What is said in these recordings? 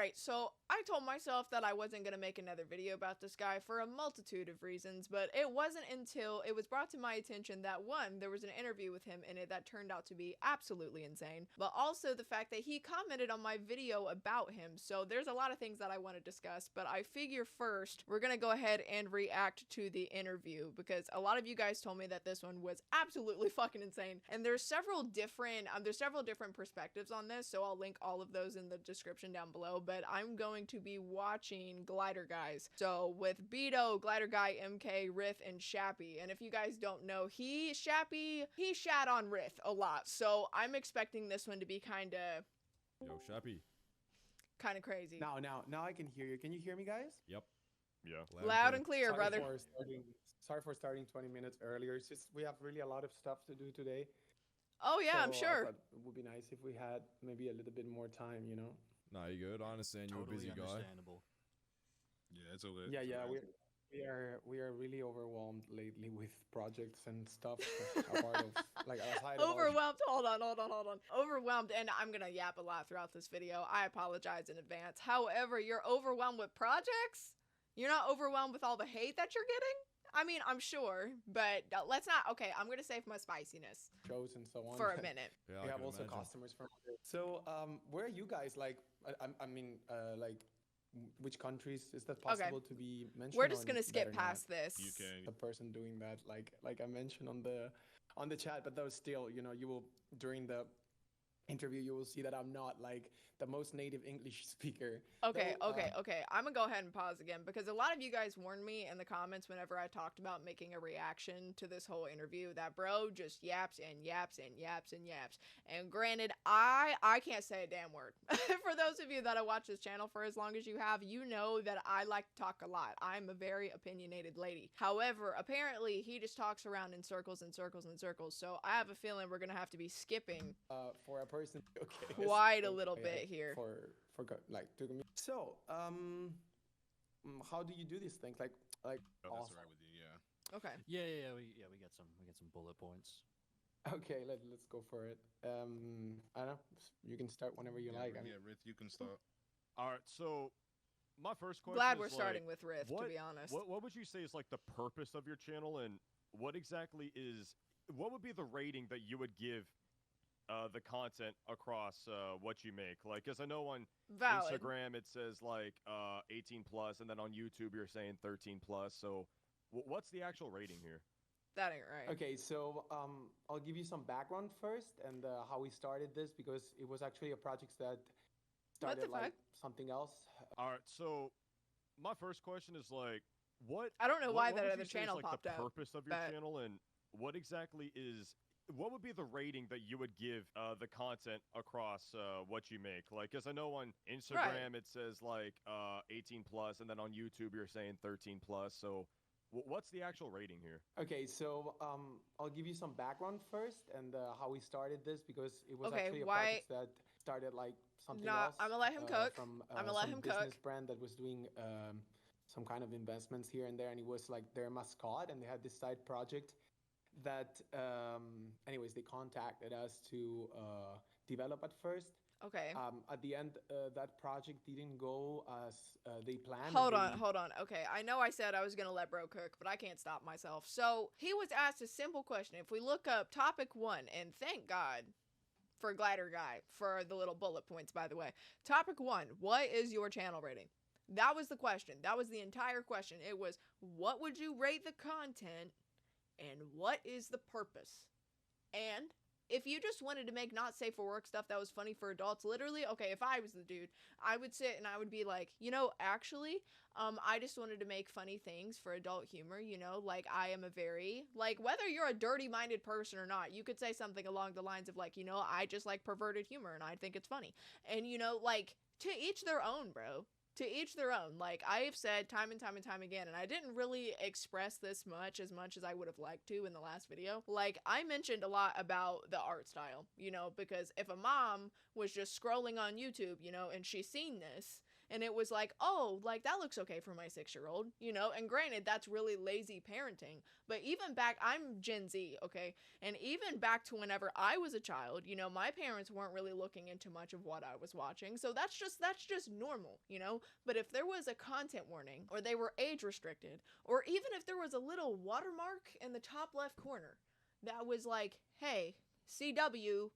Alright, so I told myself that I wasn't going to make another video about this guy for a multitude of reasons, but it wasn't until it was brought to my attention that one, there was an interview with him in it that turned out to be absolutely insane, but also the fact that he commented on my video about him. So there's a lot of things that I want to discuss, but I figure first we're going to go ahead and react to the interview because a lot of you guys told me that this one was absolutely fucking insane. And there's several different perspectives on this, so I'll link all of those in the description down below, but I'm going to be watching Glider Guys. So with Beto, Glider Guy, MK, Rith, and Shappy. And if you guys don't know, Shappy shat on Rith a lot. So I'm expecting this one to be kinda... Yo, Shappy. Kinda crazy. Now I can hear you. Can you hear me, guys? Yep. Yeah. Loud and clear, brother. Sorry for starting 20 minutes earlier. It's just we have really a lot of stuff to do today. Oh yeah, so I'm sure. It would be nice if we had maybe a little bit more time, you know? Nah, you good? I understand you're a busy guy. Understandable. Yeah, it's okay. Yeah. We are really overwhelmed lately with projects and stuff. Overwhelmed. Hold on. Overwhelmed, and I'm gonna yap a lot throughout this video. I apologize in advance. However, you're overwhelmed with projects? You're not overwhelmed with all the hate that you're getting? I mean, I'm sure, but let's not. Okay, I'm gonna save my spiciness. Shows and so on. For a minute. Yeah, we have also customers from. So, where are you guys? Like, I mean, like, which countries is that possible to be mentioned? We're just gonna skip past this. UK. The person doing that, like I mentioned on the chat, but though still, you know, you will during the interview you will see that I'm not like the most native English speaker. Okay. I'm gonna go ahead and pause again because a lot of you guys warned me in the comments whenever I talked about making a reaction to this whole interview that bro just yaps and yaps and yaps and yaps. And granted, I can't say a damn word. For those of you that have watched this channel for as long as you have, you know that I like to talk a lot. I'm a very opinionated lady. However, apparently he just talks around in circles and circles and circles. So I have a feeling we're gonna have to be skipping for a person quite a little bit here. So how do you do these things? Like oh, that's right with you, yeah. Okay. Yeah, we get some bullet points. Okay, let's go for it. I don't know. You can start whenever you like. Yeah, Rith, you can start. All right, so my first question Glad is, we're like, starting with Rith, to be honest. What would you say is like the purpose of your channel, and what exactly is what would be the rating that you would give the content across what you make? Like, because I know on Instagram it says like 18 plus, and then on YouTube you're saying 13 plus. So what's the actual rating here? That ain't right. Okay, so I'll give you some background first and how we started this, because it was actually a project that started like something else. All right, so my first question is like, what? I don't know why that other other channel popped up. The purpose of your channel, and what exactly is? What would be the rating that you would give the content across what you make? Like, because I know on Instagram it says like 18 plus, and then on YouTube you're saying 13 plus. So what's the actual rating here? Okay, so I'll give you some background first and how we started this, because it was actually a project that started like something else. I'm gonna let him cook. From I'm gonna let him business cook. brand that was doing some kind of investments here and there, and it was like their mascot, and they had this side project that anyways they contacted us to develop at first. Okay. At the end that project didn't go as they planned. Hold on. Okay, I know I said I was gonna let bro cook, but I can't stop myself. So he was asked a simple question. If we look up topic 1, and thank God for Glider Guy for the little bullet points, by the way. Topic 1, what is your channel rating? That was the question. That was the entire question. It was, what would you rate the content, and what is the purpose? And if you just wanted to make not safe for work stuff that was funny for adults, literally, okay, if I was the dude, I would sit and I would be like, you know, actually, I just wanted to make funny things for adult humor, you know, like I am a very, like, whether you're a dirty-minded person or not, you could say something along the lines of like, you know, I just like perverted humor and I think it's funny. And, you know, like, to each their own, bro. To each their own. Like, I have said time and time and time again, and I didn't really express this much as I would have liked to in the last video. Like, I mentioned a lot about the art style, you know, because if a mom was just scrolling on YouTube, you know, and she's seen this, and it was like, oh, like that looks okay for my 6-year-old, you know. And granted, that's really lazy parenting, but even back, I'm Gen Z, okay, and even back to whenever I was a child, you know, my parents weren't really looking into much of what I was watching, so that's just normal, you know. But if there was a content warning, or they were age restricted, or even if there was a little watermark in the top left corner that was like, hey, CW,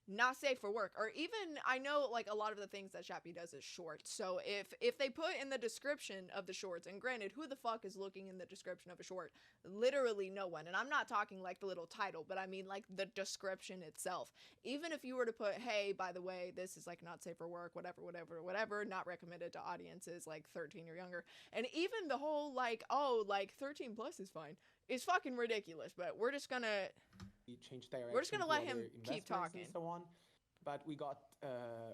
not safe for work. Or even, I know like a lot of the things that Shappy does is shorts, so if they put in the description of the shorts, and granted, who the fuck is looking in the description of a short? Literally no one. And I'm not talking like the little title, but I mean like the description itself. Even if you were to put, hey, by the way, this is like not safe for work, whatever, not recommended to audiences like 13 or younger, and even the whole like, oh, like 13 plus is fine, is fucking ridiculous. But we're just gonna change direction. We're just gonna let him keep talking. And so on. But we got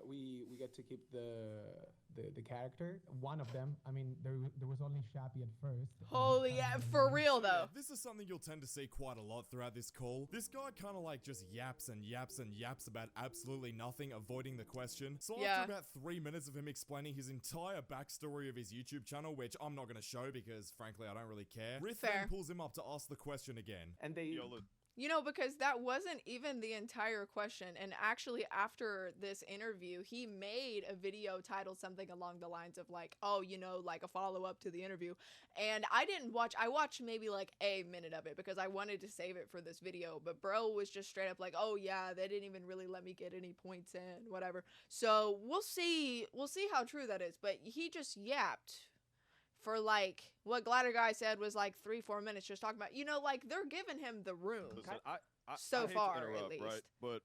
we get to keep the character. One of them. I mean, there was only Shappy at first. Holy yeah, for real though. Yeah, this is something you'll tend to see quite a lot throughout this call. This guy kind of like just yaps and yaps and yaps about absolutely nothing, avoiding the question. So after about 3 minutes of him explaining his entire backstory of his YouTube channel, which I'm not gonna show because frankly I don't really care, Riff then pulls him up to ask the question again. And they. You know, because that wasn't even the entire question. And actually, after this interview, he made a video titled something along the lines of like, oh, you know, like a follow-up to the interview. And I watched maybe like a minute of it because I wanted to save it for this video. But bro was just straight up like, oh yeah, they didn't even really let me get any points in, whatever. So we'll see how true that is. But he just yapped for like what Glider Guy said was like 3-4 minutes just talking about, you know, like they're giving him the room. Listen, I so hate far to interrupt, at least. Right? But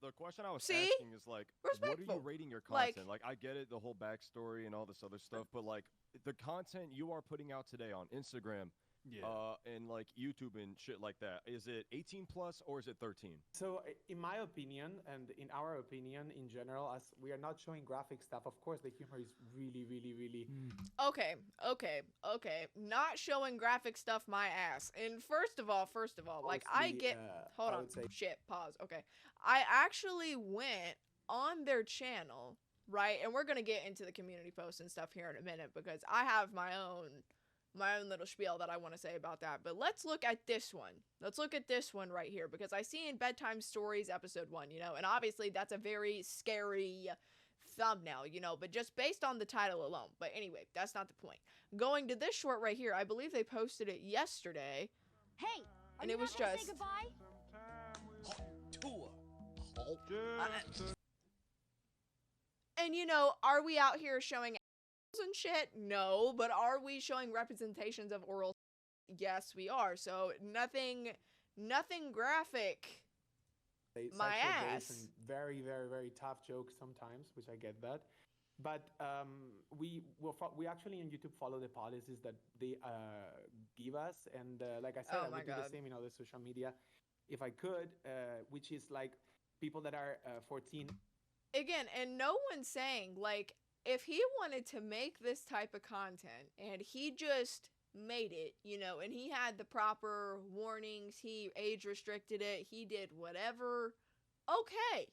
the question I was asking is like, what are you rating your content? Like I get it, the whole backstory and all this other stuff, but like the content you are putting out today on Instagram, and like YouTube and shit like that, is it 18 plus or is it 13? So in my opinion, and in our opinion in general, as we are not showing graphic stuff, of course the humor is really Okay. Not showing graphic stuff, my ass. And first of all, like I get hold on, shit, pause. Okay. I actually went on their channel, right? And we're gonna get into the community posts and stuff here in a minute because I have my own little spiel that I want to say about that. But let's look at this one. Let's look at this one right here because I see in Bedtime Stories episode 1, you know, and obviously that's a very scary thumbnail, you know, but just based on the title alone. But anyway, that's not the point. Going to this short right here, I believe they posted it yesterday. Hey, and it was just say goodbye? And you know, are we out here showing and shit? No. But are we showing representations of oral? Yes, we are. So nothing graphic. My ass. And very tough jokes sometimes, which I get that. But we actually on YouTube follow the policies that they give us, and like I said, I would do the same in other social media if I could, which is like people that are 14. Again, and no one's saying like, if he wanted to make this type of content and he just made it, you know, and he had the proper warnings, he age restricted it, he did whatever, okay.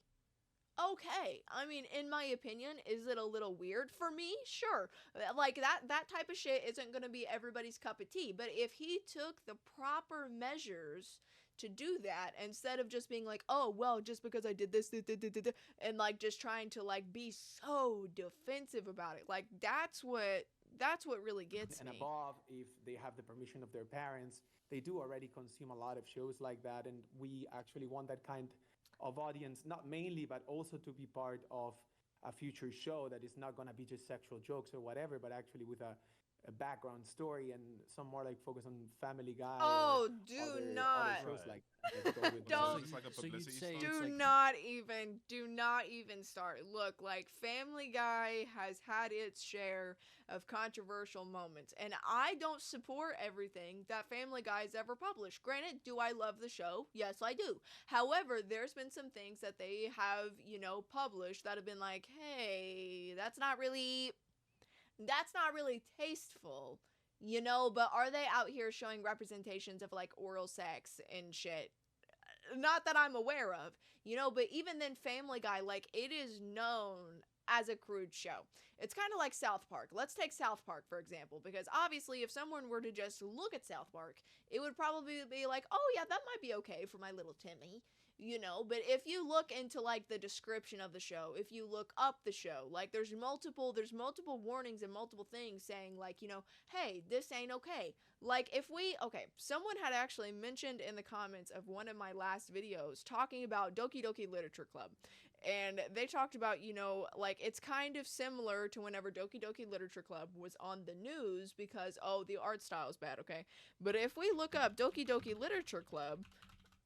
I mean, in my opinion, is it a little weird for me? Sure. Like that type of shit isn't going to be everybody's cup of tea, but if he took the proper measures to do that instead of just being like, oh well, just because I did this and like just trying to like be so defensive about it, like that's what really gets me. And above, if they have the permission of their parents, they do already consume a lot of shows like that, and we actually want that kind of audience, not mainly but also to be part of a future show that is not going to be just sexual jokes or whatever, but actually with a background story and some more like focus on Family Guy. Oh, do not. Shows like don't. Like a publicity stunt. Do not even start. Look, like Family Guy has had its share of controversial moments, and I don't support everything that Family Guy's ever published. Granted, do I love the show? Yes, I do. However, there's been some things that they have, you know, published that have been like, hey, that's not really tasteful, you know. But are they out here showing representations of like oral sex and shit? Not that I'm aware of, you know. But even then, Family Guy, like, it is known as a crude show. It's kind of like South Park. Let's take South Park, for example, because obviously if someone were to just look at South Park, it would probably be like, oh yeah, that might be okay for my little Timmy. You know, but if you look into like the description of the show, if you look up the show, like there's multiple warnings and multiple things saying like, you know, hey, this ain't okay. Like someone had actually mentioned in the comments of one of my last videos talking about Doki Doki Literature Club. And they talked about, you know, like it's kind of similar to whenever Doki Doki Literature Club was on the news because, oh, the art style is bad, okay? But if we look up Doki Doki Literature Club,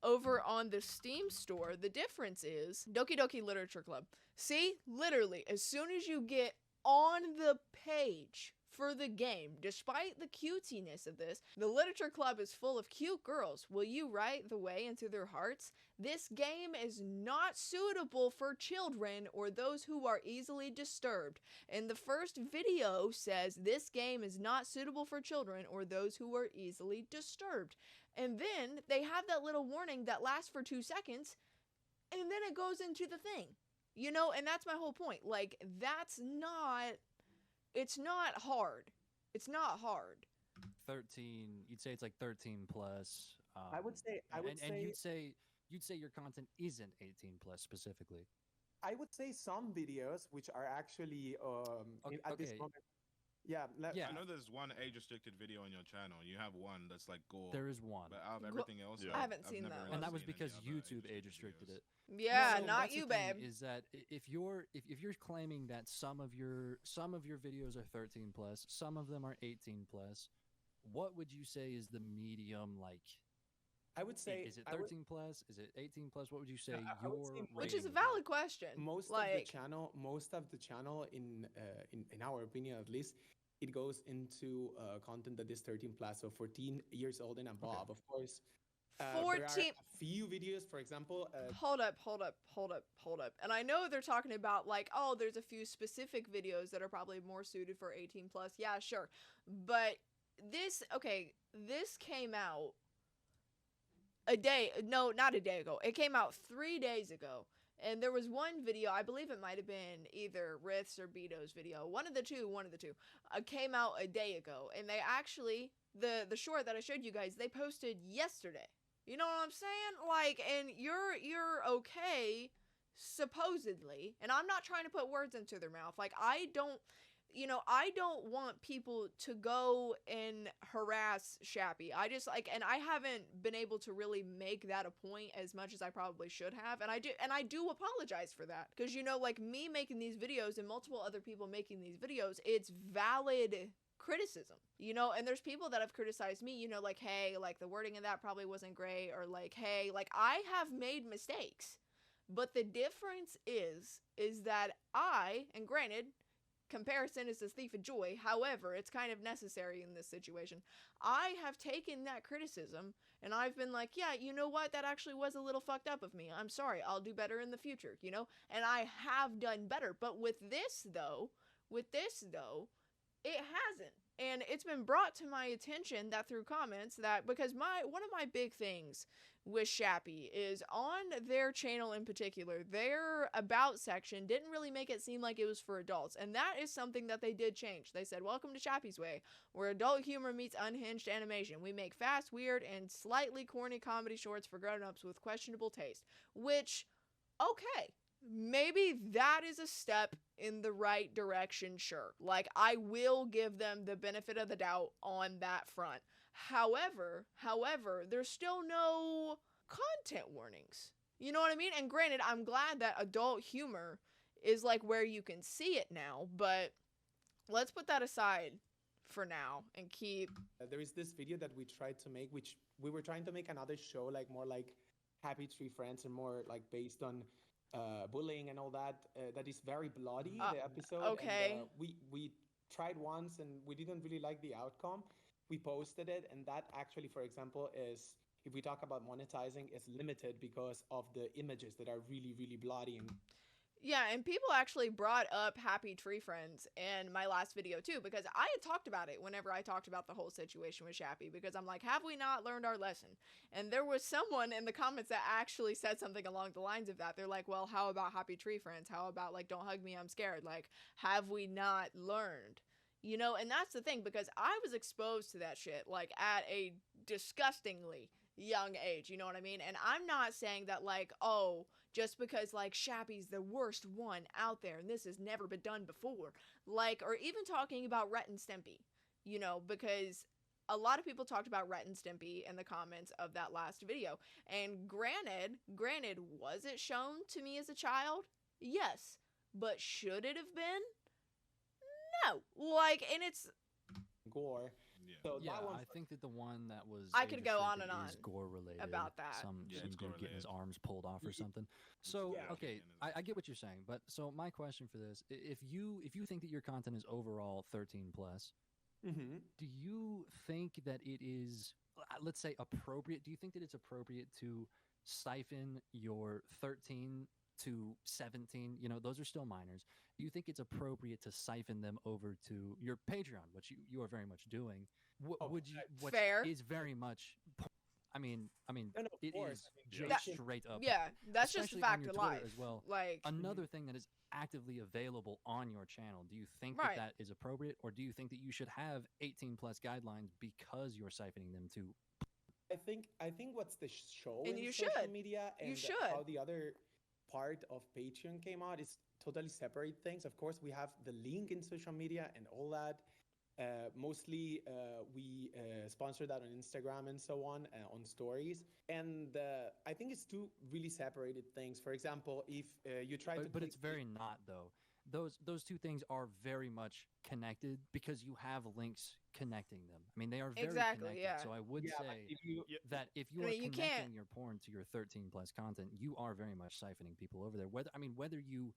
over on the Steam store, the difference is Doki Doki Literature Club. See, literally, as soon as you get on the page for the game, despite the cutesiness of this, the Literature Club is full of cute girls. Will you write the way into their hearts? This game is not suitable for children or those who are easily disturbed. And the first video says this game is not suitable for children or those who are easily disturbed. And then they have that little warning that lasts for 2 seconds, and then it goes into the thing. You know, and that's my whole point. Like, it's not hard. It's not hard. 13, you'd say it's like 13 plus. I would say, and you'd say your content isn't 18 plus specifically. I would say some videos which are actually at this moment. Yeah, I know there's one age-restricted video on your channel. You have one that's like gore. There is one. But out of everything else, I haven't seen that one. And that was because YouTube age-restricted it. Yeah, so not you, babe. Is that if you're claiming that some of your videos are 13 plus, some of them are 18 plus, what would you say is the medium like? I would say, is it 13 plus? Is it 18 plus? What would you say which is a valid question. Most of the channel, in our opinion at least, it goes into content that is 13 plus, so 14 years old and above. Okay. Of course, 14. There are a few videos, for example. Hold up. And I know they're talking about like, oh, there's a few specific videos that are probably more suited for 18 plus. Yeah, sure. But this came out not a day ago. It came out 3 days ago. And there was one video, I believe it might have been either Rith's or Beto's video. One of the two, came out a day ago. And they actually, the short that I showed you guys, they posted yesterday. You know what I'm saying? Like, and you're okay, supposedly. And I'm not trying to put words into their mouth. Like, I don't want people to go and harass Shappy. And I haven't been able to really make that a point as much as I probably should have. And I do apologize for that. Because, you know, like me making these videos and multiple other people making these videos, it's valid criticism, you know, and there's people that have criticized me, you know, like, hey, like the wording of that probably wasn't great, or like, hey, like I have made mistakes. But the difference is that and granted, comparison is the thief of joy. However, it's kind of necessary in this situation. I have taken that criticism and I've been like, yeah, you know what? That actually was a little fucked up of me. I'm sorry. I'll do better in the future, you know? And I have done better. But with this though, it hasn't. And it's been brought to my attention that through comments that because one of my big things with Shappy is on their channel in particular, their about section didn't really make it seem like it was for adults. And that is something that they did change. They said, welcome to Shappysway, where adult humor meets unhinged animation. We make fast, weird, and slightly corny comedy shorts for grown-ups with questionable taste. Which, okay, maybe that is a step in the right direction, sure. Like, I will give them the benefit of the doubt on that front. However, there's still no content warnings. You know what I mean? And granted, I'm glad that adult humor is like where you can see it now, but let's put that aside for now and keep... There is this video that we tried to make, which we were trying to make another show, like more like Happy Tree Friends and more like based on bullying and all that. That is very bloody, the episode. Okay. And, we tried once and we didn't really like the outcome. We posted it, and that actually, for example, is, if we talk about monetizing, is limited because of the images that are really, really bloody. Yeah, and people actually brought up Happy Tree Friends in my last video too, because I had talked about it whenever I talked about the whole situation with Shappy, because I'm like, have we not learned our lesson? And there was someone in the comments that actually said something along the lines of that. They're like, well, how about Happy Tree Friends? How about, like, don't hug me, I'm scared? Like, have we not learned? You know, and that's the thing, because I was exposed to that shit, like, at a disgustingly young age, you know what I mean? And I'm not saying that, like, oh, just because, like, Shappy's the worst one out there and this has never been done before. Like, or even talking about Rhett and Stimpy, you know, because a lot of people talked about Rhett and Stimpy in the comments of that last video. And granted, was it shown to me as a child? Yes. But should it have been? No. Like, and it's... Gore. Yeah. So Yeah, that one's I think that the one that was I could go on and age-restricted is on gore related about that. Some Yeah, some it's dude getting his gore-related. arms pulled off or something. So Yeah. okay, I get what you're saying, but so my question for this: if you think that your content is overall 13 plus, Mm-hmm. do you think that it is, let's say, appropriate? Do you think that it's appropriate to siphon your 13 to 17? You know, those are still minors. Do you think it's appropriate to siphon them over to your Patreon, which you are very much doing? Oh, Would you? Which fair. is very much. I mean, No, of it course. is I mean, just that- straight up. Yeah, that's just the especially fact on your of Twitter life. as well. Like, Another thing that is actively available on your channel. Do you think Right. that is appropriate, or do you think that you should have 18 plus guidelines because you're siphoning them to? I think what's the show And in you social should. media You and should. how the other part of Patreon came out is totally separate things. Of course, we have the link in social media and all that. Mostly, we sponsor that on Instagram and so on stories. And I think it's two really separated things. For example, if you try to, But it's very not though. Those two things are very much connected because you have links connecting them. I mean, they are very Exactly, connected. yeah. So I would but say if you that if you I are mean, you connecting can't- your porn to your 13 plus content, you are very much siphoning people over there. Whether you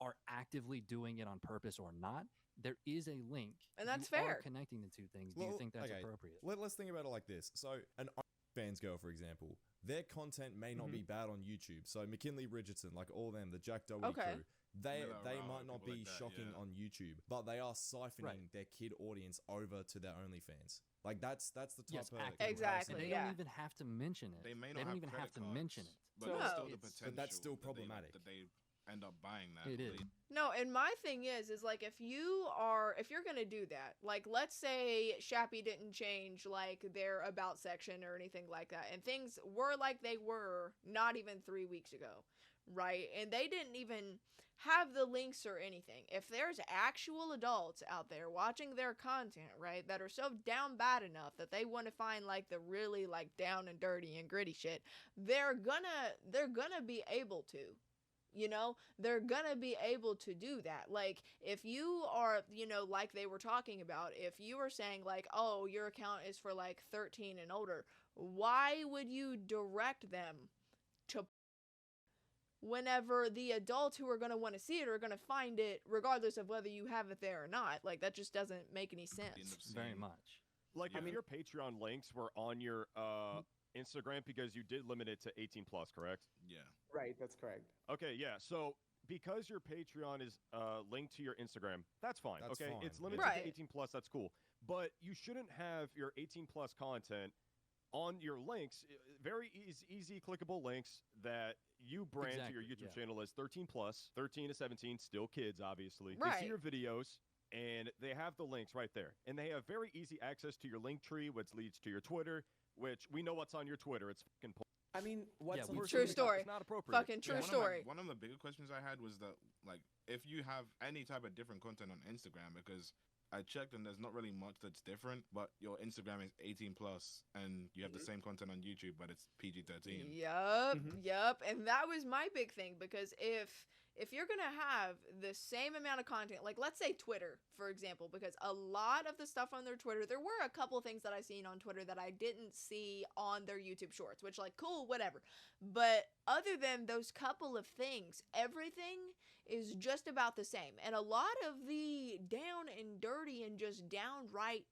are actively doing it on purpose or not, there is a link. And that's you fair. Are connecting the two things. Do you Well, think that's okay. appropriate? Let's think about it like this. So, an fans girl, for example, their content may not be bad on YouTube. So, McKinley Richardson, like all them, the Jack Doherty Okay. crew, they Miller Rao, might not people be like that, shocking yeah. on YouTube, but they are siphoning Right. their kid audience over to their OnlyFans. Like that's the type Yes, of actively. Exactly, And they yeah. don't even have to mention it. They may not don't have even credit have to cards, mention it. but No. there's still the It's- potential. But that's still that they, like, problematic. that they end up buying that. It but is. they- No, and my thing is like, if you're gonna do that, like, let's say Shappy didn't change, like, their about section or anything like that, and things were like they were not even 3 weeks ago, right? And they didn't even have the links or anything. If there's actual adults out there watching their content, right, that are so down bad enough that they want to find, like, the really, like, down and dirty and gritty shit, they're gonna be able to. You know, they're gonna be able to do that. Like, if you are, you know, like they were talking about, if you were saying, like, oh, your account is for, like, 13 and older, why would you direct them to whenever the adults who are going to want to see it are going to find it regardless of whether you have it there or not? Like, that just doesn't make any end up sense. Very seeing- much. Like, Yeah. if your Patreon links were on your Instagram, because you did limit it to 18 plus, correct? Yeah. right, that's correct. Okay, yeah. So because your Patreon is linked to your Instagram, that's fine. That's okay, fine, it's yeah. limited Right. to 18 plus. That's cool. But you shouldn't have your 18 plus content on your links. Very easy clickable links that you brand to your Exactly, YouTube yeah. channel as 13 plus, 13 to 17, still kids, obviously. They Right. see your videos. And they have the links right there. And they have very easy access to your link tree, which leads to your Twitter, which we know what's on your Twitter. It's fucking I mean, what's Yeah, we- True personally, story. It's not appropriate. Fucking true One story. One of the bigger questions I had was that, like, if you have any type of different content on Instagram, because I checked and there's not really much that's different, but your Instagram is 18 plus and you have the same content on YouTube, but it's PG-13. Yup, Mhm. yup. And that was my big thing, because if you're gonna have the same amount of content, like, let's say Twitter, for example, because a lot of the stuff on their Twitter, there were a couple things that I seen on Twitter that I didn't see on their YouTube shorts, which, like, cool, whatever. But other than those couple of things, everything is just about the same. And a lot of the down and dirty and just downright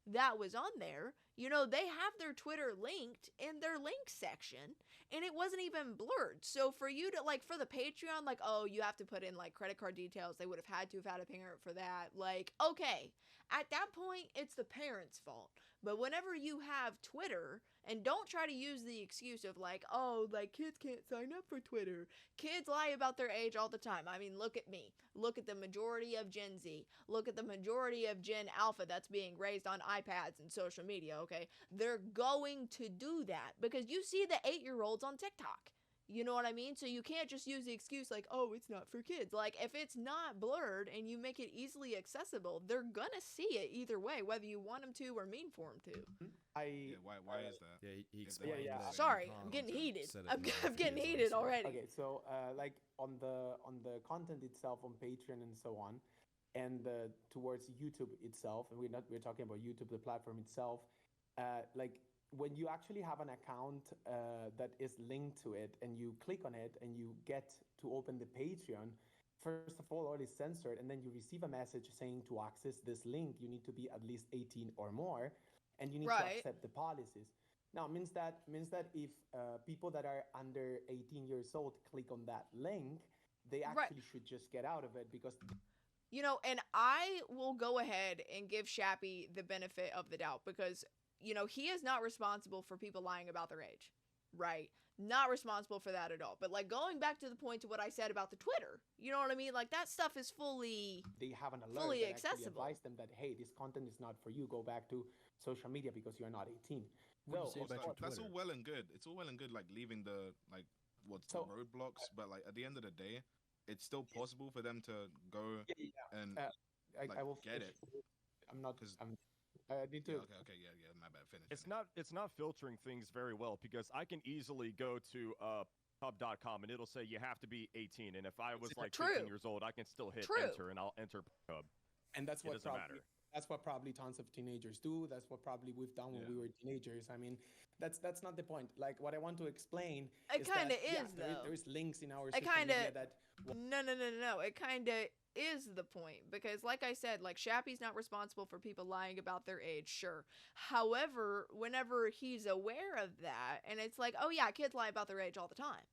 that was on there, you know, they have their Twitter linked in their link section, and it wasn't even blurred. So for you to, like, for the Patreon, like, oh, you have to put in, like, credit card details, they would have had to have had a parent for that. Like, okay, at that point, it's the parent's fault. But whenever you have Twitter, and don't try to use the excuse of, like, oh, like, kids can't sign up for Twitter. Kids lie about their age all the time. I mean, look at me. Look at the majority of Gen Z. Look at the majority of Gen Alpha that's being raised on iPads and social media, okay? They're going to do that because you see the 8-year-olds on TikTok. You know what I mean? So you can't just use the excuse like, oh, it's not for kids. Like, if it's not blurred and you make it easily accessible, they're gonna see it either way, whether you want them to or mean for them to. Why is that? Yeah, he If explained. yeah. that Sorry, in I'm getting content, heated. said it I'm not getting for kids, heated obviously. already. Okay, so like on the content itself on Patreon and so on, and towards YouTube itself, and we're talking about YouTube, the platform itself, like when you actually have an account that is linked to it, and you click on it, and you get to open the Patreon. First of all is censored, and then you receive a message saying to access this link, you need to be at least 18 or more, and you need to accept the policies. Now, means that if people that are under 18 years old click on that link, they actually should just get out of it because. You know, and I will go ahead and give Shappy the benefit of the doubt because, you know, he is not responsible for people lying about their age, right? Not responsible for that at all. But, like, going back to the point to what I said about the Twitter, you know what I mean? Like, that stuff is fully They have an alert fully that accessible. advise them that, hey, this content is not for you. Go back to social media because you're not 18. What do you say about your That's Twitter? all well and good. It's all well and good, like leaving the the roadblocks, but like at the end of the day, it's still possible for them to go and I will get it. I'm not. Because I need to. Yeah, my bad. Finish. It's not filtering things very well because I can easily go to pub.com and it'll say you have to be 18, and if I was like 15 years old, I can still hit enter and I'll enter pub. And that's what it doesn't matter. That's what probably tons of teenagers do. That's what probably we've done when we were teenagers. I mean, that's not the point. Like, what I want to explain it kind of is, though. There's links in our it social media that. No. It kind of is the point because, like I said, like Shappy's not responsible for people lying about their age, sure. However, whenever he's aware of that, and it's like, oh yeah, kids lie about their age all the time,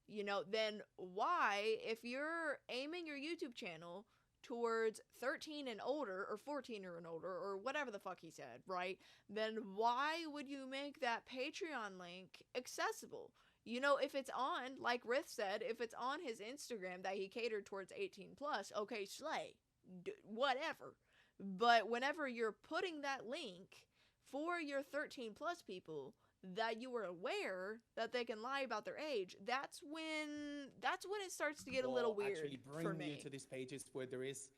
you know, then why, if you're aiming your YouTube channel towards 13 and older or 14 or older or whatever the fuck he said, right? Then why would you make that Patreon link accessible? You know, if it's on, like Rith said, if it's on his Instagram that he catered towards 18 plus, okay, slay, whatever. But whenever you're putting that link for your 13 plus people that you were aware that they can lie about their age, that's when it starts to get a little weird actually bring for me. you to these pages where there is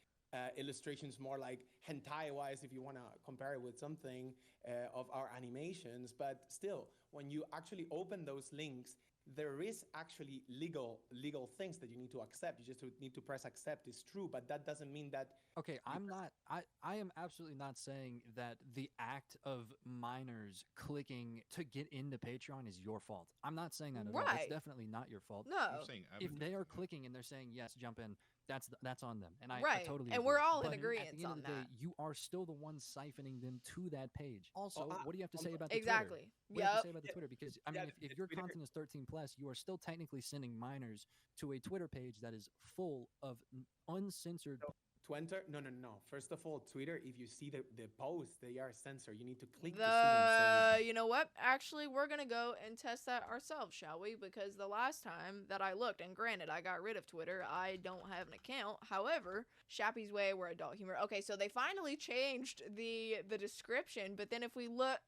illustrations more like hentai wise, if you want to compare it with something of our animations. But still, when you actually open those links, there is actually legal things that you need to accept. You just need to press accept. It's true, but that doesn't mean that. Okay, I am absolutely not saying that the act of minors clicking to get into Patreon is your fault. I'm not saying that at all. It's definitely not your fault. No. I'm saying If they are clicking and they're saying yes, jump in, that's on them. And I totally and agree. we're all in But agreement at the end on of the day, that. you are still the one siphoning them to that page. Also, what do you have to say about the exactly. Twitter? What do you have to say about the Twitter? Because I mean, if your content is 13 plus, you are still technically sending minors to a Twitter page that is full of uncensored. To enter, no. First of all, Twitter, if you see the posts, they are censored. You need to click to see them. You know what? Actually, we're going to go and test that ourselves, shall we? Because the last time that I looked, and granted, I got rid of Twitter. I don't have an account. However, Shappysway, we're adult humor. Okay, so they finally changed the description, but then if we look...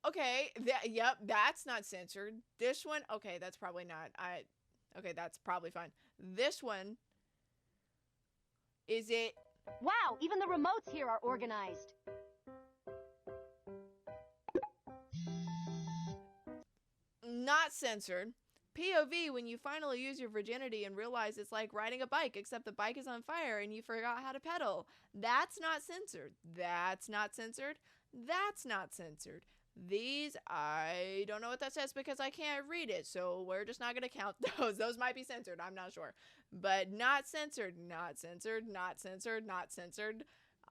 Okay, that's not censored. This one, okay, that's probably not. Okay, that's probably fine. This one... Is it? Wow, even the remotes here are organized. Not censored. POV, when you finally use your virginity and realize it's like riding a bike, except the bike is on fire and you forgot how to pedal. That's not censored. That's not censored. That's not censored. These, I don't know what that says because I can't read it, so we're just not going to count those. Those might be censored, I'm not sure. But not censored, not censored, not censored, not censored.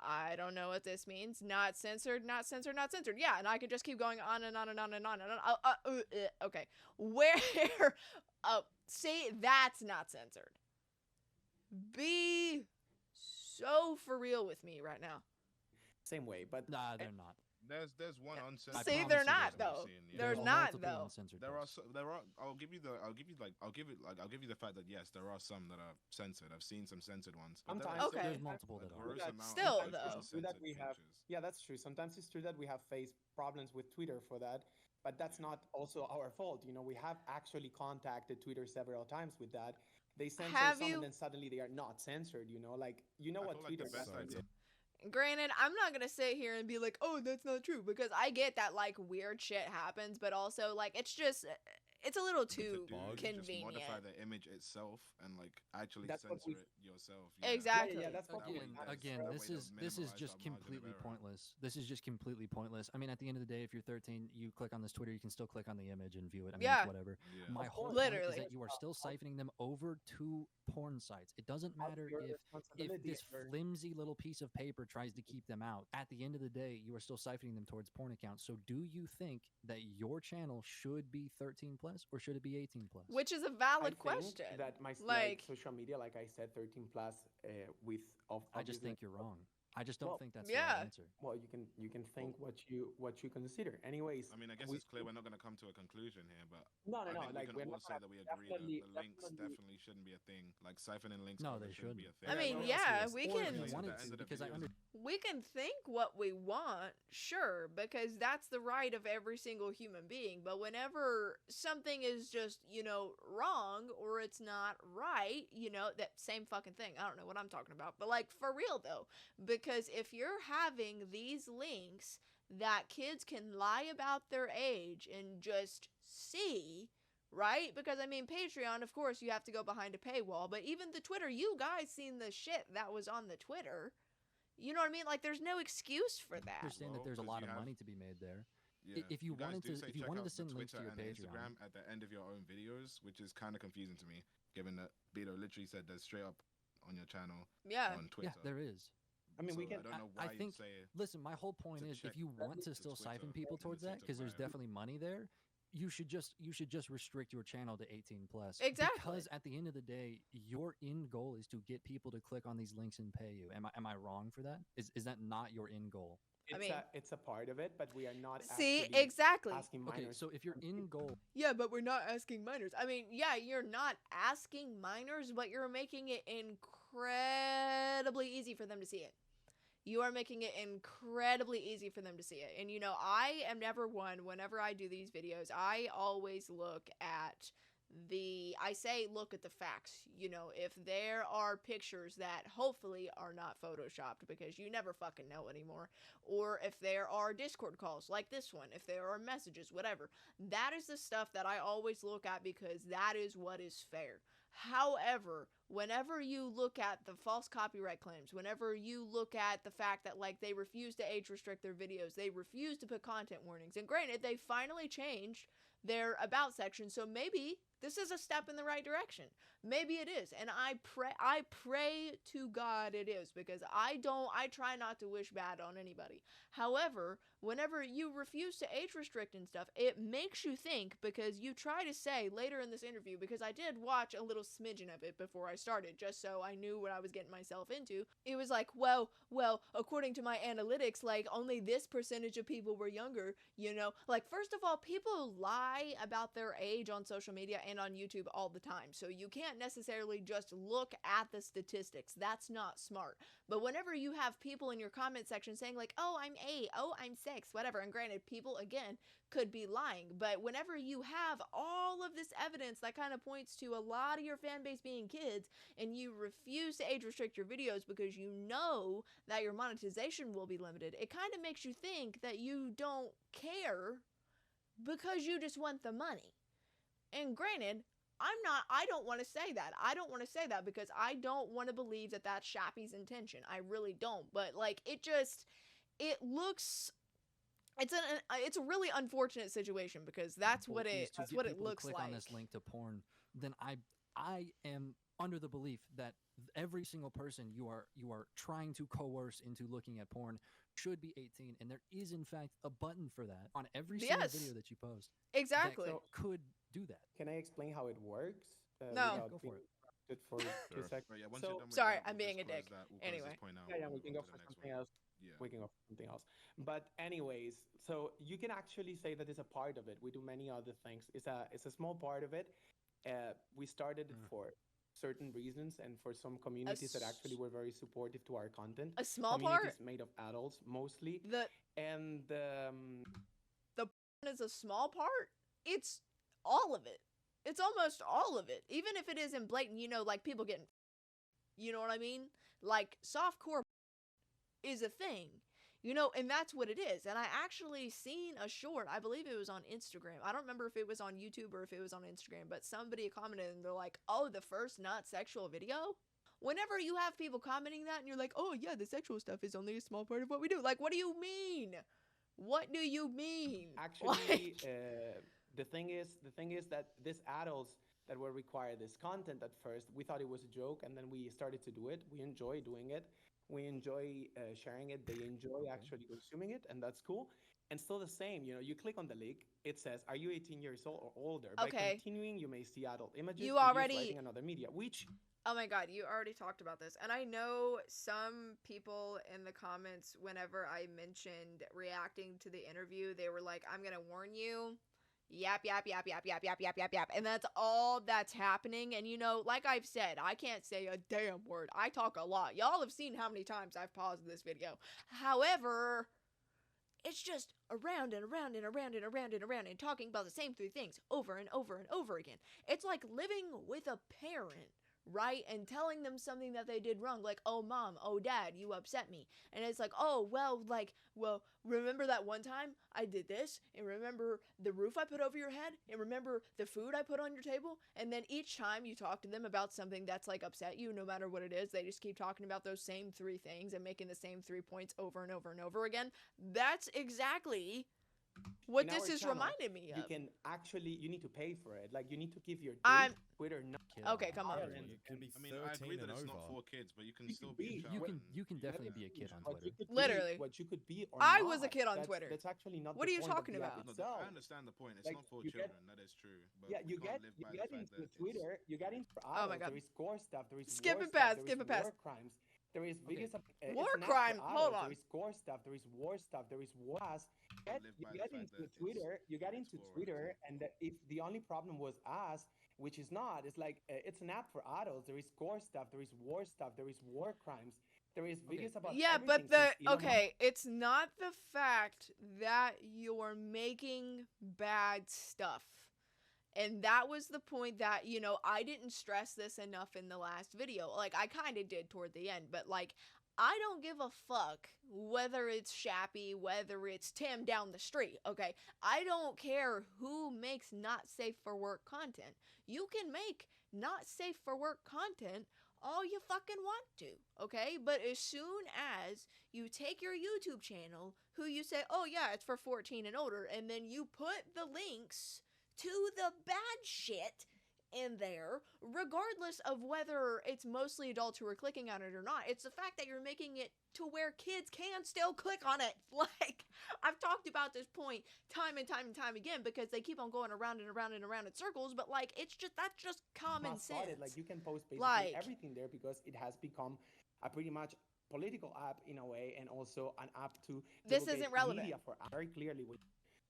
I don't know what this means. Not censored, not censored, not censored. Yeah, and I could just keep going on and on and on and on and on. Okay. Where? See, that's not censored. Be so for real with me right now. Same way, but Nah, they're not. There's one uncensored. See, promise they're you not there's though. Seen, yeah. They're There's not multiple though. uncensored There are posts. there are. I'll give you the fact that yes, there are some that are censored. I've seen some censored ones. But Sometimes Okay. There's multiple that are. Still, sometimes though. it's true that we have. Yeah, that's true. Sometimes it's true that we have faced problems with Twitter for that, but that's not also our fault. You know, we have actually contacted Twitter several times with that. They censor Have some you- and then suddenly they are not censored. You know, like what like Twitter the best does. idea. Granted, I'm not gonna sit here and be like, oh, that's not true, because I get that like weird shit happens, but also like it's a little too Just convenient. modify the image itself and like actually That's what censor we- it yourself. Exactly. Yeah, that's what we Again, have. again, That this way to is minimize just our margin of completely error. pointless. This is just completely pointless. I mean, at the end of the day, if you're 13, you click on this Twitter, you can still click on the image and view it. I mean, Yeah. it's whatever. Yeah. My Of whole course. point is Literally. that you are still siphoning them over to porn sites. It doesn't matter Your if responsibility this and your- flimsy little piece of paper tries to keep them out. At the end of the day, you are still siphoning them towards porn accounts. So do you think that your channel should be 13 plus or should it be 18 plus? Which is a I valid think question. that my Like- social media, like I said, 13 plus with of. I just obviously- think you're wrong. I just don't Well, think that's the yeah. right answer. Well, you can think what you consider. Anyways, I mean, I guess we- it's clear we're not going to come to a conclusion here, but No, I no, think like we we're can all not say that we agree that definitely- the links definitely- definitely shouldn't be a thing. Like siphoning links. No, over they shouldn't be a shouldn't. thing. I mean, Or yeah, else we yes. can- Or if At you the wanted end to, of the because I videos. under We can think what we want, sure, because that's the right of every single human being. But whenever something is just, wrong or it's not right, that same fucking thing. I don't know what I'm talking about. But, like, for real, though. Because if you're having these links that kids can lie about their age and just see, right? Because, I mean, Patreon, of course, you have to go behind a paywall. But even the Twitter, you guys seen the shit that was on the Twitter. You know what I mean? Like, there's no excuse for that. understand that Well, there's a 'cause lot you of have- money to be made there. Yeah. If you guys wanted do to- say if you check wanted out to send the links to Twitter your and the Patreon. Instagram at the end of your own videos, which is kind of confusing to me, given that Beto literally said there's straight up on your channel Yeah. on Twitter. Yeah, there is. I mean, we So can. I don't know I why think- you say Listen, my whole point to is check if you want to the still Twitter siphon people in the towards that, sense of because there's why. definitely money there, you should just restrict your channel to 18 plus. Exactly. Because at the end of the day, your end goal is to get people to click on these links and pay you. Am I wrong for that? Is that not your end goal? It's a part of it, but we are not. See, actually exactly. Asking Okay, minors. so if your end goal Yeah, but we're not asking minors. I mean, yeah, you're not asking minors, but you're making it incredibly easy for them to see it. You are making it incredibly easy for them to see it. And, I am never one, whenever I do these videos, I always look at look at the facts. If there are pictures that hopefully are not photoshopped, because you never fucking know anymore, or if there are Discord calls like this one, if there are messages, whatever, that is the stuff that I always look at, because that is what is fair. However, whenever you look at the false copyright claims, whenever you look at the fact that, like, they refuse to age restrict their videos, they refuse to put content warnings, and granted, they finally changed their about section, so maybe this is a step in the right direction. Maybe it is, and I pray to God it is, because I try not to wish bad on anybody. However, whenever you refuse to age restrict and stuff, it makes you think, because you try to say later in this interview, because I did watch a little smidgen of it before I started, just so I knew what I was getting myself into. It was like, well, according to my analytics, like, only this percentage of people were younger, Like, first of all, people lie about their age on social media and on YouTube all the time, so you can't necessarily just look at the statistics. That's not smart. But whenever you have people in your comment section saying, like, oh, I'm 8, oh, I'm 6, whatever, and granted, people, again, could be lying, but whenever you have all of this evidence that kind of points to a lot of your fan base being kids, and you refuse to age restrict your videos because you know that your monetization will be limited, it kind of makes you think that you don't care because you just want the money. And granted, I don't want to say that. I don't want to say that because I don't want to believe that that's Shappy's intention. I really don't. But, like, it's a really unfortunate situation, because that's what it to get people to looks click like. on this link to porn, then I am under the belief that every single person you are trying to coerce into looking at porn should be 18, and there is in fact a button for that on every single video that you post. Exactly. That could do that. Can I explain how it works? No. Go for it. For 2 seconds. But yeah, once So- you're done with Sorry, that, I'm we'll being just a close dick. that- we'll close Anyway. this point out Yeah, and we move can on go to for the next something one. else. Yeah. We can go for something else. But anyways, so you can actually say that it's a part of it. We do many other things. It's a small part of it. We started it for certain reasons and for some communities that actually were very supportive to our content. A small communities part? made of adults mostly. And the is a small part. It's all of it. It's almost all of it. Even if it isn't blatant, you know, like people getting, you know what I mean? Like softcore is a thing, you know, and that's what it is. And I actually seen a short, I believe it was on Instagram. I don't remember if it was on YouTube or if it was on Instagram, but somebody commented and they're like, oh, the first not sexual video? Whenever you have people commenting that and you're like, oh yeah, the sexual stuff is only a small part of what we do. Like, what do you mean? What do you mean? Actually, the thing is that these adults that were required this content at first, we thought it was a joke, and then we started to do it. We enjoy doing it. We enjoy sharing it. They enjoy actually consuming it, and that's cool. And still the same, you know, you click on the link, it says, are you 18 years old or older? By continuing, you may see adult images. You already writing another media, which... Oh my god, you already talked about this. And I know some people in the comments, whenever I mentioned reacting to the interview, they were like, I'm gonna warn you. Yap, yap, yap, yap, yap, yap, yap, yap, yap. And that's all that's happening. And you know, like I've said, I can't say a damn word. I talk a lot. Y'all have seen how many times I've paused this video. However, it's just around and around and around and around and around and talking about the same three things over and over and over again. It's like living with a parent, right? And telling them something that they did wrong, like, oh mom, oh dad, you upset me. And it's like, oh well, remember that one time I did this, and remember the roof I put over your head, and remember the food I put on your table. And then each time you talk to them about something that's like upset you, no matter what it is, they just keep talking about those same three things and making the same 3 points over and over and over again. That's exactly what this is reminding me of. You can actually, you need to pay for it. Like, you need to give your Twitter. Okay, come on. I mean, I agree that it's not for kids, but you can still be. You can definitely be a kid on Twitter. Literally. What you could be or I not, was a kid on Twitter. That's actually not. What are you talking about? No, I understand the point. It's not for children. That is true. But yeah, you get into Twitter. You get into oh my god. There is gore stuff. There is skip it past. Skip it past. War crimes. There is videos of war crime. Hold on. There is gore stuff. There is war stuff. There is war. You get into Twitter. You get into Twitter, and if the only problem was us, which is not, it's like it's an app for adults. There is gore stuff. There is war stuff. There is war crimes. There is videos about but it's not the fact that you're making bad stuff. And that was the point that, you know, I didn't stress this enough in the last video. Like, I kind of did toward the end, but, like, I don't give a fuck whether it's Shappy, whether it's Tim down the street, okay? I don't care who makes not safe for work content. You can make not safe for work content all you fucking want to, okay? But as soon as you take your YouTube channel, who you say, oh yeah, it's for 14 and older, and then you put the links to the bad shit in there, regardless of whether it's mostly adults who are clicking on it or not. It's the fact that you're making it to where kids can still click on it. Like, I've talked about this point time and time and time again because they keep on going around and around and around in circles, but like, it's just, that's just common sense. Like, you can post basically everything there because it has become a pretty much political app in a way, and also an app to this isn't relevant media for very clearly.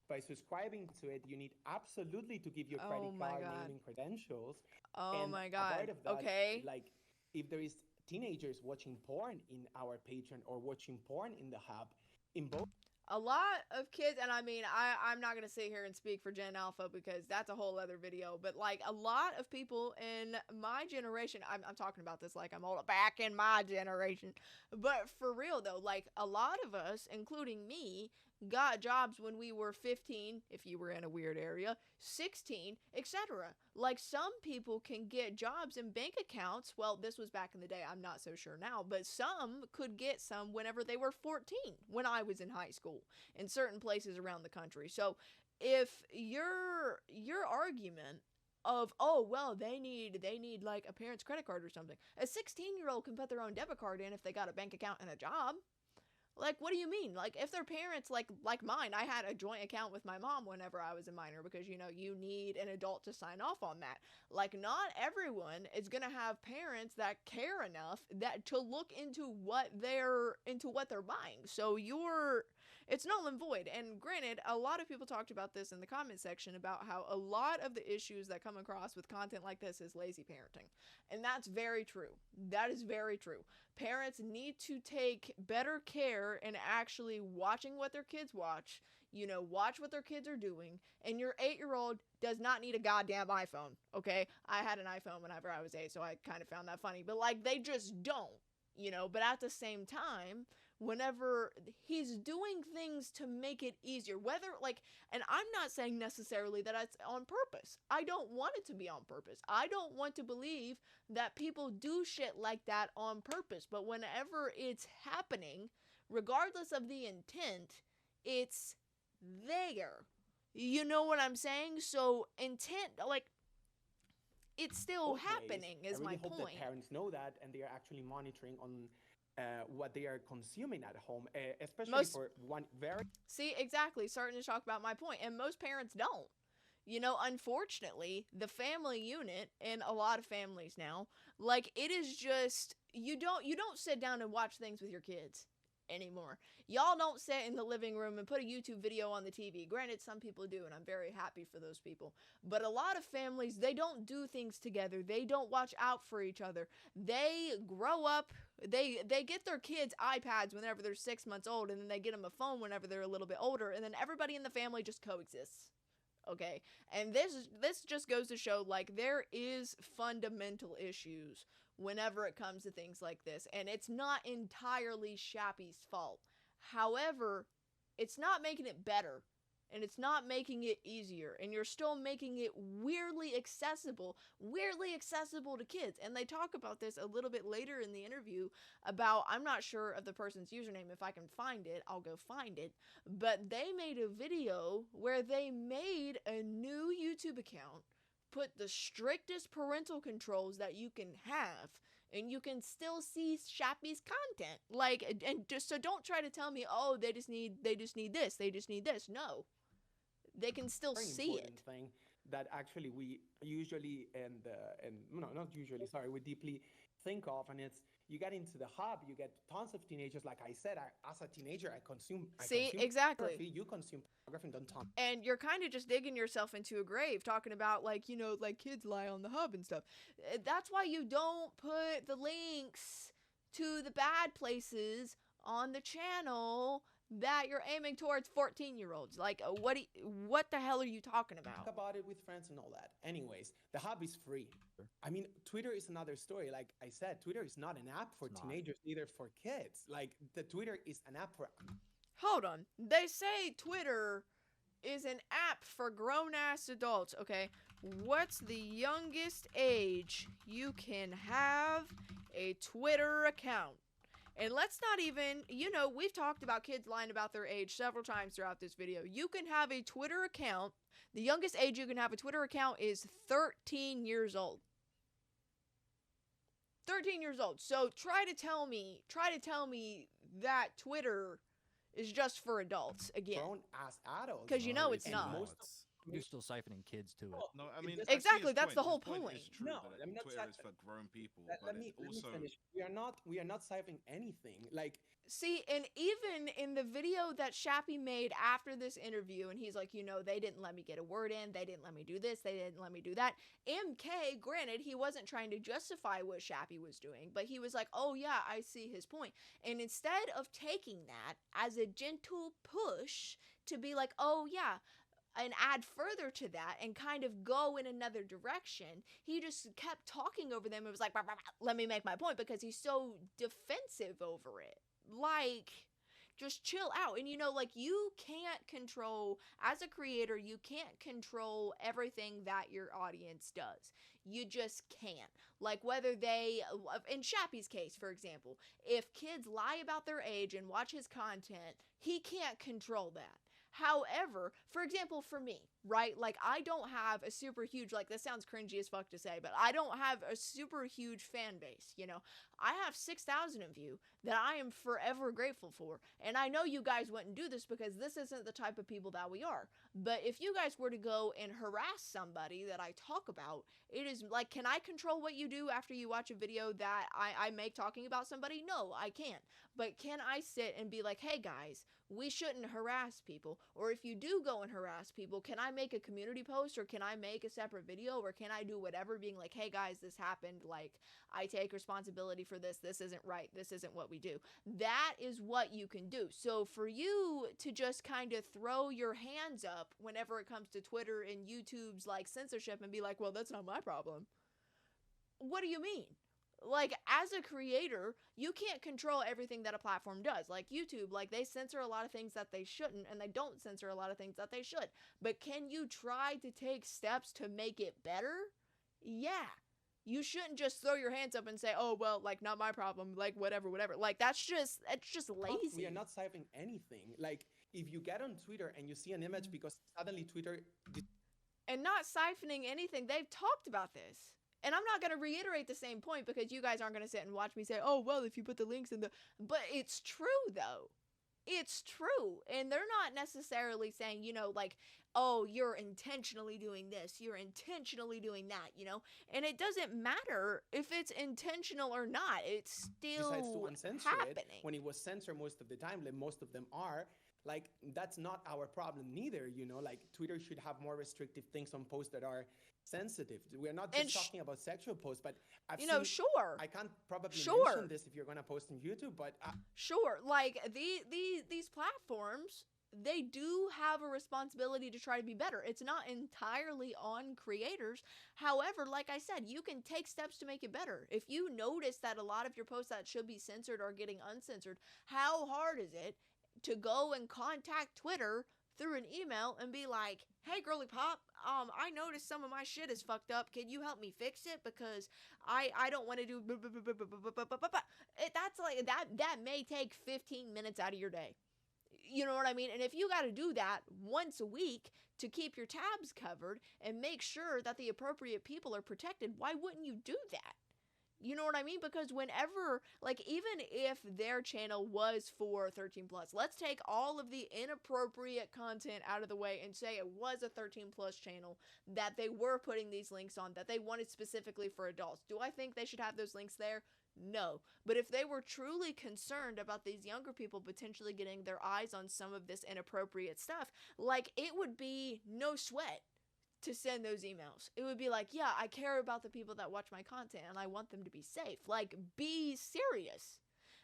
By subscribing to it, you need absolutely to give your credit card naming credentials. Oh my god. Okay. Like, if there is teenagers watching porn in our Patreon or watching porn in the hub, in both. A lot of kids, and I mean, I'm not going to sit here and speak for Gen Alpha because that's a whole other video, but like a lot of people in my generation, I'm talking about this like I'm old, back in my generation, but for real though, like a lot of us, including me, got jobs when we were 15, if you were in a weird area, 16, etc. Like, some people can get jobs and bank accounts. Well, this was back in the day. I'm not so sure now, but some could get some whenever they were 14, when I was in high school, in certain places around the country. So if your argument of, oh, well, they need like a parent's credit card or something. A 16-year-old can put their own debit card in if they got a bank account and a job. Like, what do you mean? Like, if their parents, like mine, I had a joint account with my mom whenever I was a minor because, you know, you need an adult to sign off on that. Like, not everyone is going to have parents that care enough that to look into what they're buying. So it's null and void. And granted, a lot of people talked about this in the comment section about how a lot of the issues that come across with content like this is lazy parenting. And that's very true. That is very true. Parents need to take better care in actually watching what their kids watch, you know, watch what their kids are doing, and your 8-year-old does not need a goddamn iPhone, okay? I had an iPhone whenever I was 8, so I kind of found that funny, but, like, they just don't, you know, but at the same time, whenever he's doing things to make it easier, whether, like, and I'm not saying necessarily that it's on purpose. I don't want it to be on purpose. I don't want to believe that people do shit like that on purpose, but whenever it's happening, regardless of the intent, it's there. You know what I'm saying? So intent, like, it's still happening is my point. I really hope that parents know that and they are actually monitoring on what they are consuming at home, especially for one very... See, exactly, starting to talk about my point, and most parents don't. You know, unfortunately, the family unit in a lot of families now, like, it is just, you don't sit down and watch things with your kids anymore. Y'all don't sit in the living room and put a YouTube video on the TV. Granted, some people do, and I'm very happy for those people. But a lot of families, they don't do things together. They don't watch out for each other. They grow up, they get their kids iPads whenever they're 6 months old, and then they get them a phone whenever they're a little bit older, and then everybody in the family just coexists. Okay? And this just goes to show, like, there is fundamental issues whenever it comes to things like this, and it's not entirely Shappy's fault. However, it's not making it better, and it's not making it easier, and you're still making it weirdly accessible to kids. And they talk about this a little bit later in the interview about, I'm not sure of the person's username. If I can find it, I'll go find it. But they made a video where they made a new YouTube account, put the strictest parental controls that you can have, and you can still see Shappy's content. Like, and just, so don't try to tell me, oh, they just need this. No. They can still see it. Thing that actually we usually we deeply think of, and it's, you get into the hub, you get tons of teenagers. Like I said, as a teenager, I consume exactly. You consume pornography, don't talk. And you're kind of just digging yourself into a grave, talking about, like, you know, like, kids lie on the hub and stuff. That's why you don't put the links to the bad places on the channel that you're aiming towards 14-year-olds. Like, what the hell are you talking about? Talk about it with friends and all that. Anyways, the hub is free. I mean, Twitter is another story. Like I said, Twitter is not an app for teenagers, neither for kids. Like, the Twitter is an app for... Hold on. They say Twitter is an app for grown-ass adults. Okay, what's the youngest age you can have a Twitter account? And let's not even, you know, we've talked about kids lying about their age several times throughout this video. You can have a Twitter account. The youngest age you can have a Twitter account is 13 years old. 13 years old. So try to tell me that Twitter is just for adults again. Grown-ass adults. Because you know it's not. You're still siphoning kids to it. No, I mean, exactly. That's the whole point. No, I mean, Twitter is for grown people, let me finish. We are not siphoning anything. Like, see, and even in the video that Shappy made after this interview, and he's like, you know, they didn't let me get a word in, they didn't let me do this, they didn't let me do that. MK, granted, he wasn't trying to justify what Shappy was doing, but he was like, oh yeah, I see his point. And instead of taking that as a gentle push to be like, oh yeah, and add further to that and kind of go in another direction, he just kept talking over them. It was like, bah, bah, bah, let me make my point, because he's so defensive over it. Like, just chill out. And, you know, like, you can't control, as a creator, you can't control everything that your audience does. You just can't. Like, whether they, in Shappy's case, for example, if kids lie about their age and watch his content, he can't control that. However, for example, for me, right? Like, I don't have a super huge, like, this sounds cringy as fuck to say, but I don't have a super huge fan base, you know? I have 6,000 of you that I am forever grateful for. And I know you guys wouldn't do this because this isn't the type of people that we are. But if you guys were to go and harass somebody that I talk about, it is like, can I control what you do after you watch a video that I make talking about somebody? No, I can't. But can I sit and be like, hey guys, we shouldn't harass people? Or if you do go and harass people, can I make a community post, or can I make a separate video, or can I do whatever, being like, hey guys, this happened, like, I take responsibility for this, this isn't right, this isn't what we do. That is what you can do. So for you to just kind of throw your hands up whenever it comes to Twitter and YouTube's like censorship and be like, well, that's not my problem. What do you mean? Like, as a creator, you can't control everything that a platform does. Like YouTube, like, they censor a lot of things that they shouldn't, and they don't censor a lot of things that they should. But can you try to take steps to make it better? Yeah. You shouldn't just throw your hands up and say, oh, well, like, not my problem, like, whatever. Like, that's just lazy. We are not siphoning anything. Like, if you get on Twitter and you see an image because suddenly Twitter... And not siphoning anything, they've talked about this. And I'm not going to reiterate the same point because you guys aren't going to sit and watch me say, oh, well, if you put the links in the... But it's true, though. It's true. And they're not necessarily saying, you know, like, oh, you're intentionally doing this, you're intentionally doing that, you know? And it doesn't matter if it's intentional or not. It's still happening. When it was censored most of the time, like most of them are, like, that's not our problem neither, you know? Like, Twitter should have more restrictive things on posts that are sensitive. We're not just talking about sexual posts, but I've seen, sure. I can't probably mention this if you're gonna post on YouTube, but sure, like these platforms, they do have a responsibility to try to be better. It's not entirely on creators. However, like I said, you can take steps to make it better. If you notice that a lot of your posts that should be censored are getting uncensored, how hard is it to go and contact Twitter through an email and be like, hey, girly pop, I noticed some of my shit is fucked up. Can you help me fix it? Because I don't want to do... That's like, that may take 15 minutes out of your day. You know what I mean? And if you got to do that once a week to keep your tabs covered and make sure that the appropriate people are protected, why wouldn't you do that? You know what I mean? Because whenever, like, even if their channel was for 13 plus, let's take all of the inappropriate content out of the way and say it was a 13 plus channel, that they were putting these links on, that they wanted specifically for adults. Do I think they should have those links there? No. But if they were truly concerned about these younger people potentially getting their eyes on some of this inappropriate stuff, like, it would be no sweat to send those emails. It would be like, yeah, I care about the people that watch my content and I want them to be safe. Like, be serious.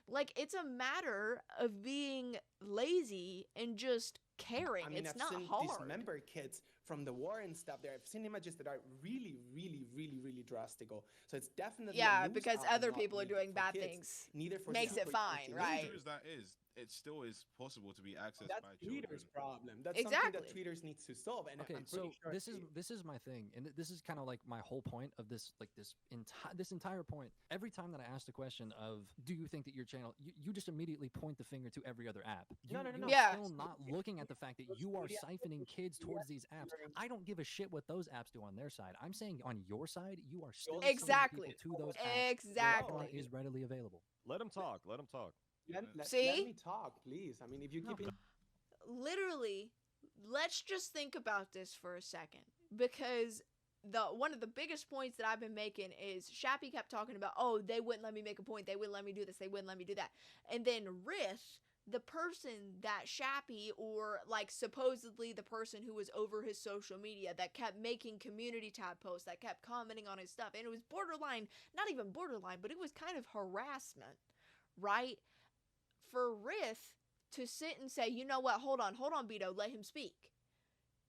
Like, it's a matter of being lazy and just caring. I mean, it's I've not seen hard. dismembered kids from the war and stuff there. I've seen images that are really, really, really, really drastic. So it's definitely because other people are doing bad things. Neither for makes it fine, right? As that is, it still is possible to be accessed that's by children. Twitter's problem. That's exactly. something that Twitter needs to solve. And okay, I'm so sure this is my thing, and this is kind of like my whole point of this, like this entire point. Every time that I ask the question of, do you think that your channel, you just immediately point the finger to every other app. No. You're Yeah. still not looking at the fact that you are siphoning kids towards these apps. I don't give a shit what those apps do on their side. I'm saying on your side, you are still sending exactly people to those apps. Exactly. Where is readily available. Let him talk. Let him talk. let See? me talk, please. I mean, if you keep it... Literally, let's just think about this for a second, because one of the biggest points that I've been making is Shappy kept talking about, oh, they wouldn't let me make a point, they wouldn't let me do this, they wouldn't let me do that. And then Riff, the person that Shappy, or like supposedly the person who was over his social media that kept making community tab posts, that kept commenting on his stuff, and it was borderline, not even borderline, but it was kind of harassment, right? For Riff to sit and say, you know what, hold on, Beto, let him speak.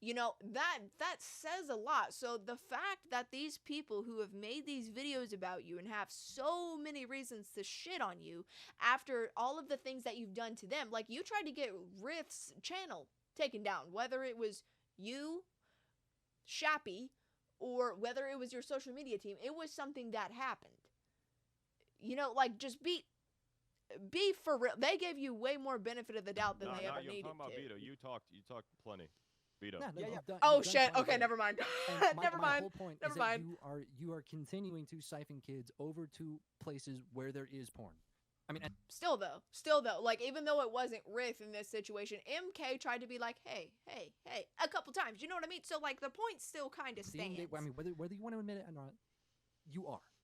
You know, that says a lot. So the fact that these people who have made these videos about you and have so many reasons to shit on you after all of the things that you've done to them, like you tried to get Riff's channel taken down, whether it was you, Shappy, or whether it was your social media team, it was something that happened. You know, like, just be for real. They gave you way more benefit of the doubt than they ever needed I'm talking about to. Beto. You talked plenty. Vito. No, Yeah, yeah. you've done- Oh you've done shit. fine Okay, with it. never mind. And Never my mind. whole point Never is mind. that you are continuing to siphon kids over to places where there is porn. I mean, Still though, like even though it wasn't Rith in this situation, MK tried to be like, hey, a couple times. You know what I mean? So like the point still kind of at the end stands. of the day, I mean, whether you want to admit it or not,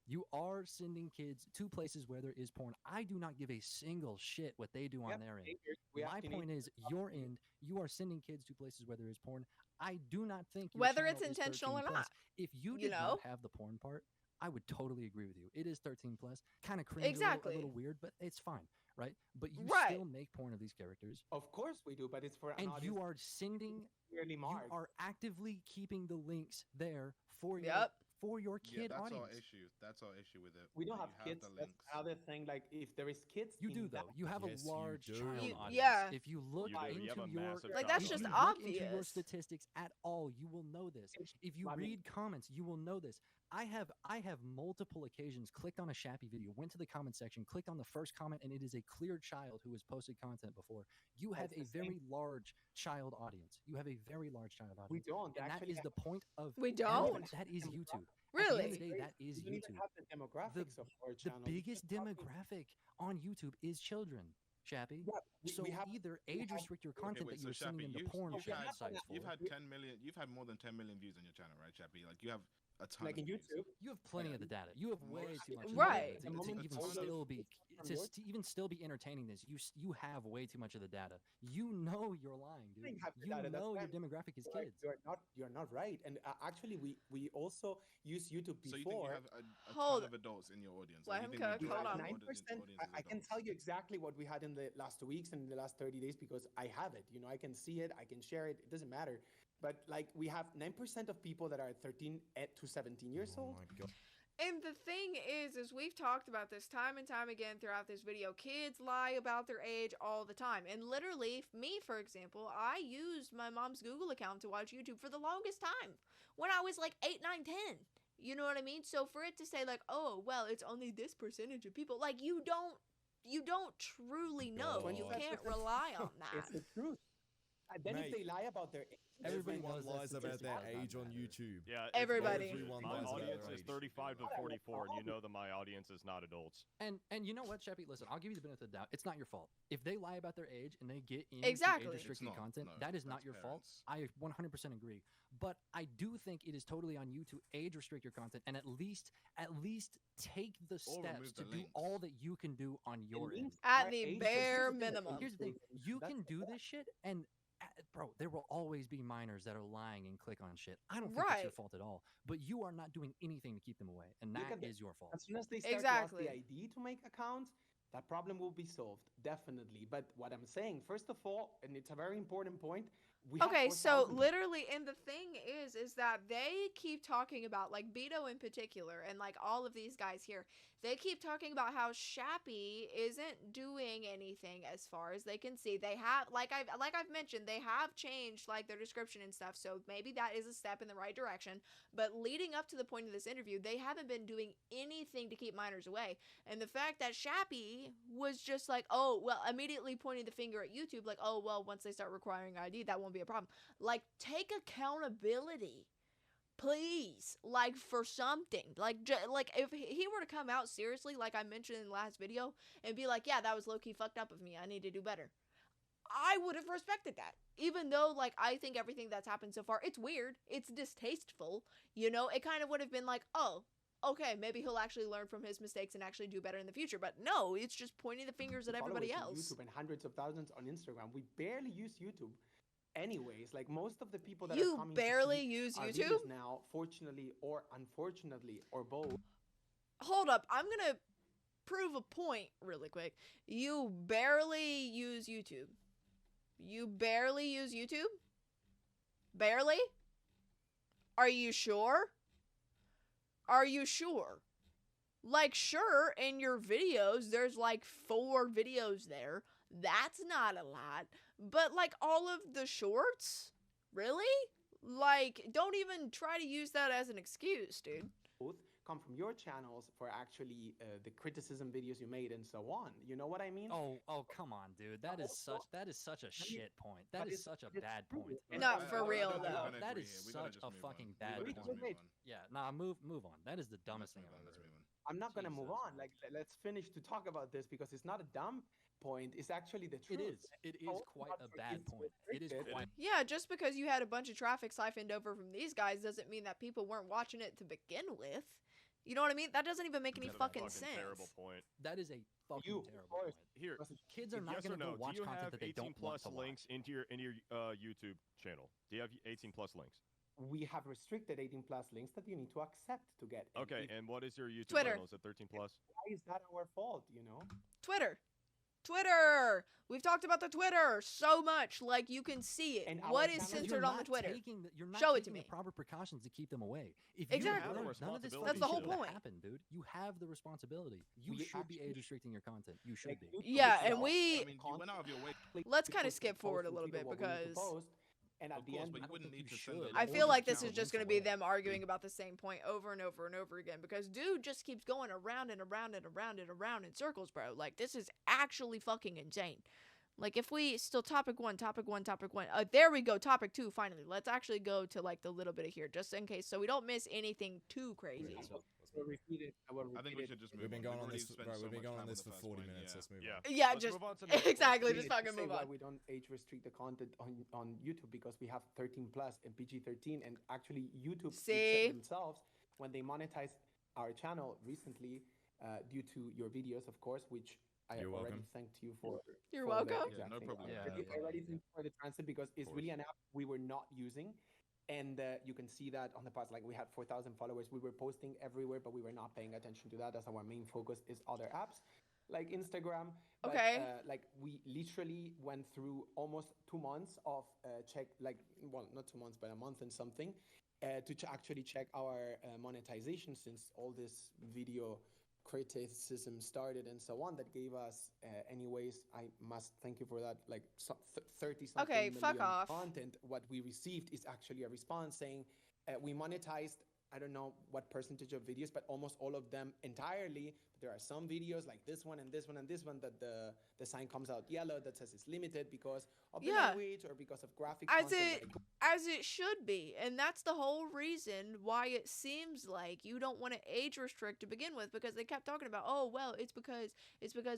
you are sending kids to places where there is porn. I do not give a single shit what they do on their end. My point is, your end, you are sending kids to places where there is porn. I do not think your Whether it's channel is intentional 13 or plus. not, If you you did know? not have the porn part, I would totally agree with you. It is 13 plus, kind of cringe, Exactly. a little weird, but it's fine, right? But you Right. still make porn of these characters, Of course we do, but it's for an and audience you are sending, clearly you marked. are actively keeping the links there for your Yep. for your Yeah, kid that's audience. our issue. That's our issue with it. We don't that have you kids. the That's links. another thing. Like if there is kids, You in do that though. You have Yes, a you large do. child You- audience. yeah. If you look You do. You have into a your massive Like, that's if just you look into your obvious. statistics at all, you will know this. If you I mean- read comments, you will know this. I have multiple occasions clicked on a Shappy video, went to the comment section, clicked on the first comment, and it is a clear child who has posted content before. You have That's a the same. very large child audience. You have a very large child audience. We don't And that actually. is the point of We don't? don't? That is YouTube. At the Really? end of the day, that is We don't even YouTube. have the demographics of our The channel. We biggest just have the- demographic on YouTube is children, Shappy. Yeah, So we have. either we age have- restrict your Okay, content wait, that so you're sending Shappy, them to you've- porn you've had- sites You've for. had 10 million. You've had more than 10 million views on your channel, right, Chappie? Like you have a ton. Like of in views. YouTube. You have plenty of the data. You have way Most- too much. Right. Of The the data moment to even all those still be from your- to even still be entertaining this. You have way too much of the data. You know you're lying, dude. didn't have the You data, that's know why your I'm- demographic is Like, kids. you're not right. And actually, we also use YouTube So you think you before. have a Hold- ton of adults in your audience? Let Like, him you think cook, the We hold have on. majority of 9%. audience is I can adults? tell you exactly what we had in the last 2 weeks and in the last 30 days because I have it. You know, I can see it, I can share it. It doesn't matter. But like we have 9% of people that are 13 to 17 years Oh old. my god. And the thing is we've talked about this time and time again throughout this video. Kids lie about their age all the time. And literally, me, for example, I used my mom's Google account to watch YouTube for the longest time when I was like 8, 9, 10. You know what I mean? So for it to say like, oh, well, it's only this percentage of people, like you don't truly know. God. You 25% can't rely on It's that. the truth. And then Mate. if they lie about their age, Everybody Everyone knows that lies about their statistic does not age on matter. YouTube. Yeah, Everybody. Everyone My lies about audience their is age. 35 to 44, and you know that my audience is not adults. And you know what, Shappy? Listen, I'll give you the benefit of the doubt. It's not your fault. If they lie about their age and they get into Exactly. age-restricted It's not, content, no, that is not that's your fault. parents. I 100% agree. But I do think it is totally on you to age-restrict your content and at least take the Or steps remove to the do links. all that you can do on your end. At the bare minimum. Here's the thing: you can do this shit, and bro, there will always be minors that are lying and click on shit. I don't think it's your Right. fault at all. But you are not doing anything to keep them away, and Look that at the- is your fault. As soon as they start Exactly. to ask the ID to make accounts, that problem will be solved, definitely. But what I'm saying, first of all, and it's a very important point, we have Okay, so 4,000 literally, and the thing is that they keep talking about, like, Beto in particular, and, like, all of these guys here, they keep talking about how Shappy isn't doing anything as far as they can see. They have, like I've mentioned, they have changed, like, their description and stuff, so maybe that is a step in the right direction, but leading up to the point of this interview, they haven't been doing anything to keep minors away, and the fact that Shappy was just like, oh, well, immediately pointing the finger at YouTube, like, oh, well, once they start requiring ID, that won't be a problem. Like, take accountability, please, like, for something. Like, like if he were to come out seriously, like I mentioned in the last video, and be like, yeah, that was low-key fucked up of me, I need to do better, I would have respected that. Even though, like, I think everything that's happened so far, it's weird, it's distasteful, you know, it kind of would have been like, oh, okay, maybe he'll actually learn from his mistakes and actually do better in the future. But no, it's just pointing the fingers at everybody followers on else. YouTube and hundreds of thousands on Instagram. We barely use YouTube. Anyways, like most of the people that are You coming barely to see use our YouTube? videos now, fortunately or unfortunately or both, Hold up, I'm gonna prove a point really quick. You barely use YouTube. You barely use YouTube? Barely? Are you sure? Are you sure? Like, sure, in your videos, there's like 4 videos there. That's not a lot. But, like, all of the shorts? Really? Like, don't even try to use that as an excuse, dude. come from your channels for actually the criticism videos you made and so on. You know what I mean? Oh, come on, dude. That is such a shit point. That is such a bad point. Not for real, I think we're though. gonna That agree is here. We gotta such just a move fucking on. bad We gotta just point. move on. Yeah, nah, move on. That is the dumbest thing Let's I've move on. ever Let's heard. move on. I'm not gonna move Jesus, on. Like, let's finish to talk about this because it's not a dumb point. It's actually the It truth. is. It is Oh, quite not a for bad kids point. It is restricted. quite. Yeah, just because you had a bunch of traffic siphoned over from these guys doesn't mean that people weren't watching it to begin with. You know what I mean? That doesn't even make any That's a fucking fucking sense. terrible point. That is a fucking You, of terrible course. point. Here, Kids are not yes or going to no? go watch Do you content have that they 18 don't want plus to links watch. into your YouTube channel? Do you have 18 plus links? We have restricted 18 plus links that you need to accept to get. And Okay, if- and what is your YouTube Twitter. channel? Is it 13 plus? why is that our fault? You know? Twitter. Twitter. We've talked about the Twitter so much. Like, you can see it. And our What is channel- censored on the Twitter? You're not Show it to taking me. the proper precautions to keep them away. If Exactly. you You have learn, the none of this responsibility That's the whole fucking shit would point. happen, dude. You have the responsibility. You We should be actually- age restricting your content. You should Like, be. YouTube Yeah, is and not- we- I mean, you went out of your way. Let's We kinda post skip and forward post a little and tweet bit what we need to because- post, and at Of the course, end, but you I don't wouldn't think need you to send the should. I link feel to like the this is channel just links going to be away. them arguing about the same point over and over and over again because dude just keeps going around and around and around and around in circles, bro. Like, this is actually fucking insane. Like, if we still topic one. There we go, topic 2, finally. Let's actually go to, like, the little bit of here, just in case, so we don't miss anything too crazy. We'll repeat it. I think we should just move We've been on. going on already this. spent Right, so we've been much going on time this the for first 40 point, minutes. yeah. Let's move Yeah. on. Yeah, Let's just move on to the next exactly. We Just need to fucking say move why on. we don't age restrict the content on YouTube because we have 13 plus and PG-13, and actually YouTube See? themselves when they monetized our channel recently due to your videos, of course, which I You're already welcome. thanked you for. You're for the welcome. Yeah, exact no thing. problem. Yeah, I already thanked you for the transit because it's course. really an app we were not using. And you can see that on the past, like we had 4,000 followers. We were posting everywhere, but we were not paying attention to that. That's our main focus is other apps like Instagram. But, Okay. like we literally went through almost 2 months of not 2 months, but a month and something to actually check our monetization since all this video criticism started and so on. That gave us, anyways, I must thank you for that. Like 30 something Okay, million fuck off. content. What we received is actually a response saying we monetized. I don't know what percentage of videos, but almost all of them entirely. There are some videos like this one and this one and this one that the sign comes out yellow that says it's limited because of the Yeah. language or because of graphic As content. it as it should be, and that's the whole reason why it seems like you don't want to age restrict to begin with, because they kept talking about, oh well, it's because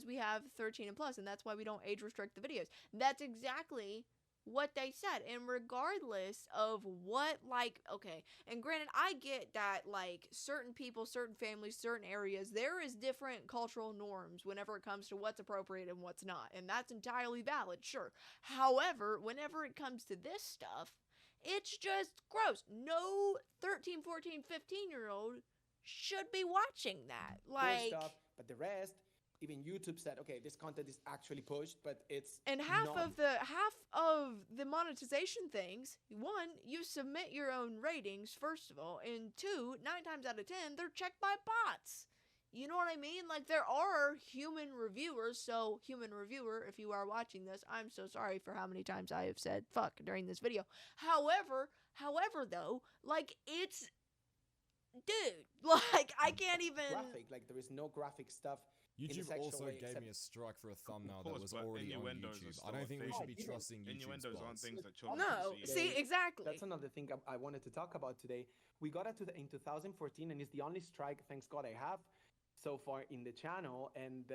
we have 13 and plus, and that's why we don't age restrict the videos. That's exactly what they said. And regardless of what, like, okay, and granted, I get that, like, certain people, certain families, certain areas, there is different cultural norms whenever it comes to what's appropriate and what's not, and that's entirely valid, sure. However, whenever it comes to this stuff, it's just gross. No 13, 14, 15-year-old should be watching that. Like, stuff, but the rest, even YouTube said, okay, this content is actually pushed, but it's and half not. of the monetization things, one, you submit your own ratings, first of all, and two, 9 times out of 10, they're checked by bots. You know what I mean? Like, there are human reviewers, so human reviewer, if you are watching this, I'm so sorry for how many times I have said fuck during this video. However though, like, it's, dude, like, I can't even. graphic, like there is no graphic stuff. YouTube sexual also way, gave except- me a strike for a thumbnail course, that was but already on innuendos are YouTube. I still don't a think we thing. should be Oh, trusting YouTube's Innuendos aren't bots. things that children No, can see. see, exactly. That's another thing I wanted to talk about today. We got it in 2014, and it's the only strike, thanks God, I have so far in the channel. And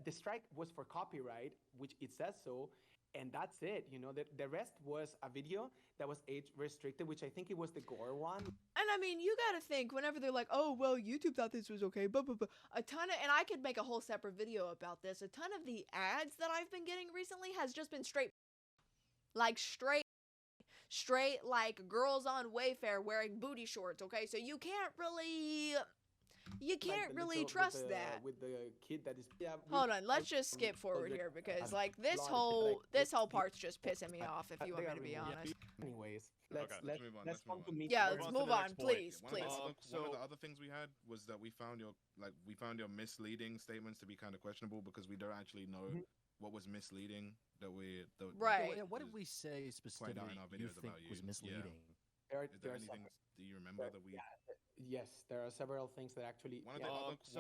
the strike was for copyright, which it says so, and that's it. You know, the rest was a video that was age restricted, which I think it was the gore one. And I mean, you gotta think, whenever they're like, oh, well, YouTube thought this was okay, but a ton of, and I could make a whole separate video about this, a ton of the ads that I've been getting recently has just been straight, like, girls on Wayfair wearing booty shorts, okay? So you can't really Like the little- trust with the, that. with the kid that is. Yeah, Hold on, let's just skip forward here, because, like, this whole part's just pissing me off, if you want me to be honest. Anyways, let's let's move on, let's let's come move to on. me. Yeah, Move let's on to move the on, next point. please, One please. of, Uh, one so- of the other things we had was that we found your misleading statements to be kind of questionable because we don't actually know what was misleading Right. Yeah, what did we say specifically in our you videos think about was you? Yeah. misleading? Is there anything do you remember that we Yes, there are several things that actually. One of yeah,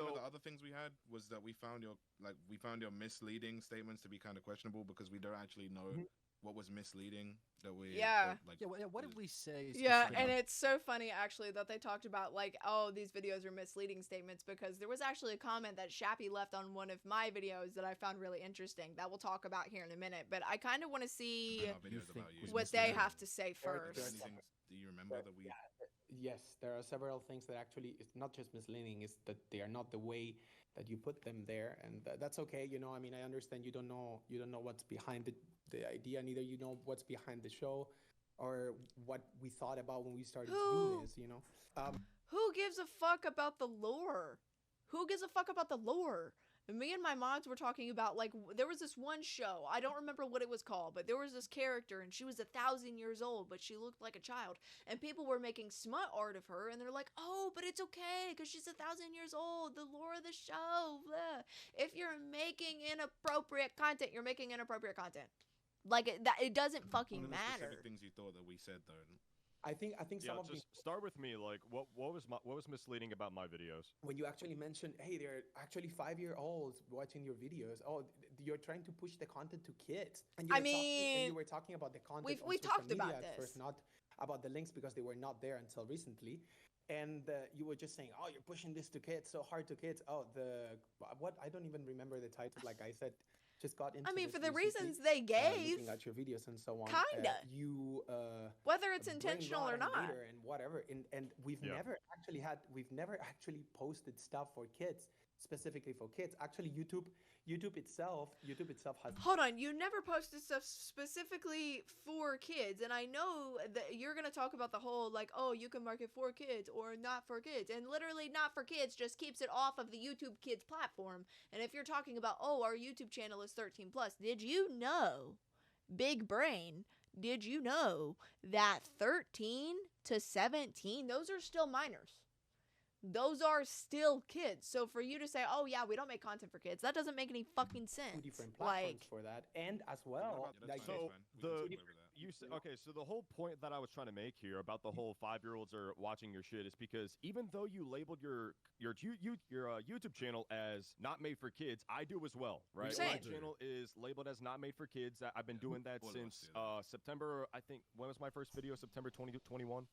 one of the other things we had was that we found your misleading statements to be kind of questionable because we don't actually know Mhm. what was misleading that we Yeah. like. Yeah, what did we say? Yeah, specifically? and it's so funny actually that they talked about like, oh, these videos are misleading statements, because there was actually a comment that Shappy left on one of my videos that I found really interesting that we'll talk about here in a minute. But I kind of want to see our videos think about you was what they misleading. have to say There are first. Anything, do you remember that we? Yes, there are several things that actually it's not just misleading; it's that they are not the way that you put them there, and that's okay. I mean, I understand you don't know what's behind the idea, neither you know what's behind the show, or what we thought about when we started to do this. Who gives a fuck about the lore? Who gives a fuck about the lore? Me and my mods were talking about, like, there was this one show, I don't remember what it was called, but there was this character, and she was 1,000 years old, but she looked like a child, and people were making smut art of her, and they're like, oh, but it's okay, because she's 1,000 years old, the lore of the show, blah. If you're making inappropriate content, you're making inappropriate content. Like, it doesn't fucking One of the matter. specific things you thought that we said though. I think Yeah, some of just start with me. Like, what was misleading about my videos? when you actually mentioned, hey, they're actually 5-year-olds watching your videos. Oh, you're trying to push the content to kids. And you were talking about the content. we've on social talked media about at first, this. not about the links because they were not there until recently. And you were just saying, oh, you're pushing this to kids, so hard to kids. Oh, what? I don't even remember the title. Like I said, just got into. I mean, this for the recently, reasons they gave, looking at your videos and so on. kinda. You. Whether it's brain intentional rot or not. Animator and whatever, and we've Yeah. never actually posted stuff for kids, specifically for kids. Actually, YouTube itself has. Hold on, you never posted stuff specifically for kids, and I know that you're gonna talk about the whole, like, oh, you can market for kids or not for kids, and literally not for kids just keeps it off of the YouTube Kids platform. And if you're talking about, oh, our YouTube channel is 13 plus, did you know, big brain, did you know that 13 to 17, those are still minors? Those are still kids. So for you to say, oh yeah, we don't make content for kids, that doesn't make any fucking sense. Two different platforms Like, for that, and as well, Yeah, that's fine, so that's fine. We can the- talk over that. Okay, so the whole point that I was trying to make here about the whole 5-year-olds are watching your shit is because even though you labeled your YouTube channel as not made for kids, I do as well, right? Same. My channel is labeled as not made for kids. I've been doing that All of us since do that. September. I think when was my first video? September 2021.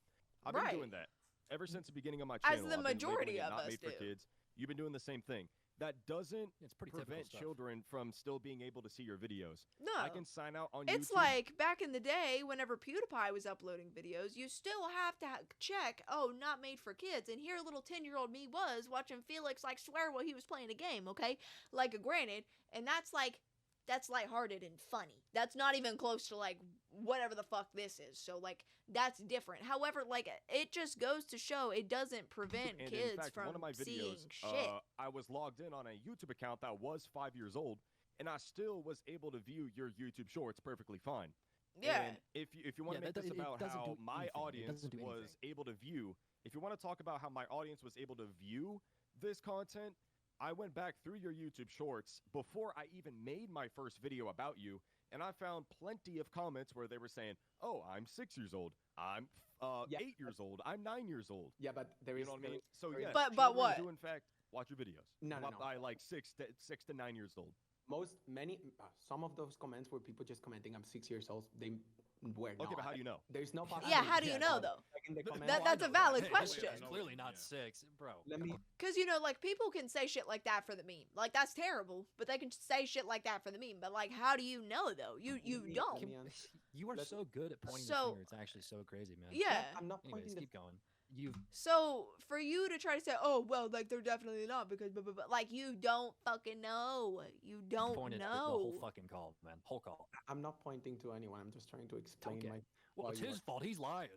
I've Right. been doing that ever since the beginning of my As channel. the I've been majority labeling it of not us made for do. kids. You've been doing the same thing. That doesn't It's pretty typical prevent stuff. children from still being able to see your videos. no. I can sign out on It's YouTube. like back in the day, whenever PewDiePie was uploading videos, you still have to check, oh, not made for kids. And here little 10-year-old me was watching Felix like swear while he was playing a game, okay? Like, granted, and that's lighthearted and funny. That's not even close to like whatever the fuck this is. So like that's different. However, like it just goes to show it doesn't prevent And kids in fact, from one of my seeing videos, shit. I was logged in on a YouTube account that was 5 years old, and I still was able to view your YouTube shorts perfectly fine. Yeah. And if you want Yeah, to make that this do- it about doesn't how do my anything. It audience doesn't do was anything. able to view, if you want to talk about how my audience was able to view this content, I went back through your YouTube shorts before I even made my first video about you, and I found plenty of comments where they were saying, "Oh, I'm 6 years old. I'm Yeah. 8 years old. I'm 9 years old." Yeah, but there You is. know what I mean? So there is- yes, But children what? do in fact watch your videos. No. By like 6 to 9 years old. Some of those comments were people just commenting, I'm 6 years old. They were not. Okay, but how do you know? There's no possibility. Yeah, how do you Yeah, know but, though? like, in the comments, That's a know valid Hey, question. It's clearly not 6, bro. Let me. Cause like people can say shit like that for the meme. Like that's terrible, but they can say shit like that for the meme. But like, how do you know though? You Let don't. me answer. You are Let's- so good at pointing So- the finger. It's actually so crazy, man. Yeah. I'm not Anyways, pointing the keep going. You've So for you to try to say, oh well, like they're definitely not because, but like you don't fucking know. You don't pointed the know. whole fucking call, man. Whole call. I'm not pointing to anyone. I'm just trying to explain Okay. my. Well, why it's you his are- fault. He's lying.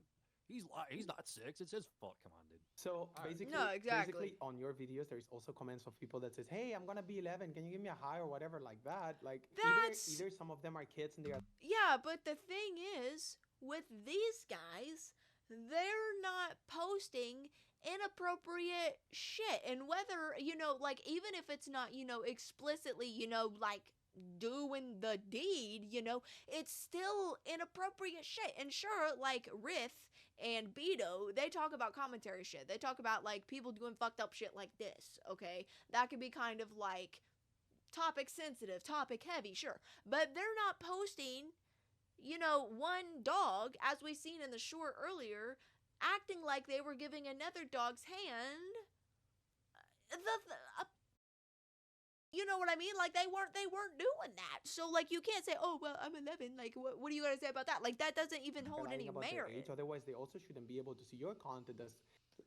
He's not 6. It's his fault. Come on, dude. So right. basically, No, exactly. basically on your videos, there's also comments of people that says, "Hey, I'm gonna be 11. Can you give me a hi or whatever like that?" Like That's- either some of them are kids and they are. Yeah, but the thing is, with these guys, they're not posting inappropriate shit. And whether, like, even if it's not, explicitly, like, doing the deed, it's still inappropriate shit. And sure, like, Riff and Beto, they talk about commentary shit. They talk about, like, people doing fucked up shit like this, okay? That could be kind of, like, topic sensitive, topic heavy, sure. But they're not posting, you know, one dog, as we seen in the short earlier, acting like they were giving another dog's hand. You know what I mean? Like, they weren't doing that. So, like, you can't say, oh, well, I'm 11. Like, what are you gonna say about that? Like, that doesn't even hold any merit. Otherwise, they also shouldn't be able to see your content as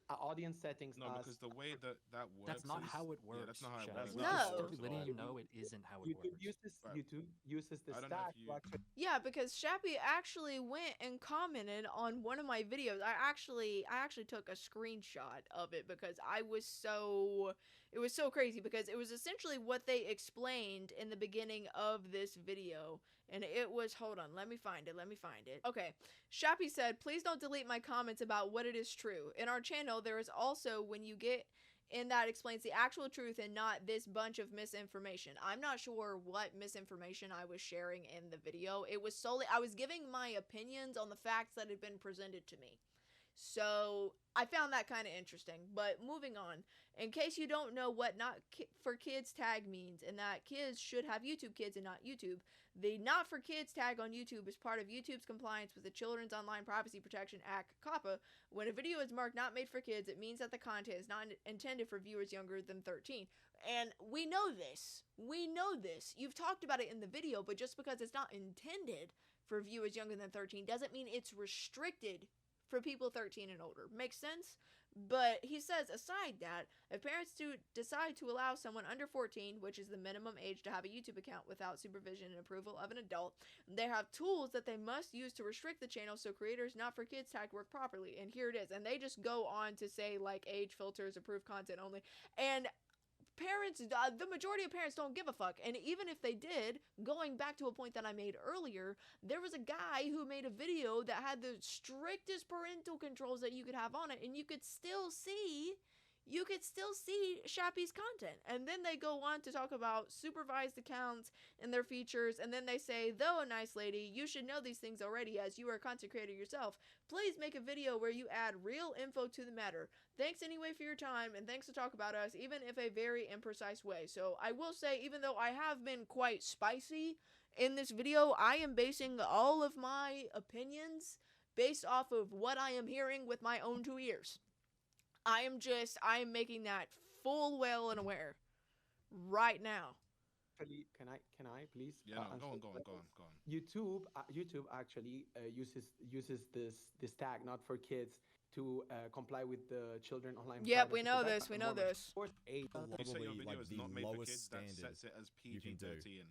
audience settings. No, because the way that works. That's not how it works. Yeah, that's not how it That's works. No. Simply letting you know it isn't how it works. YouTube uses the I don't know stack if you- to actually. Yeah, because Shappy actually went and commented on one of my videos. I actually took a screenshot of it because it was so crazy, because it was essentially what they explained in the beginning of this video. And it was, hold on, let me find it. Okay, Shappy said, please don't delete my comments about what it is true. In our channel, there is also, when you get in, that explains the actual truth and not this bunch of misinformation. I'm not sure what misinformation I was sharing in the video. It was solely, I was giving my opinions on the facts that had been presented to me. So I found that kind of interesting. But moving on, in case you don't know what not for kids tag means, and that kids should have YouTube Kids and not YouTube, the not for kids tag on YouTube is part of YouTube's compliance with the Children's Online Privacy Protection Act, COPPA. When a video is marked not made for kids, it means that the content is not intended for viewers younger than 13. And we know this. You've talked about it in the video, but just because it's not intended for viewers younger than 13 doesn't mean it's restricted for people 13 and older. Makes sense? But he says, aside that, if parents decide to allow someone under 14, which is the minimum age to have a YouTube account without supervision and approval of an adult, they have tools that they must use to restrict the channel so creators not for kids tag work properly. And here it is. And they just go on to say, like, age filters, approved content only. And parents, the majority of parents don't give a fuck. And even if they did, going back to a point that I made earlier, there was a guy who made a video that had the strictest parental controls that you could have on it, and you could still see Shappy's content. And then they go on to talk about supervised accounts and their features, and then they say, though a nice lady, you should know these things already as you are a content creator yourself. Please make a video where you add real info to the matter. Thanks anyway for your time, and thanks to talk about us, even if a very imprecise way. So I will say, even though I have been quite spicy in this video, I am basing all of my opinions based off of what I am hearing with my own 2 ears. I am making that full well and aware right now. Can I please? Yeah, no, go on. YouTube actually uses this tag not for kids to comply with the children online. Yep, we know this. Of course, You say your video like is the not made for lowest kids, that standard sets it as you can do. PG-13.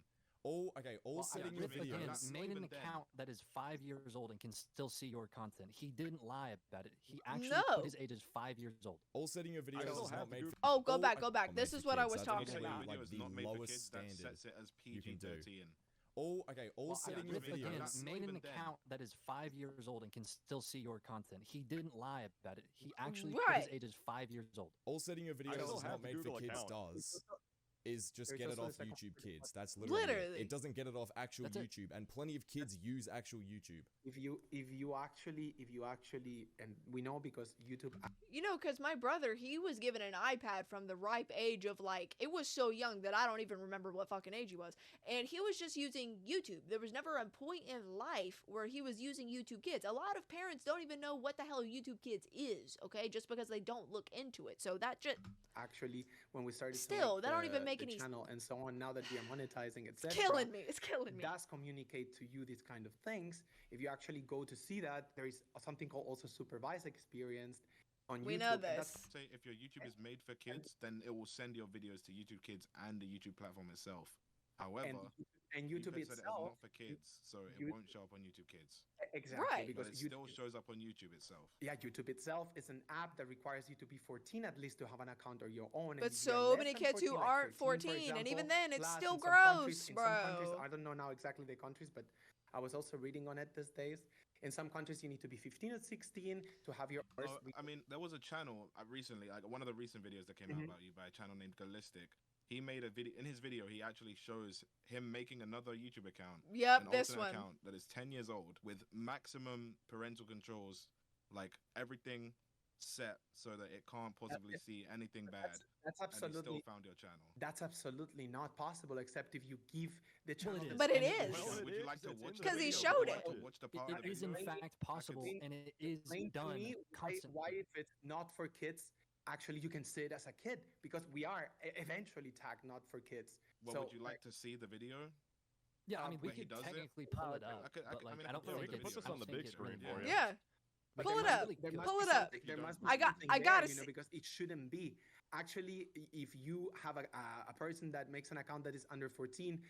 All Well, setting I- your With, again, videos. That's not made an even then. account that is 5 years old and can still see your content. He didn't lie about it. He actually No. put his age as 5 years old. All setting your videos still is have not the made group- for Oh, go all- back. not This made is for what I kids. was That's talking You say actually, your about. video like is the not made for lowest kids, that standard. sets it as you can do. PG-13. All Well, setting yeah, your With, again, videos. Not made an even then. account that is 5 years old and can still see your content. He didn't lie about it. He actually Right. put his age as 5 years old. All setting your videos still is have not the made for Google kids account. does is just There's get it also off the second YouTube part. Kids. That's literally, Literally. it. Doesn't get it off actual That's it. YouTube, and plenty of kids use actual YouTube. if you actually, and we know because YouTube You know, because my brother, he was given an iPad from the ripe age of, like, it was so young that I don't even remember what fucking age he was. And he was just using YouTube. There was never a point in life where he was using YouTube Kids. A lot of parents don't even know what the hell YouTube Kids is, okay? Just because they don't look into it. So that just... actually, when we started Still, to that don't even make the any- channel and so on, now that we are monetizing, It's etc. killing me. It's killing me. does communicate to you these kind of things. If you actually go to see that, there is something called also supervised experience on We YouTube. know and that's- this. Say if your YouTube is made for kids, then it will send your videos to YouTube Kids and the YouTube platform itself. However, and YouTube said it as itself, not for kids, so it you- won't show up on YouTube Kids. exactly, Right. But because it YouTube, still shows up on YouTube itself. yeah, YouTube itself is an app that requires you to be 14 at least to have an account of your own. and But if you are so less many than kids who 14, like aren't 13, for 14, and even example, then, it's plus still in some countries- gross, in some countries, bro. I don't know now exactly the countries, but I was also reading on it these days. In some countries, you need to be 15 or 16 to have your first. I mean, there was a channel recently, like one of the recent videos that came out about you by a channel named Gallistic. He made a video. In his video, he actually shows him making another YouTube account, Yep, an this alternate one. account that is 10 years old with maximum parental controls like everything set so that it can't possibly see anything bad. That's And he absolutely. still found your channel. That's absolutely not possible, except if you give the channel. it is. But it any is. permission. Would you like to It's watch in the Because he video? showed Would you like it. to watch the part of It the is in video? fact possible, and it is Explain to done me constantly. why if it's not for kids, actually you can see it as a kid, because we are eventually tagged not for kids. Well, So, would you like to see the video? Yeah, I mean, we where he could does it? technically pull it okay. up, I but like, mean, I don't yeah, we think can it's. put this I on the don't think big it screen really for you. matters. Yeah. But Pull there it must up. be- there must Pull be it up. something- there must be I got- something I there, gotta you know, see- because it shouldn't be. Actually, if you have a person that makes an account that is under 14,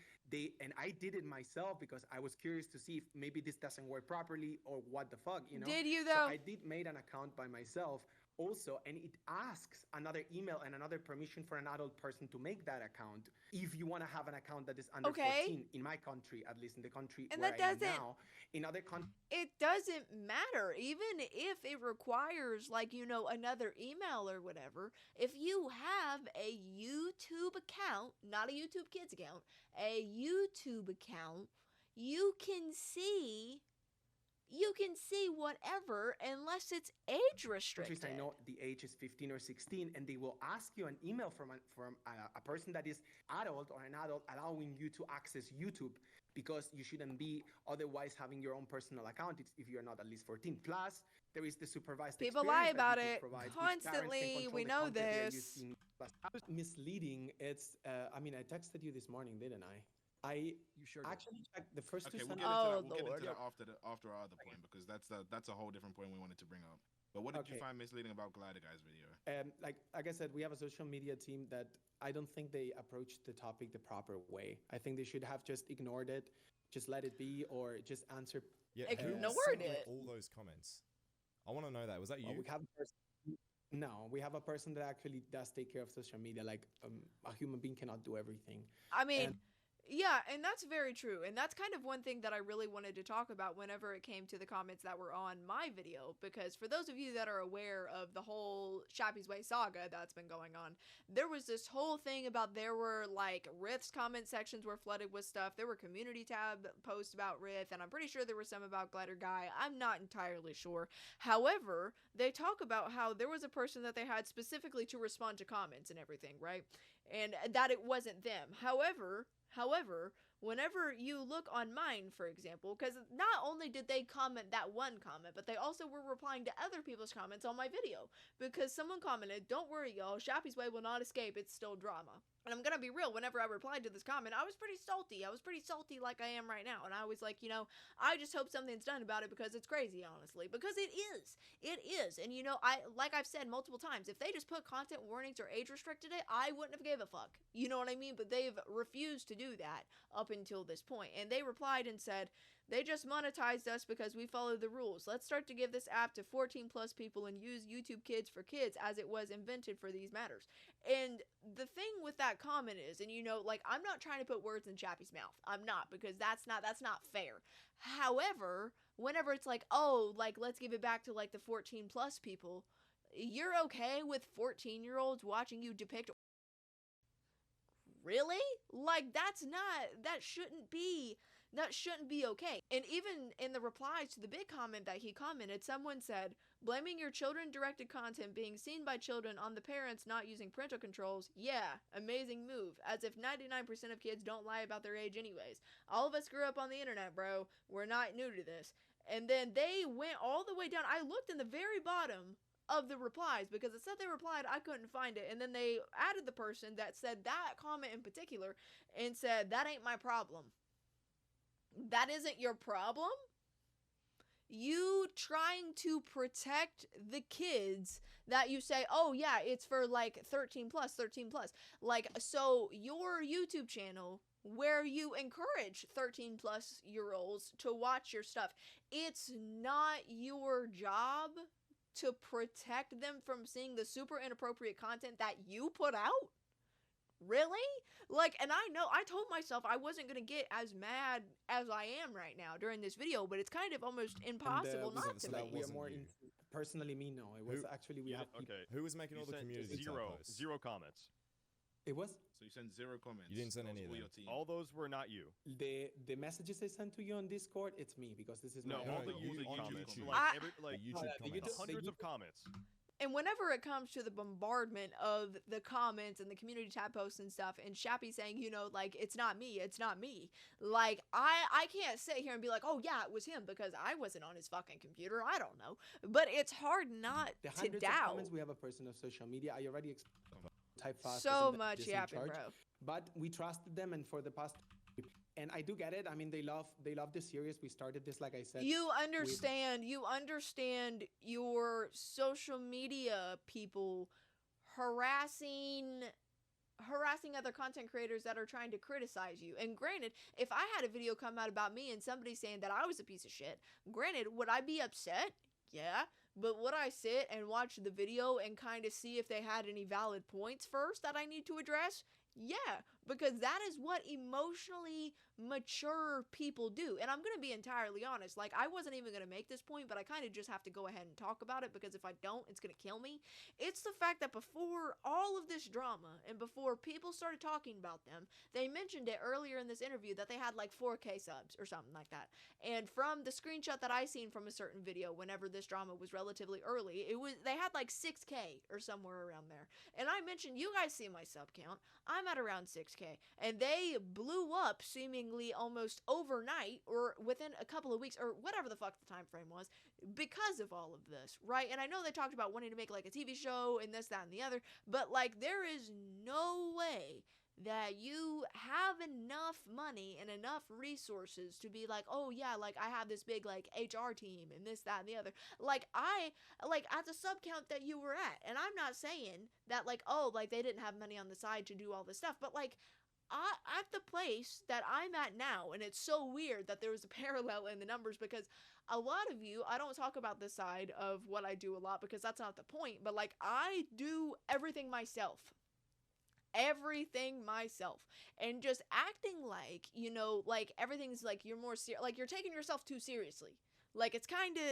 and I did it myself because I was curious to see if maybe this doesn't work properly or what the fuck, you know. Did you So though? I did made an account by myself also, and it asks another email and another permission for an adult person to make that account if you want to have an account that is under Okay. 14 in my country, at least in the country And where that I am doesn't- now. In other countries, It doesn't matter, even if it requires, like, you know, another email or whatever. If you have a YouTube account, not a YouTube Kids account, a YouTube account, you can see whatever unless it's age restricted. I know the age is 15 or 16, and they will ask you an email from a person that is adult or an adult allowing you to access YouTube, because you shouldn't be otherwise having your own personal account if you're not at least 14. Plus, there is the supervised People experience lie that about YouTube it provides, which parents can constantly. control We the know content they are this. using. Plus, misleading. It's I mean, I texted you this morning, didn't I? You sure did. Actually checked the first Okay, two we'll sentences. get into that. Oh, We'll get into Lord. that after our other point, because that's a whole different point we wanted to bring up. But what did you Okay. find misleading about Glider Guy's video? Like I said, we have a social media team that I don't think they approached the topic the proper way. I think they should have just ignored it, just let it be, or just answer. Yeah, Ignored who sent it. all those comments? I want to know that. Was that you? We have a person. No, we have a person that actually does take care of social media. Like a human being cannot do everything. I mean, And- yeah, and that's very true. And that's kind of one thing that I really wanted to talk about whenever it came to the comments that were on my video. Because for those of you that are aware of the whole Shappysway saga that's been going on, there was this whole thing about there were like Rith's comment sections were flooded with stuff. There were community tab posts about Rith, and I'm pretty sure there were some about Glider Guy. I'm not entirely sure. However, they talk about how there was a person that they had specifically to respond to comments and everything, right? And that it wasn't them. However, whenever you look on mine, for example, because not only did they comment that one comment, but they also were replying to other people's comments on my video. Because someone commented, "Don't worry, y'all, Shappysway will not escape, it's still drama." And I'm gonna be real, whenever I replied to this comment, I was pretty salty. I was pretty salty like I am right now. And I was like, you know, I just hope something's done about it because it's crazy, honestly. Because it is. It is. And you know, like I've said multiple times, if they just put content warnings or age restricted it, I wouldn't have gave a fuck. You know what I mean? But they've refused to do that up until this point. And they replied and said, "They just monetized us because we followed the rules. Let's start to give this app to 14 plus people and use YouTube Kids for kids as it was invented for these matters." And the thing with that comment is, and you know, like, I'm not trying to put words in Chappie's mouth. I'm not, because that's not fair. However, whenever it's like, oh, like, let's give it back to like the 14 plus people, you're okay with 14-year-olds watching you depict. Really? Like, that shouldn't be okay. And even in the replies to the big comment that he commented, someone said, "Blaming your children-directed content being seen by children on the parents not using parental controls, yeah, amazing move, as if 99% of kids don't lie about their age anyways. All of us grew up on the internet, bro. We're not new to this." And then they went all the way down. I looked in the very bottom of the replies, because it said they replied, I couldn't find it, and then they added the person that said that comment in particular and said, "That ain't my problem." That isn't your problem? You trying to protect the kids that you say, oh yeah, it's for like 13 plus. Like, so your YouTube channel where you encourage 13 plus year olds to watch your stuff, it's not your job to protect them from seeing the super inappropriate content that you put out? Really? Like, and I know, I told myself I wasn't going to get as mad as I am right now during this video, but it's kind of almost impossible not to so be. that We are wasn't more you. personally me, no. It was Who- actually we have people. Okay. Who was making You all the sent community tab posts? zero comments. It was So you sent 0 comments. You didn't send That was any of all them. your team. All those were not you. the messages I sent to you on Discord. It's me because this is No, my all own- the all YouTube the YouTube comments. comments. Like, The like YouTube the comments. YouTube- hundreds of comments. And whenever it comes to the bombardment of the comments and the community tab posts and stuff, and Shappy saying, you know, like, it's not me, like, I can't sit here and be like, oh yeah, it was him, because I wasn't on his fucking computer, I don't know. But it's hard not the to hundreds of doubt. comments. We have a person of social media. I already type fast. So much yapping, bro. But we trusted them, and for the past, and I do get it. I mean, they love the series. We started this, like I said. You understand your social media people harassing other content creators that are trying to criticize you. And granted, if I had a video come out about me and somebody saying that I was a piece of shit, granted, would I be upset? Yeah. But would I sit and watch the video and kind of see if they had any valid points first that I need to address? Yeah, because that is what emotionally mature people do. And I'm going to be entirely honest. Like, I wasn't even going to make this point, but I kind of just have to go ahead and talk about it, because if I don't, it's going to kill me. It's the fact that before all of this drama and before people started talking about them, they mentioned it earlier in this interview that they had like 4K subs or something like that. And from the screenshot that I seen from a certain video, whenever this drama was relatively early, they had like 6K or somewhere around there. And I mentioned, you guys see my sub count. I'm at around 6K, and they blew up seemingly almost overnight or within a couple of weeks or whatever the fuck the time frame was, because of all of this, right? And I know they talked about wanting to make like a TV show and this, that, and the other, but like, there is no way that you have enough money and enough resources to be like, oh yeah, like I have this big like HR team and this, that, and the other. Like at the sub count that you were at, and I'm not saying that like, oh, like they didn't have money on the side to do all this stuff, but like, at the place that I'm at now, and it's so weird that there was a parallel in the numbers, because a lot of you, I don't talk about this side of what I do a lot because that's not the point, but like, I do everything myself, and just acting like, you know, like everything's like you're more like you're taking yourself too seriously, like it's kind of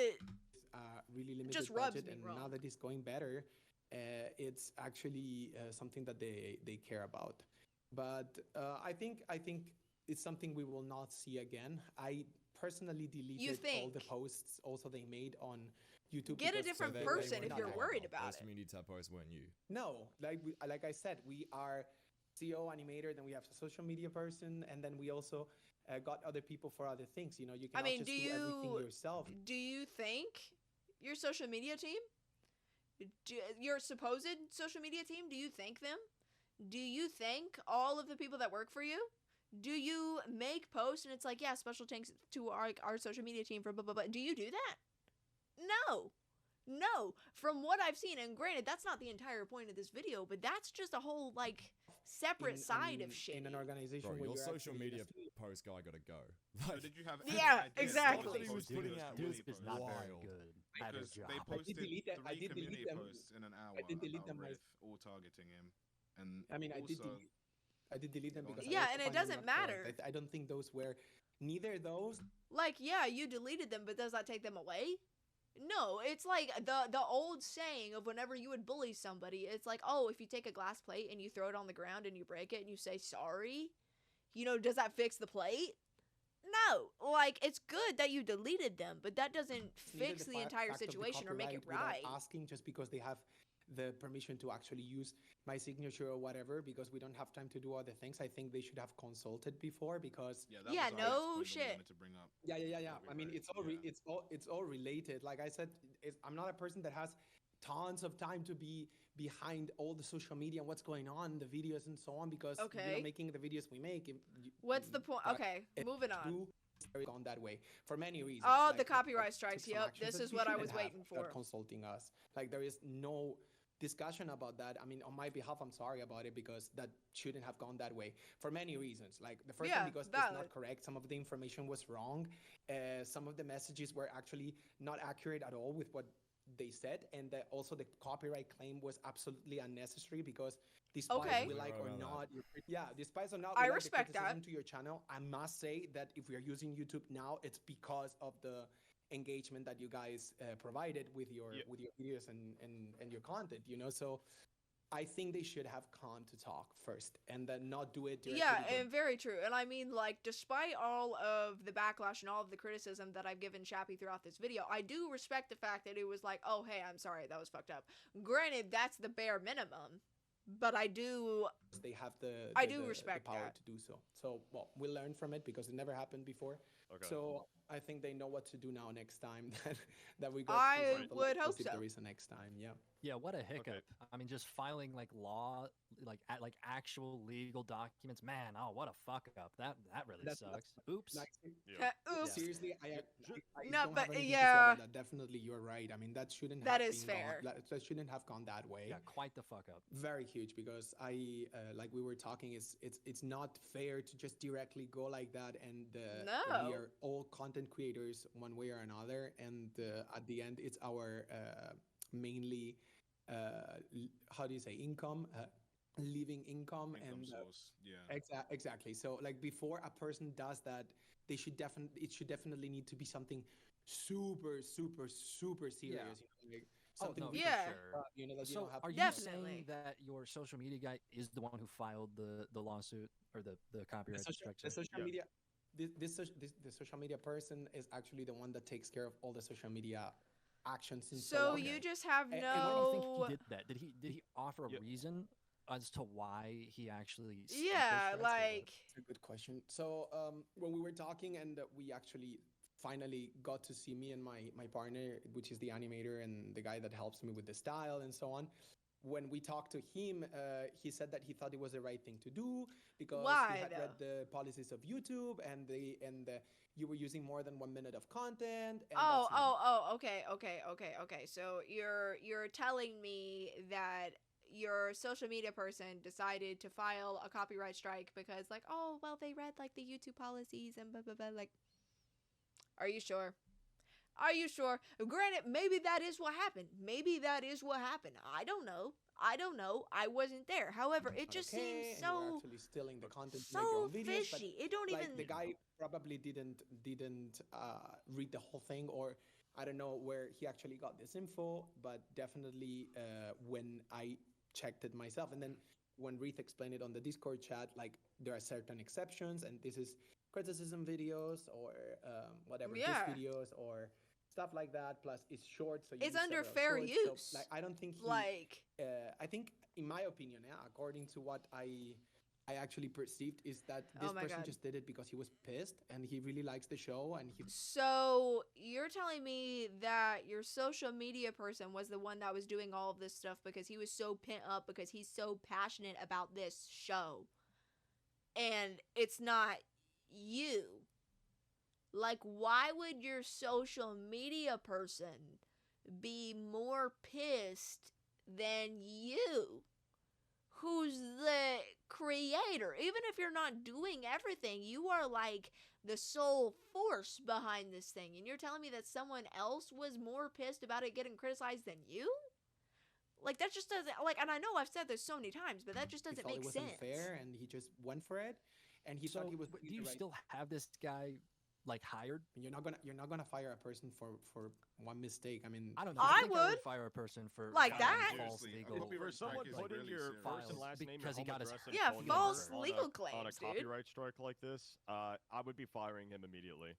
really limited just rubs budget, me and wrong. now that it's going better, it's actually something that they care about. But I think it's something we will not see again. I personally deleted all the posts also they made on YouTube. Get a different person if you're worried about those it. community tab posts weren't you. No, like I said, we are CEO animator, then we have a social media person, and then we also got other people for other things. You know, you cannot just do everything yourself. Do you think your social media team, your supposed social media team, do you thank them? Do you thank all of the people that work for you? Do you make posts and it's like, yeah, special thanks to our social media team for blah, blah, blah. Do you do that? No. From what I've seen, and granted, that's not the entire point of this video, but that's just a whole, like, separate side of shit. In an organization Bro, where your you're social media post guy gotta go. So did you have Yeah, ideas exactly. what He was posting putting those out community This is not posts? very Wild. good at his Because job. they posted delete them- I 3 did delete community them. posts in an hour I did delete about them, Riff all targeting him. And I mean, also, I did delete them because Yeah, I also and it find them doesn't not correct. matter. I don't think those were neither those. Like, yeah, you deleted them, but does that take them away? No, it's like the old saying of whenever you would bully somebody, it's like, oh, if you take a glass plate and you throw it on the ground and you break it and you say sorry, you know, does that fix the plate? No, like, it's good that you deleted them, but that doesn't fix the entire fact of the situation or make it copyright right. without asking just because they have the permission to actually use my signature or whatever, because we don't have time to do other things. I think they should have consulted before, because yeah, that Yeah, was the no next point that we shit. wanted to bring up. yeah. That'd I be mean, great. it's all related. Like I said, I'm not a person that has tons of time to be behind all the social media and what's going on, the videos and so on, because you Okay. know, making the videos we make. What's the point? Okay, moving on. Gone that way for many reasons. Oh, like, the copyright took strikes. some Yep, actions this that is we what I shouldn't was have waiting without for. consulting us. Like, there is no discussion about that. I mean, on my behalf, I'm sorry about it, because that shouldn't have gone that way for many reasons. Like, the first Yeah, one, because it's valid. not correct. Some of the information was wrong. Some of the messages were actually not accurate at all with what they said, and that also the copyright claim was absolutely unnecessary, because despite Okay. we like or Right about not, despite or not, I we like respect the that. criticism to your channel, I must say that if we are using YouTube now, it's because of the engagement that you guys provided with your Yeah. videos and your content, you know. So I think they should have come to talk first and then not do it directly. Yeah, and very true. And I mean, like, despite all of the backlash and all of the criticism that I've given Shappy throughout this video, I do respect the fact that it was like, oh, hey, I'm sorry, that was fucked up. Granted, that's the bare minimum, but I do respect the power that. to do so. So, well, we learned from it because it never happened before. Okay. So I think they know what to do now next time that we go. I would hope if so. there is a next time, yeah. Yeah, what a hiccup. Okay. I mean, just filing like actual legal documents. Man, oh, what a fuck up. That really sucks. Oops. Yeah. Oops. Seriously, I No, don't but have anything to say yeah. about that. Definitely, you're right. I mean, that shouldn't. That have is been fair. That shouldn't have gone that way. Yeah, quite the fuck up. Very huge, because like we were talking, it's not fair to just directly go like that, and No. we are all content creators one way or another, and at the end it's our mainly how do you say, income, living income and source. Yeah. Exactly. So like before a person does that, it should definitely need to be something super serious. Yeah. You know, like Oh, something no, we for Yeah. sure. you know, that you So don't have are you Definitely. saying that your social media guy is the one who filed the lawsuit or the copyright strike? the social Yeah. media. The social media person is actually the one that takes care of all the social media actions and So on. you just have And Why do you think no. he did that? Did he offer a Yep. reason as to why he actually? sent Yeah, those threats, or what? like. That's a good question. So when we were talking and we actually finally got to see me and my partner, which is the animator and the guy that helps me with the style and so on. When we talked to him, he said that he thought it was the right thing to do because Why, he had though? read the policies of YouTube, and you were using more than 1 minute of content. And that's not- Okay. So you're telling me that your social media person decided to file a copyright strike because, like, oh, well, they read like the YouTube policies and blah blah blah. Like, are you sure? Are you sure? Granted, maybe that is what happened. I don't know. I wasn't there. However, it not just okay, seems and you're so actually stealing the content to make your so own videos, but fishy. It don't like even. the guy probably didn't read the whole thing, or I don't know where he actually got this info, but definitely when I checked it myself, and then when Reith explained it on the Discord chat, like there are certain exceptions, and this is criticism videos or whatever, Yeah. diss videos or stuff like that. Plus, it's short, so you It's use under several fair shorts, use. So, like, I don't think he. Like, I think, in my opinion, yeah, according to what I actually perceived, is that this Oh my person God. just did it because he was pissed and he really likes the show, and he. so you're telling me that your social media person was the one that was doing all of this stuff because he was so pent up, because he's so passionate about this show, and it's not you. Like, why would your social media person be more pissed than you, who's the creator? Even if you're not doing everything, you are like the sole force behind this thing, and you're telling me that someone else was more pissed about it getting criticized than you? Like, that just doesn't, like, and I know I've said this so many times, but that just He doesn't thought make it was sense. unfair, and he just went for it, and he thought he was. But doing do you the right still have this guy like hired? You're not gonna fire a person for one mistake. I mean, I don't know. I think would. fire a person for Like filing that? false Seriously, a legal. copyright For someone strike is putting really your serious. first and Files last name, because your he got home his- address, and Yeah, phone false number legal on a claims, dude. copyright strike like this, I would be firing him immediately.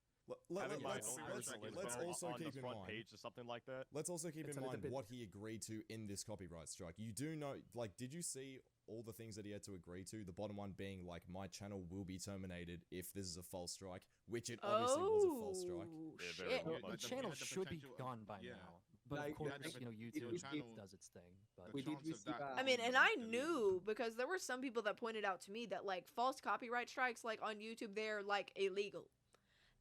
Having my Let's own let's- personal let's info also on keep the in front mind. page or something like that. Let's also keep It's in a little mind bit- what he agreed to in this copyright strike. You do know, like, did you see all the things that he had to agree to? The bottom one being, like, my channel will be terminated if this is a false strike, which it obviously was a false strike. Oh, Yeah, very shit. well. The Like, channel had the should be potential of- gone by yeah. now. But Like, of course, yeah, you know, it YouTube was- does its thing. But We did chance of receive that a- I mean, and being I deleted. knew, because there were some people that pointed out to me that, like, false copyright strikes, like, on YouTube, they're, like, illegal.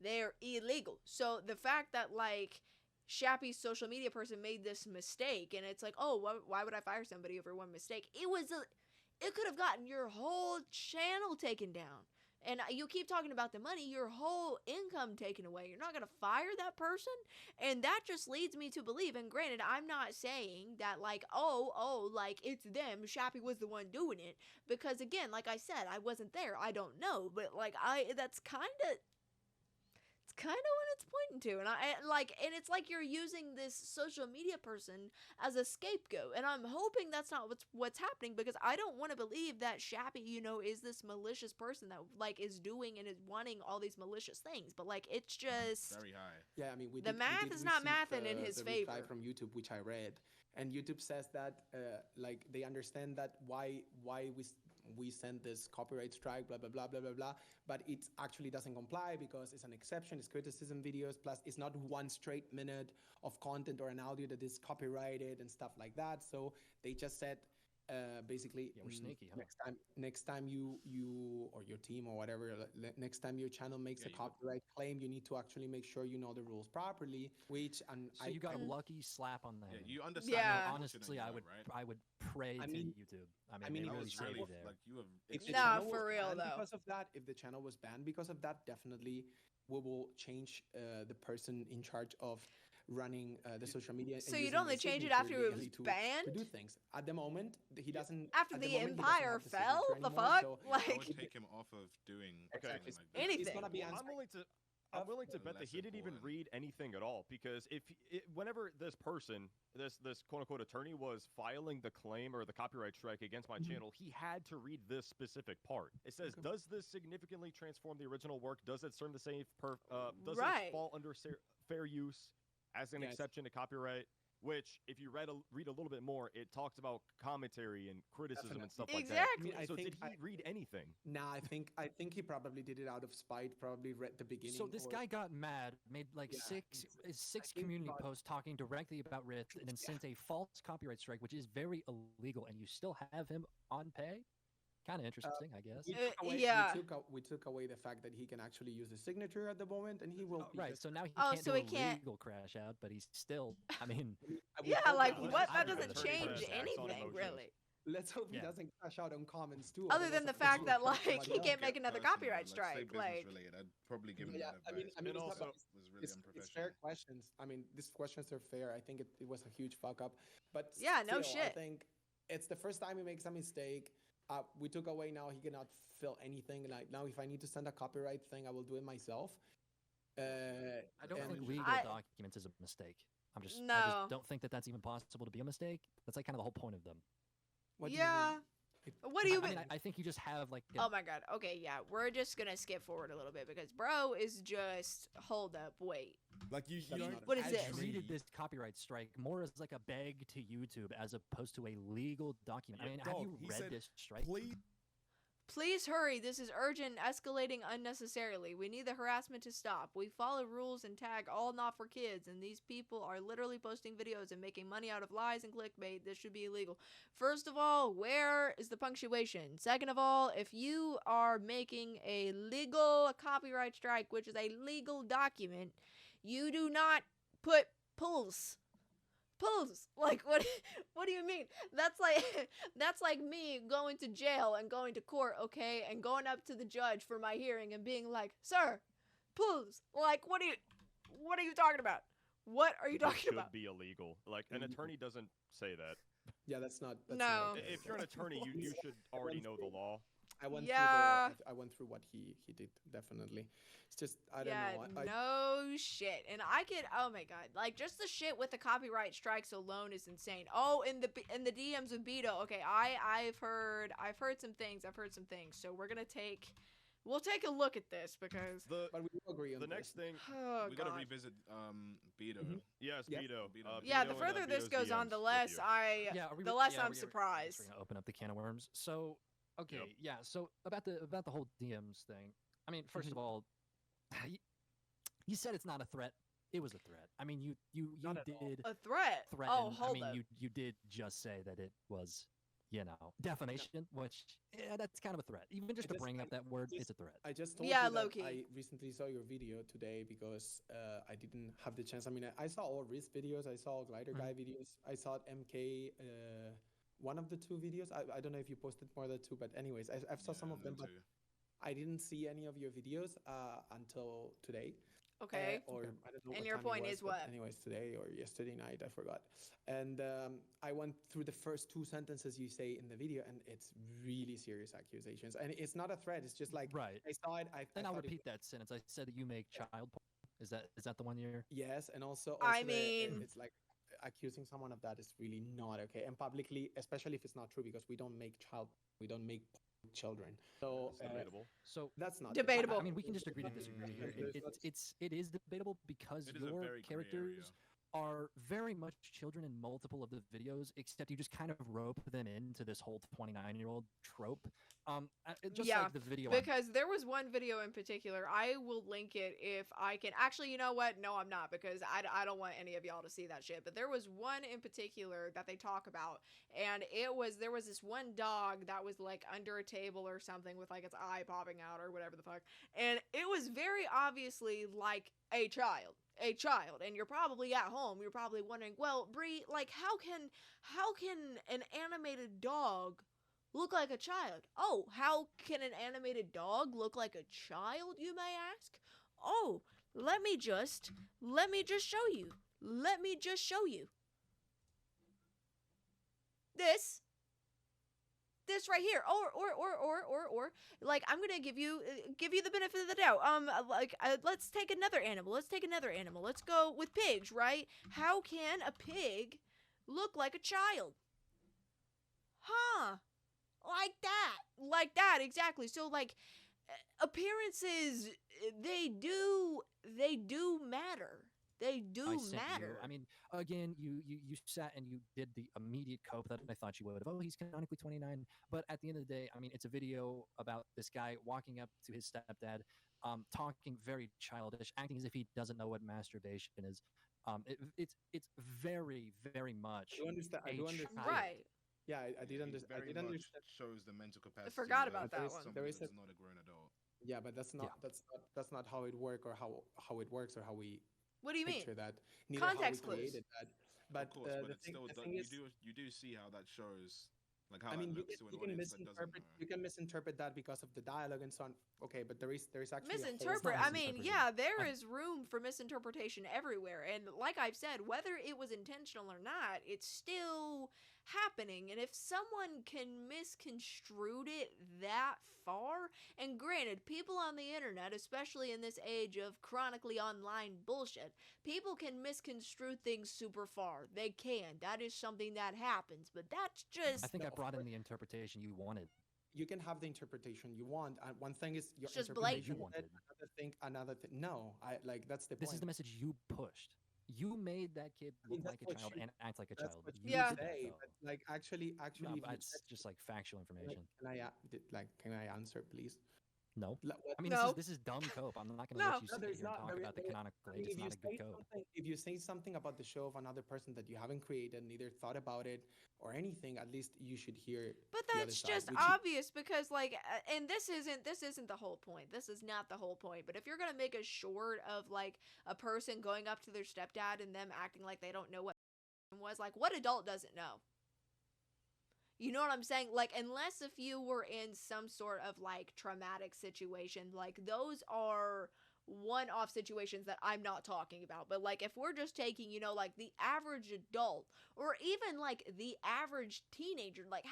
They're illegal. So the fact that, like, Shappy's social media person made this mistake, and it's like, oh, why would I fire somebody over one mistake? It could have gotten your whole channel taken down. And you keep talking about the money, your whole income taken away. You're not going to fire that person? And that just leads me to believe, and granted, I'm not saying that, like, like, it's them, Shappy was the one doing it. Because, again, like I said, I wasn't there. I don't know. But, like, it's kind of when that's pointing to. And and it's like you're using this social media person as a scapegoat. And I'm hoping that's not what's happening, because I don't want to believe that Shappy, is this malicious person that like is doing and is wanting all these malicious things. But like, it's just very high. Yeah, I mean, the math is not mathing in his favor. Reply from YouTube, which I read, and YouTube says that like they understand that why we send this copyright strike, blah blah blah blah blah blah, but it actually doesn't comply because it's an exception. It's criticism videos, plus it's not 1 straight minute of content or an audio that is copyrighted and stuff like that. So they just said. Basically, we're sneaky, huh? Next time you or your team or whatever, next time your channel makes a copyright claim, you need to actually make sure you know the rules properly. Which so you got a lucky slap on the head. Yeah, you understand. Yeah. Honestly, I would pray to YouTube. I mean, they it really was saved really you there. like you have. Nah, for real though. Because of that, if the channel was banned because of that, definitely we will change the person in charge of running the social media. So you'd only change it after it was banned? To do things. At the moment, he doesn't. After the empire fell? The fuck? So I would take him off of doing Exactly. something like that. Anything. It's gonna be I'm willing to bet that he didn't even read anything at all, because whenever this person, this quote unquote attorney, was filing the claim or the copyright strike against my channel, he had to read this specific part. It says, "Does this significantly transform the original work? Does it serve the same does it fall under fair use as an exception to copyright?" Which, if you read a little bit more, it talks about commentary and criticism and stuff like that. Exactly. I So think did he read anything? Nah, I think he probably did it out of spite. Probably read the beginning. So this guy got mad, made like six community posts talking directly about Rift, and then sent a false copyright strike, which is very illegal, and you still have him on pay. Kind of interesting, I guess. We took away the fact that he can actually use the signature at the moment, and he will. Right, so now he can't so do he can't legal crash out, but he's still. I mean, Yeah, like what? That I doesn't would change turn it on anything, emotions. really. Let's hope he doesn't crash out on comments too. Other than the fact that like he can't make Get another personal, copyright say strike, business like. related, I'd probably give him Yeah, that advice. I mean, And it's not- also- was really it's unprofessional. fair questions. I mean, these questions are fair. I think it was a huge fuck up, but Yeah, no still, I shit. think it's the first time he makes a mistake. We took away now. He cannot fill anything. Like now, if I need to send a copyright thing, I will do it myself. I don't think and- legal I- documents is a mistake. I just No. don't think that that's even possible to be a mistake. That's like kind of the whole point of them. What do you mean? Yeah. What do you I mean? mean, I think you just have like. Oh my god. Okay, yeah. We're just gonna skip forward a little bit because bro is just hold up, wait. Like you don't What is I this? treated this copyright strike more as like a beg to YouTube as opposed to a legal document. I Yeah, mean, dog, have you he read said, this strike? Please. Please hurry. This is urgent, escalating unnecessarily. We need the harassment to stop. We follow rules and tag all not for kids, and these people are literally posting videos and making money out of lies and clickbait. This should be illegal. First of all, where is the punctuation? Second of all, if you are making a legal copyright strike, which is a legal document, you do not put pulls. Like what do you mean? That's like me going to jail and going to court, okay, and going up to the judge for my hearing and being like, "Sir, pulls." Like what are you talking about? What are you talking about? Should be illegal. Like an attorney doesn't say that. Yeah, that's not. That's No. not If you're an attorney, you should already know the law. I went Yeah. through I went through what he did, definitely. It's just I don't Yeah, know. no shit. And I could, oh my god, like just the shit with the copyright strikes alone is insane. Oh, in the DMs of Beto. Okay, I've heard some things. So we'll take a look at this because But we do agree on The this. next thing, oh We gotta god. revisit Beto. yes, Yeah. Beto. Yeah, Beto the and, further this Beto's goes on, DMs the with less you. the less I'm we're surprised. gonna open up the can of worms. So okay, Yep. yeah. So about the whole DMs thing. I mean, first of all, you said it's not a threat. It was a threat. I mean, you Not at all. did A threat. threaten. Oh, hold I mean, up. you did just say that it was, defamation, which that's kind of a threat. Even just to just- bring up that word, just- it's a threat. I just told Yeah, you that low-key. I recently saw your video today because I didn't have the chance. I mean, I saw all Riz videos. I saw Glider Guy videos. I saw MK, one of the two videos. I don't know if you posted more than two, but anyways, I saw some of them, but I didn't see any of your videos until today. Okay. Or I don't know. And what your time it point was, is but what? Anyways, today or yesterday night, I forgot. And I went through the first two sentences you say in the video, and it's really serious accusations. And it's not a threat. It's just like Right. I saw it. Then I'll thought it repeat that sentence. I said that you make child porn. Is that the one you're? Yes, and also I the, mean- it's like accusing someone of that is really not okay, and publicly, especially if it's not true, because we don't make children. So It's debatable. So that's not Debatable. I mean, we can just agree to disagree here. It is debatable because It is a your very gray characters are very much children in multiple of the videos, except you just kind of rope them into this whole 29-year-old trope. Just Yeah, like the video. Because there was one video in particular. I will link it if I can. Actually, you know what? No, I'm not, because I don't want any of y'all to see that shit. But there was one in particular that they talk about, and there was this one dog that was like under a table or something with like its eye popping out or whatever the fuck, and it was very obviously like a child, and you're probably at home, you're probably wondering, well, Bree, like how can an animated dog look like a child? Oh, how can an animated dog look like a child, you may ask? Oh, let me just show you. Let me just show you. This right here, or like, I'm gonna give you the benefit of the doubt. Let's take another animal. Let's go with pigs, right? How can a pig look like a child? Huh? Like that, exactly. So like, appearances, they do matter. They do matter. I mean, again, you sat and you did the immediate cope that I thought you would have. Oh, he's canonically 29. But at the end of the day, I mean, it's a video about this guy walking up to his stepdad, talking very childish, acting as if he doesn't know what masturbation is. It's very, very much. I do understand. Right. Yeah, I did understand. Very much shows the mental capacity. forgot about that one. There is That's not a grown adult. Yeah, but that's not how it works, or how it works, or how we What do you mean? picture that. Context how we clues. created that. But Of course, but the it's thing, still the thing is, you do see how that shows, like how I mean, that you looks can, to an you can audience that doesn't misinterpret know. you can misinterpret that because of the dialogue and so on. Okay, but there is actually a whole- Misinterpret. not I mean, misinterpreting. yeah, there is room for misinterpretation everywhere. And like I've said, whether it was intentional or not, it's still happening. And if someone can misconstrue it that far, and granted, people on the internet, especially in this age of chronically online bullshit, people can misconstrue things super far. They can. That is something that happens. But that's just... I think I brought in the interpretation you wanted. You can have the interpretation you want. One thing is your It's just interpretation. blatant. Another thing. No, like that's the This point. is the message you pushed. You made that kid look that's like a what child you- and act like a That's child. what You you Yeah. did that, say, though. but like actually, No, if you it's just like factual information. can I answer, please? No. Like, what- I mean, No. this is dumb cope. I'm not going to No. let you No, sit there's here and not- talk there- about the there- canonical I age. mean, It's if you not a good say cope. if you say something about the show of another person that you haven't created, neither thought about it or anything, at least you should hear. But the other that's side, just which obvious, because like, and this isn't the whole point. This is not the whole point. But if you're gonna make a short of like a person going up to their stepdad and them acting like they don't know what was, like, what adult doesn't know? You know what I'm saying? Like, unless if you were in some sort of like traumatic situation, like those are one-off situations that I'm not talking about. But like, if we're just taking, you know, like the average adult, or even like the average teenager, like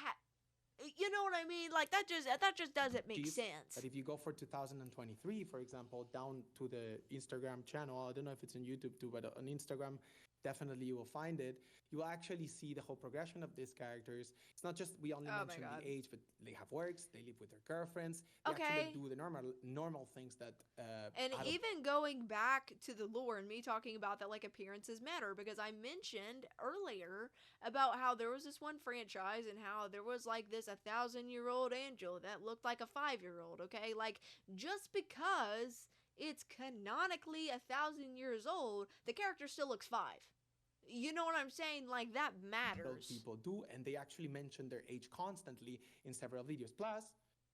you know what I mean? Like that just doesn't make sense. But if you go for 2023, for example, down to the Instagram channel, I don't know if it's on YouTube too, but on Instagram, definitely you will find it. You will actually see the whole progression of these characters. It's not just we only Oh my mention God. the age, but they have works, they live with their girlfriends, they Okay. actually do the normal things that. And adult- even going back to the lore and me talking about that, like, appearances matter, because I mentioned earlier about how there was this one franchise and how there was like this 1,000-year-old angel that looked like a 5-year-old. Okay, like, just because it's canonically 1,000 years old, the character still looks 5. You know what I'm saying? Like, that adult matters. people do, and they actually mention their age constantly in several videos.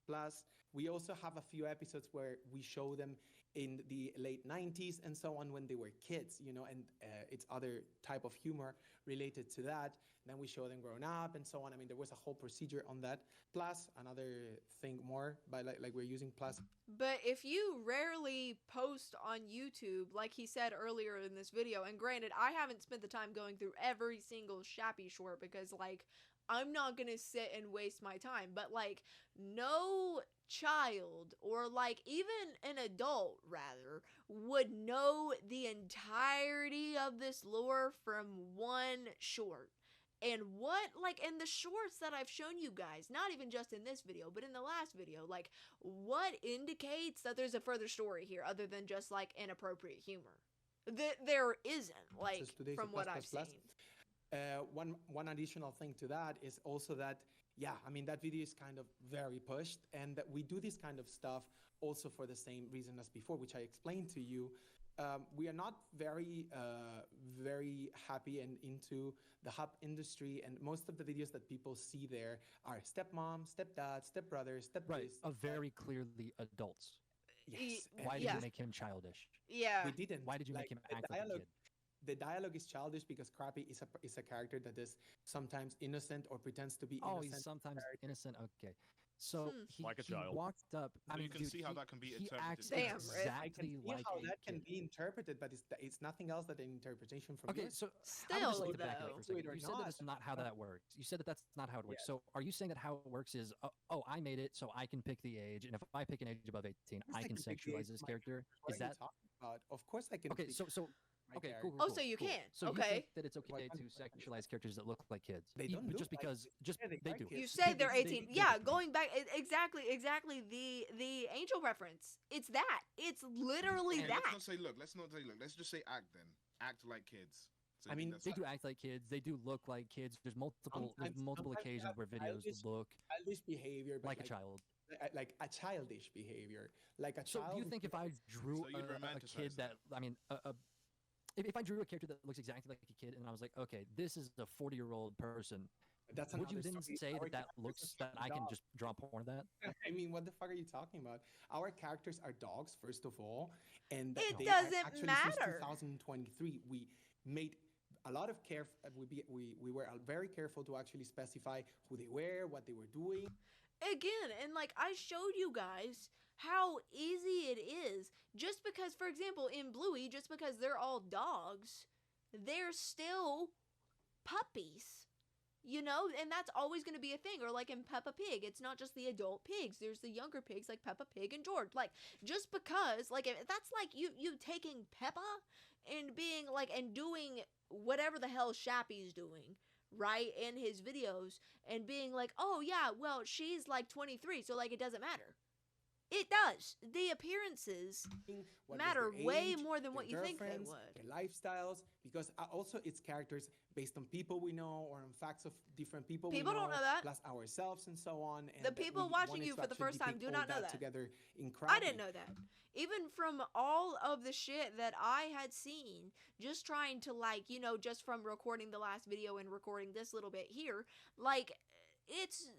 Plus, we also have a few episodes where we show them in the late 90s and so on, when they were kids, you know, and it's other type of humor related to that. Then we show them grown up and so on. I mean, there was a whole procedure on that. Plus, another thing more, by like we're using plus. But if you rarely post on YouTube, like he said earlier in this video, and granted, I haven't spent the time going through every single Shappy short, because, like, I'm not gonna sit and waste my time. But, like, no child, or like even an adult rather, would know the entirety of this lore from one short. And what, like, in the shorts that I've shown you guys, not even just in this video, but in the last video, like, what indicates that there's a further story here other than just, like, inappropriate humor? There isn't, like, from what I've seen. One additional thing to that is also that, yeah, I mean, that video is kind of very pushed, and that we do this kind of stuff also for the same reason as before, which I explained to you. We are not very happy and into the hub industry, and most of the videos that people see there are stepmom, stepdad, stepbrother, step Right, this, of very clearly adults. yes. Why did you make him childish? Yeah. We didn't. Why did you make him act like a kid? The dialogue is childish because Crappy is a character that is sometimes innocent or pretends to be innocent. Oh, he's sometimes innocent. Okay, so he, Like a he child. walked up. I mean, you can dude, see how he, that can be he interpreted. acts Damn, right? I can exactly see like how a that can kid. be interpreted, but it's nothing else than an interpretation from Okay, your so I would Still, just like to back though. up for a second. Or You said that not. it's not how that works. You said that that's not how it works. So are you saying that how it works is, oh, I made it, so I can pick the age, and if I pick an age above 18, Of course I can pick the age sexualize of this my character? What Is are you that talking about? Of course I can. okay? pick So my okay, character. cool, Oh, cool, so you cool. can. So you Okay. think that it's okay to sexualize characters that look like kids? They don't do just that. because Yeah, they they are do. kids. You say they're They 18. do. Yeah, going back exactly the angel reference. It's that. It's literally Okay, that. let's not say look. Let's just say act then. Act like kids. So I you think mean, that's They fine. do act like kids. They do look like kids. There's multiple Sometimes they occasions have where videos look childish behavior, but like a child. like a childish behavior, like a So child. do you think if I drew So you'd a romanticize kid that, that. I mean, if I drew a character that looks exactly like a kid, and I was like, okay, this is a 40-year-old person, That's would you another then story. say Our that characters looks are that I can dogs. just draw porn of that? I mean, what the fuck are you talking about? Our characters are dogs, first of all, and It they doesn't are actually matter. since 2023 we made a lot of care. We were very careful to actually specify who they were, what they were doing. Again, and like I showed you guys how easy it is. Just because, for example, in Bluey, just because they're all dogs, they're still puppies. You know, and that's always going to be a thing. Or like in Peppa Pig, it's not just the adult pigs. There's the younger pigs like Peppa Pig and George. Like, just because, like, if that's like you taking Peppa and being like, and doing whatever the hell Shappy's doing, right, in his videos, and being like, oh yeah, well, she's like 23, so like it doesn't matter. It does. The appearances What was matter their way age, more than their what you think they girlfriends, would. Their lifestyles, because also it's characters based on people we know or on facts of different people. People we know, don't know that. plus ourselves and so on. And The that people we watching wanted you to for the actually first time depict do all not know that. together in I didn't know that. Even from all of the shit that I had seen, just trying to, like, you know, just from recording the last video and recording this little bit here, like, it's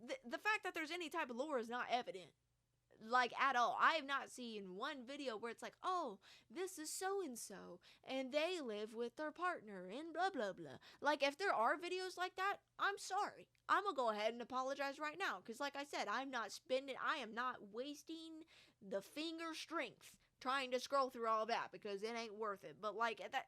the fact that there's any type of lore is not evident. Like, at all. I have not seen one video where it's like, oh, this is so-and-so, and they live with their partner, and blah, blah, blah. Like, if there are videos like that, I'm sorry. I'm gonna go ahead and apologize right now, because like I said, I am not wasting the finger strength trying to scroll through all that, because it ain't worth it. But, like, that...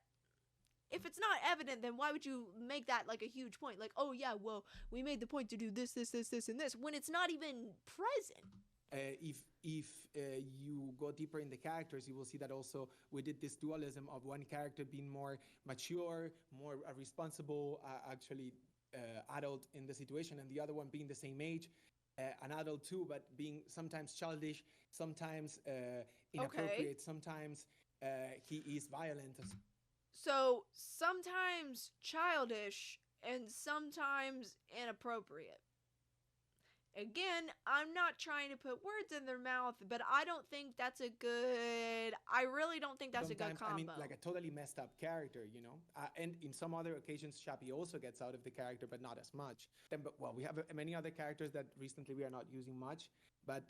If it's not evident, then why would you make that, like, a huge point? Like, oh, yeah, well, we made the point to do this, and this, when it's not even present. If you go deeper in the characters, you will see that also we did this dualism of one character being more mature, more responsible, actually adult in the situation, and the other one being the same age, an adult too, but being sometimes childish, sometimes inappropriate, sometimes he is violent. So sometimes childish and sometimes inappropriate. Again, I'm not trying to put words in their mouth, but I don't think that's a good... I really don't think that's a good combo. I mean, like a totally messed up character, you know? And in some other occasions, Shappy also gets out of the character, but not as much. Well, we have many other characters that recently we are not using much. But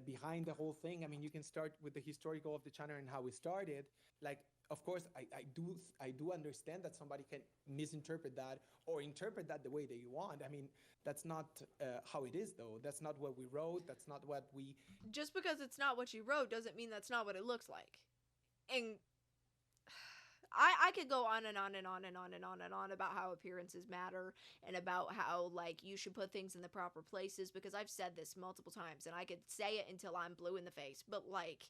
behind the whole thing, I mean, you can start with the historical of the channel and how we started. Like, of course, I do understand that somebody can misinterpret that or interpret that the way they want. I mean, that's not how it is, though. That's not what we wrote. That's not what we... Just because it's not what you wrote doesn't mean that's not what it looks like. And I could go on and on and on and on and on and on about how appearances matter and about how, like, you should put things in the proper places, because I've said this multiple times and I could say it until I'm blue in the face, but, like,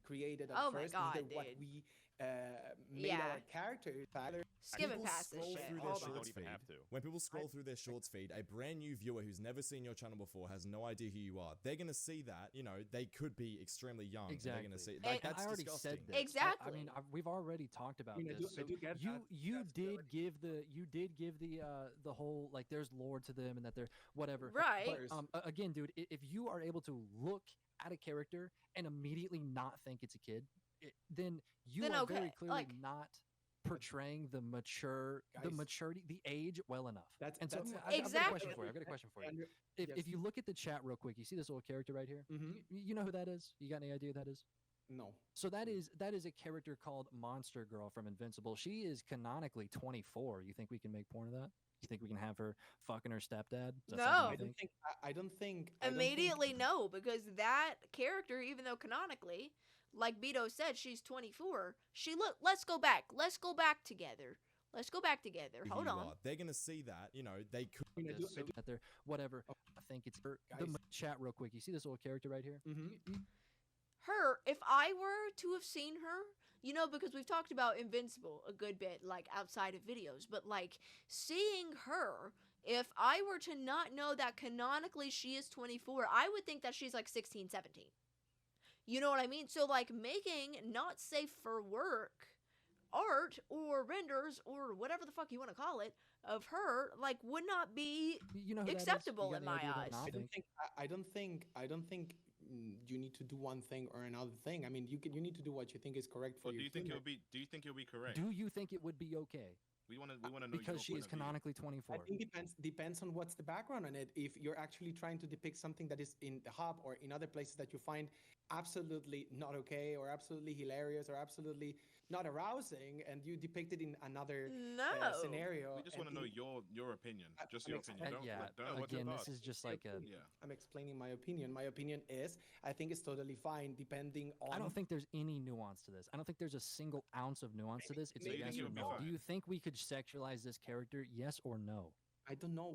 created at oh first, my God, either what dude. we made our characters. Skimming People past this scroll shit. through their Hold on. shorts Don't even feed. have to. When people scroll through their shorts feed, a brand new viewer who's never seen your channel before, has no idea who you are. They're gonna see that, you know, they could be extremely young. Exactly. They're gonna see And like that's I already disgusting. said this. Exactly. I mean, we've already talked about I mean, I this. do- I do get that. You That's did good. give the whole, like, there's lore to them and that they're whatever. Right. But again, dude, if you are able to look at a character and immediately not think it's a kid, then you Then are okay, very clearly like- not portraying the Guys. maturity, the age well enough. That's And so that's I've got a Exactly. question for you. I've got a question for you. If Yes. you look at the chat real quick, you see this little character right here. You know who that is? You got any idea who that is? No. So that is a character called Monster Girl from Invincible. She is canonically 24. You think we can make porn of that? You think we can have her fucking her stepdad? Is that No. something I you don't think? think. I don't think. I don't think- Immediately no, because that character, even though canonically, like Beto said, she's 24. Let's go back. Let's go back together. Let's go back together. who Hold you on. are. They're gonna see that, you know, they could. I mean, I do- I do- That they're whatever. I think it's her. Guys. Chat real quick. You see this little character right here? Her, if I were to have seen her, you know, because we've talked about Invincible a good bit, like, outside of videos, but, like, seeing her, if I were to not know that canonically she is 24, I would think that she's, like, 16, 17. You know what I mean? So, like, making not safe for work art or renders or whatever the fuck you want to call it of her, like, would not be You know who that is? acceptable You got in any my idea who that eyes. is? I don't think you need to do one thing or another thing. I mean, you need to do what you think is correct for But your do you think humor. it'll be correct? Do you think it would be okay? We want to know Because your she point is of view. canonically I 24. think depends on what's the background on it. If you're actually trying to depict something that is in the hub or in other places that you find absolutely not okay or absolutely hilarious or absolutely not arousing, and you depict it in another No. scenario. We just and want to know in- your opinion, just I'm your ex- opinion. Don't, Yeah. don't what's your Again, this thoughts? is just like a. yeah. I'm explaining my opinion. My opinion is I think it's totally fine depending on. I don't think there's any nuance to this. I don't think there's a single ounce of nuance to this. It's a Maybe yes you or would be no. fine. Do you think we could sexualize this character? Yes or no? I don't know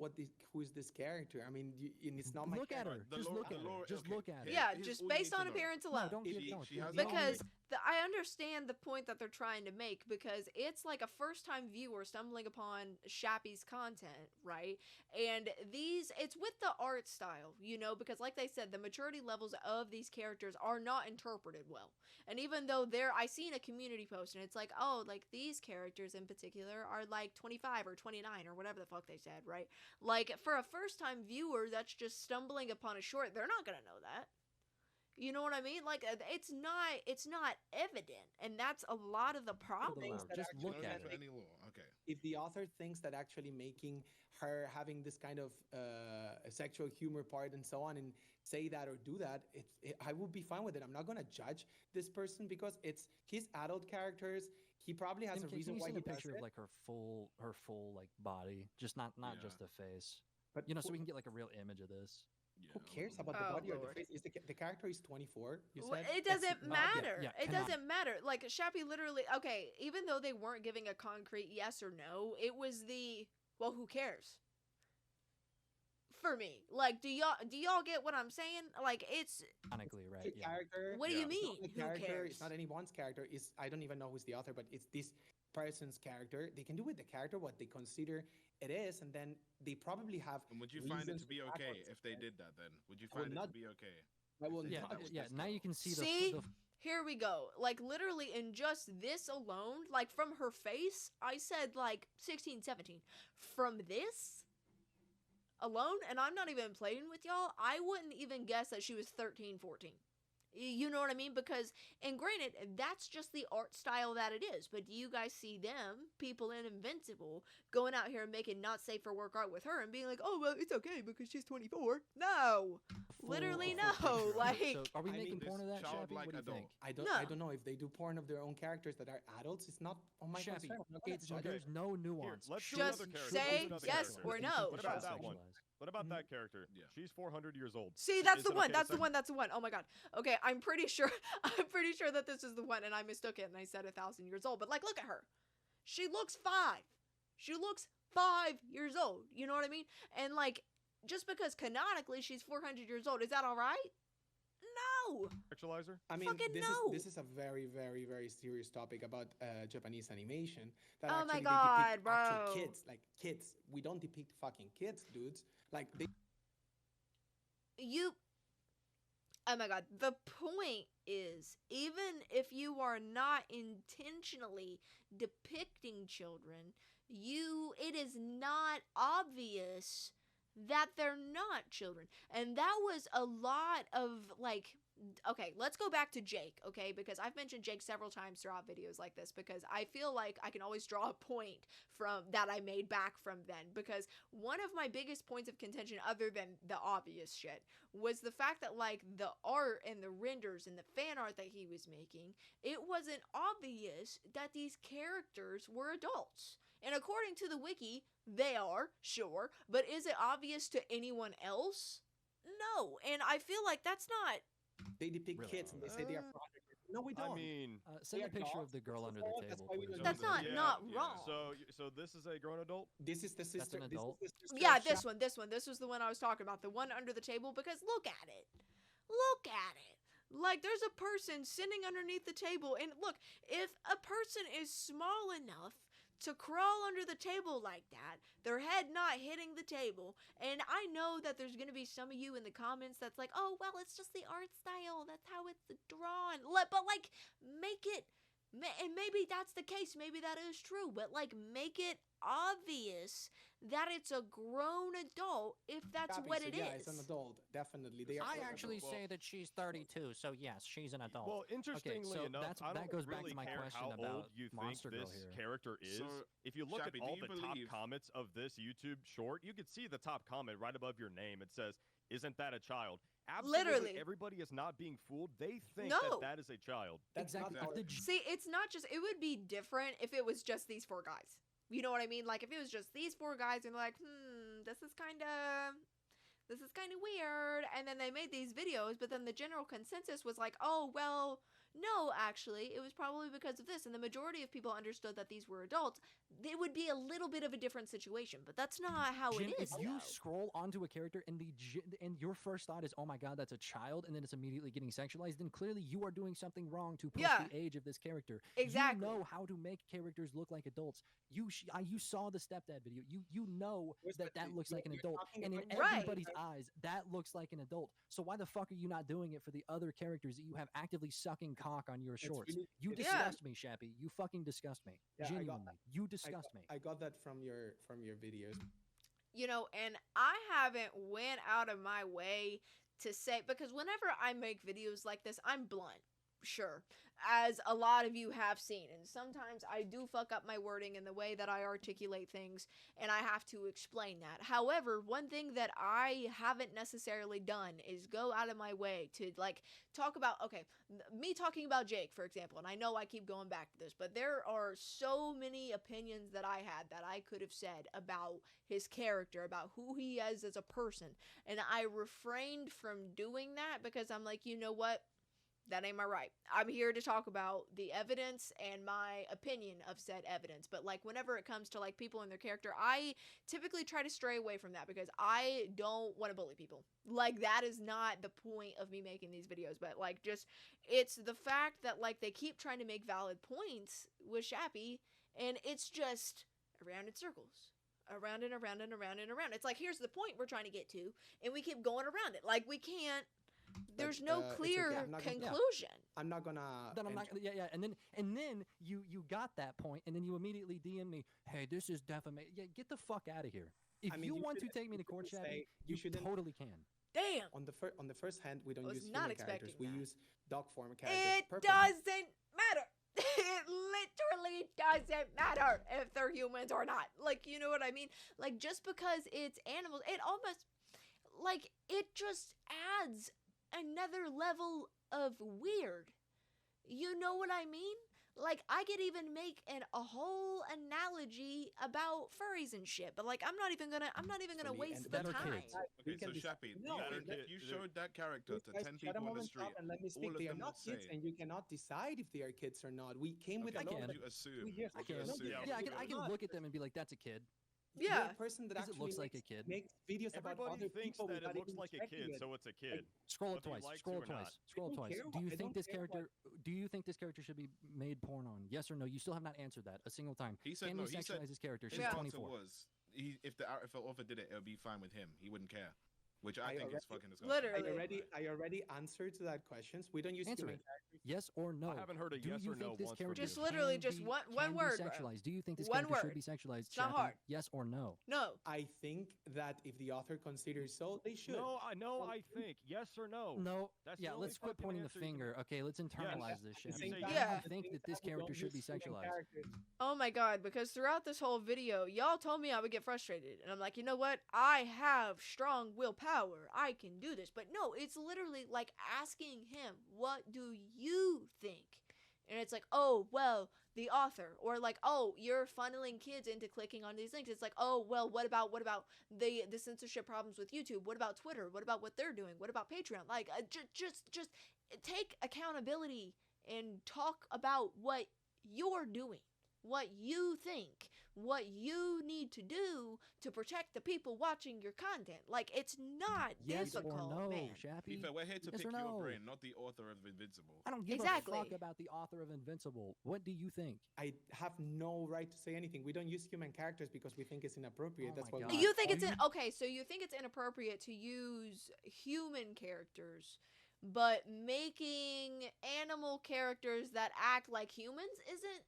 who is this character. I mean, and it's not my Look at character. her. Just look at her. Just okay. look at her. Yeah, Here's just all you based need to on know. appearance No, alone. don't She- give. No, she give has me- Because I understand the point that they're trying to make, because it's like a first-time viewer stumbling upon Shappy's content, right? And it's with the art style, you know, because like they said, the maturity levels of these characters are not interpreted well. And even though I seen a community post and it's like, oh, like these characters in particular are like 25 or 29 or whatever the fuck they said, right? Like, for a first-time viewer that's just stumbling upon a short, they're not gonna know that. You know what I mean? Like, it's not evident, and that's a lot of the problem. Things that Just actually look Don't at have her. any law. Okay. If the author thinks that actually making her having this kind of sexual humor part and so on, and say that or do that, I would be fine with it. I'm not gonna judge this person because it's his adult characters. He probably has a Can reason you why send he a does picture it. of like her full like body, just not Yeah. just the face. But You know, so we can get like a real image of this. Yeah. who cares about the Oh, body or Lord. the face? Is the character is 24? You Well, said it That's doesn't not- matter. yeah, It cannot- doesn't matter. Like, Shappy literally, okay, even though they weren't giving a concrete yes or no, it was well, who cares? For me. Like, do y'all get what I'm saying? Like, it's, Ironically, right? The Yeah. character. what do Yeah. you It's mean? not the Who character. cares? It's not anyone's character. It's I don't even know who's the author, but it's this person's character. They can do with the character what they consider it is, and then they probably have. And would you find it reasons to be back okay on if they it. did that? Then would you I would find it not- to be okay? I will Yeah, not. that was Yeah. just Now you can see See? the Here we go. Like, literally, in just this alone, like, from her face, I said, like, 16, 17. From this alone, and I'm not even playing with y'all, I wouldn't even guess that she was 13, 14. You know what I mean? Because, and granted, that's just the art style that it is. But do you guys see them, people in Invincible, going out here and making not safe for work art with her and being like, oh, well, it's okay because she's 24? No. Literally, no. picture. Like, So are we I making mean, porn of that, this Shappy? What do childlike you adult. think? I don't. No. I don't know if they do porn of their own characters that are adults. It's not on my Shappy, concern. I'm not gonna it's judge there's it. no Here, nuance. let's do Just another character. say Let's do another yes character. or You no. think What they about should that one? sexualize? What about that character? Yeah. She's 400 years old. See, that's Is the it one. okay to That's the say- one. That's the one. Oh my god. Okay, I'm pretty sure. I'm pretty sure that this is the one, and I mistook it, and I said 1,000 years old. But like, look at her. She looks 5. She looks 5 years old. You know what I mean? And like, just because canonically she's 400 years old, is that all right? No. Sexualizer? I mean, Fucking this no. is a very, very, very serious topic about Japanese animation. That Oh my actually God, they depict actual bro. kids, like kids. We don't depict fucking kids, dudes. Like they. Oh my god. The point is, even if you are not intentionally depicting children, it is not obvious that they're not children. And that was a lot of like, okay, let's go back to Jake, okay? Because I've mentioned Jake several times throughout videos like this, because I feel like I can always draw a point from that I made back from then, because one of my biggest points of contention, other than the obvious shit, was the fact that like the art and the renders and the fan art that he was making, it wasn't obvious that these characters were adults. And according to the wiki, they are, sure, but is it obvious to anyone else? No. And I feel like that's not. They depict Really? kids and they say they are 400. No, we don't. I mean, Send They a are picture of dogs. the girl under the That's table, why we please. don't That's use not it. not yeah. wrong. so this is a grown adult? This is the sister. an This adult? is the sister Yeah, of this Shap- one. This was the one I was talking about. The one under the table, because look at it. Look at it. Like, there's a person sitting underneath the table, and look, if a person is small enough to crawl under the table like that, their head not hitting the table, and I know that there's gonna be some of you in the comments that's like, oh, well, it's just the art style, that's how it's drawn. But like, make it, and maybe that's the case, maybe that is true, but like, make it obvious that it's a grown adult if that's Shappy, what so it yeah, is. it's an adult. Definitely, they are. I grown actually adults. say that she's 32, so yes, she's an adult. Well, interestingly so enough, I that don't goes back really to my care question how about old you think Monster Girl this here. character is. So, If you look Shappy, at all do you the top believe- comments of this YouTube short, you can see the top comment right above your name. It says, "Isn't that a child?" Absolutely, Literally. everybody is not being fooled. They think No. that is a child. That's Exactly. not our- The j- See, it's not just, it would be different if it was just these 4 guys. You know what I mean? Like, if it was just these 4 guys and they're like, this is kind of weird. And then they made these videos, but then the general consensus was like, oh, well, no, actually, it was probably because of this. And the majority of people understood that these were adults. It would be a little bit of a different situation, but that's not how Jim, it is. if you though. scroll onto a character and and your first thought is, oh my god, that's a child, and then it's immediately getting sexualized, then clearly you are doing something wrong to push Yeah. the age of this character. Exactly. You know how to make characters look like adults. You saw the stepdad video. You know Yes, that but looks like an you're adult, talking and in about- Right. everybody's eyes, that looks like an adult. So why the fuck are you not doing it for the other characters that you have actively sucking cock on your It's shorts? really- You it's- disgust me, Shappy. You fucking disgust me. Yeah, I got Genuinely, you disgust me. I got that from your videos. You know, and I haven't went out of my way to say, because whenever I make videos like this, I'm blunt, sure, as a lot of you have seen, and sometimes I do fuck up my wording and the way that I articulate things, and I have to explain that. However, one thing that I haven't necessarily done is go out of my way to like talk about, okay, me talking about Jake, for example, and I know I keep going back to this, but there are so many opinions that I had that I could have said about his character, about who he is as a person, and I refrained from doing that because I'm like, you know what? That ain't my right. I'm here to talk about the evidence and my opinion of said evidence. But like whenever it comes to like people and their character, I typically try to stray away from that because I don't want to bully people. Like that is not the point of me making these videos. But like just, it's the fact that like they keep trying to make valid points with Shappy and it's just around in circles. Around and around and around and around. It's like, here's the point we're trying to get to and we keep going around it. Like we can't, there's But, no it's okay. clear I'm not gonna- conclusion. I'm not gonna. Then I'm not. enter- Yeah. And then you got that point, and then you immediately DM me, "Hey, this is defamation." Yeah, get the fuck out of here. If I mean, you want to shouldn't- take me to you court, shouldn't Shappy, say- you shouldn't- totally can. Damn. On the first hand, we don't Was use not human characters. expecting We that. use dog form characters. It purposely. doesn't matter. It literally doesn't matter if they're humans or not. Like, you know what I mean? Like, just because it's animals, it almost, like, it just adds another level of weird. You know what I mean? Like, I could even make a whole analogy about furries and shit, but like, I'm not even gonna waste the that are time. kids. Okay, so Shappy, if you showed that character to 10 people on the street, and let me speak. all of They are them not would kids, say. and you cannot decide if they are kids or not. We came with a Okay, law what that would you assume? 2 years. I can. assume. Yeah, I Yeah, can look at them and be like, that's a kid. You're Yeah. a person that 'Cause it actually looks like a kid. makes videos about Everybody other thinks people that it without looks even like a checking kid, it. so it's a kid. Scroll up whether you twice. like Scroll to up or twice. not. Scroll up I don't twice. care Do you I think don't this care what- character? Do you think this character should be made porn on? Yes or no? You still have not answered that a single time. He said Can no. we He said sexualize this character? his She's Yeah. answer 24. was if the author did it, it would be fine with him. He wouldn't care, which I I think is already- fucking disgusting. Literally. I already answered to that questions. We don't use Answer human it. characters. Yes or no? I haven't heard a Do yes you or no think this once from character you. Just literally can just be- one can be word, bro. sexualized? Do you think this One character should word. be sexualized? It's not Chappie? hard. Yes or no? No. I think that if the author considers so, they should. No, I think yes or no. No. That's the Yeah, only let's quit fucking pointing the answer you can finger. Okay, let's internalize this, At the Shappy. same say time- Yeah. Do at you the think same that this time, we character don't should be use human sexualized? characters. Oh my god, because throughout this whole video, y'all told me I would get frustrated. And I'm like, you know what? I have strong willpower. I can do this. But no, it's literally like asking him, what do you think? And it's like, oh, well, the author. Or like, oh, you're funneling kids into clicking on these links. It's like, oh, well, what about the censorship problems with YouTube? What about Twitter? What about what they're doing? What about Patreon? Like, just take accountability and talk about what you're doing, what you think, what you need to do to protect the people watching your content. Like, it's not Yes difficult, or no, man. Be Shappy? fair, we're here to Yes pick or your no? brain, not the author of Invincible. I don't give Exactly. a fuck about the author of Invincible. What do you think? I have no right to say anything. We don't use human characters because we think it's inappropriate. Oh That's my why God. we You think are it's okay, so you think it's inappropriate to use human characters, but making animal characters that act like humans isn't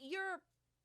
you're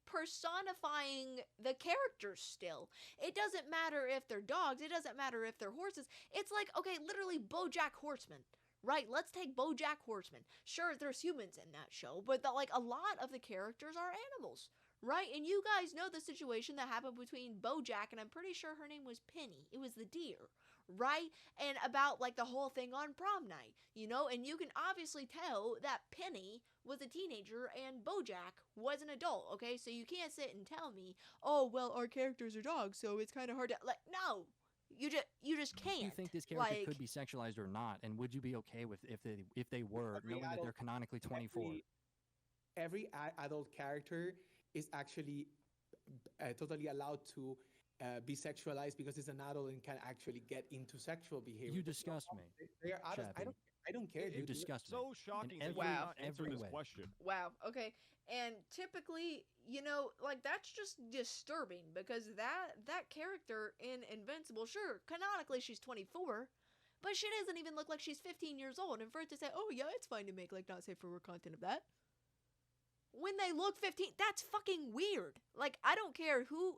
personifying the characters still. It doesn't matter if they're dogs, it doesn't matter if they're horses. It's like, okay, literally BoJack Horseman. Right, let's take BoJack Horseman. Sure, there's humans in that show, but like a lot of the characters are animals. Right, and you guys know the situation that happened between BoJack and I'm pretty sure her name was Penny. It was the deer, right? And about like the whole thing on prom night, you know, and you can obviously tell that Penny was a teenager and BoJack was an adult. Okay, so you can't sit and tell me, oh well, our characters are dogs, so it's kind of hard to like. No, you just can't. Do you think this character like, could be sexualized or not? And would you be okay with if they were, Every knowing that adult- they're canonically 24? Every adult character is actually totally allowed to be sexualized because it's an adult and can actually get into sexual behavior. You disgust me. They are adults. Shappy. I don't care. You dude. disgust me. So shocking In that you every- did not answer every this way. question. wow, okay. And typically, you know, like that's just disturbing because that character in Invincible, sure, canonically she's 24, but she doesn't even look like she's 15 years old. And for it to say, oh yeah, it's fine to make like not safe for work content of that, when they look 15, that's fucking weird. Like, I don't care who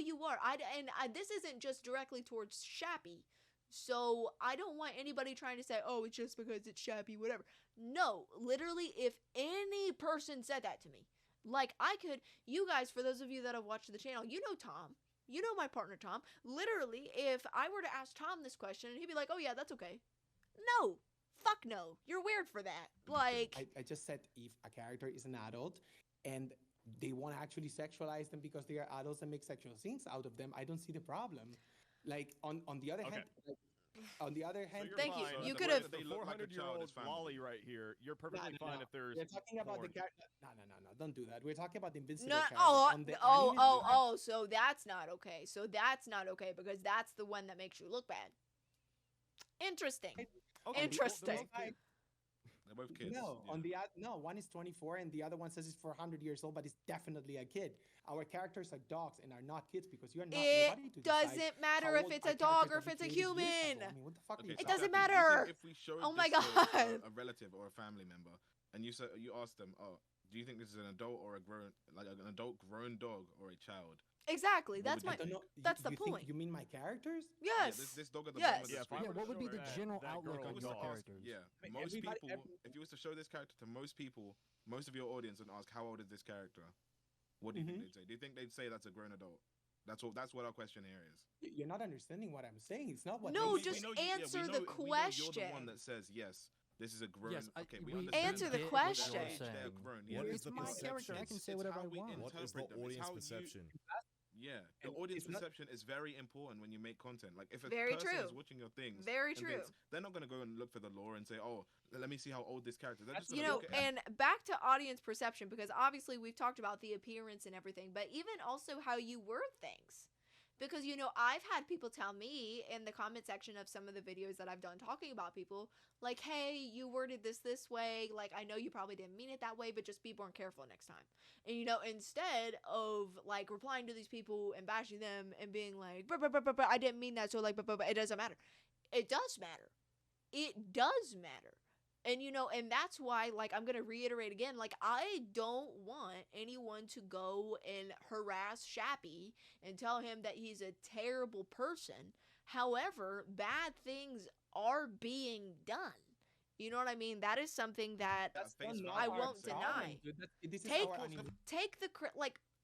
you are. This isn't just directly towards Shappy. So I don't want anybody trying to say, oh, it's just because it's Shappy, whatever. No, literally, if any person said that to me, like you guys, for those of you that have watched the channel, you know Tom. You know my partner Tom. Literally, if I were to ask Tom this question, he'd be like, oh yeah, that's okay. No. Fuck no. You're weird for that. Like, I just said if a character is an adult and they want to actually sexualize them because they are adults and make sexual scenes out of them, I don't see the problem. Like on the other hand, on the other hand, So you're Thank you. fine. You The could way have- that the They look like a 400-year-old child is fine with Wally you. right here. You're perfectly fine if there's. we're talking about the porn. character. No, don't do that. We're talking about the Invincible no, character. oh, On the oh, anime oh, side, oh, so that's not okay. So that's not okay because that's the one that makes you look bad. Interesting. Okay, Interesting. They're both kids. No, yeah. no, one is 24 and the other one says it's 400 years old, but it's definitely a kid. Our characters are dogs and are not kids because you are not It nobody to decide doesn't matter how if old it's a a dog character or if that it's a we created years human. ago. I mean, what the fuck are you Okay, It so doesn't Shappy, do you matter. think if we showed Oh my this to God. a relative or a family member, and you asked them, oh, do you think this is an adult or an adult grown dog or a child? Exactly. What That's would my. you I don't know. That's the you think point. You mean my characters? Yes. Yeah, this dog at the Yes. bottom of the Yeah, if I screen. Yeah, were what to would be show the that- general that outlook girl on a your dog, characters? Yeah, mean, most everybody- people, if you was to show this character to most people, most of your audience and ask how old is this character, what do you think they'd say? Do you think they'd say that's a grown adult? That's what our question here is. You're not understanding what I'm saying. It's not what No, they just say. answer the we know you're the one question. that says yes. this is a grown. Yes, we we understand Answer the that. question. They're grown. What is It's the my character. I perception? can say It's whatever how I we want. What is the interpret them. It's audience how you- perception? Yeah, the And audience it's not- perception is very important when you make content. Like if a Very person true. is watching your things, Very and true. they're not gonna go and look for the lore and say, "Oh, let me see how old this character is." They're just That's- You gonna know, look at it. and back to audience perception, because obviously we've talked about the appearance and everything, but even also how you word things. Because, you know, I've had people tell me in the comment section of some of the videos that I've done talking about people, like, hey, you worded this way, like, I know you probably didn't mean it that way, but just be more careful next time. And, you know, instead of, like, replying to these people and bashing them and being like, I didn't mean that, so, like, it doesn't matter. It does matter. It does matter. And, you know, and that's why, like, I'm going to reiterate again, like, I don't want anyone to go and harass Shappy and tell him that he's a terrible person. However, bad things are being done. You know what I mean? That is something that That's face not I our won't problem, deny. dude. This is Take- our anniversary. take the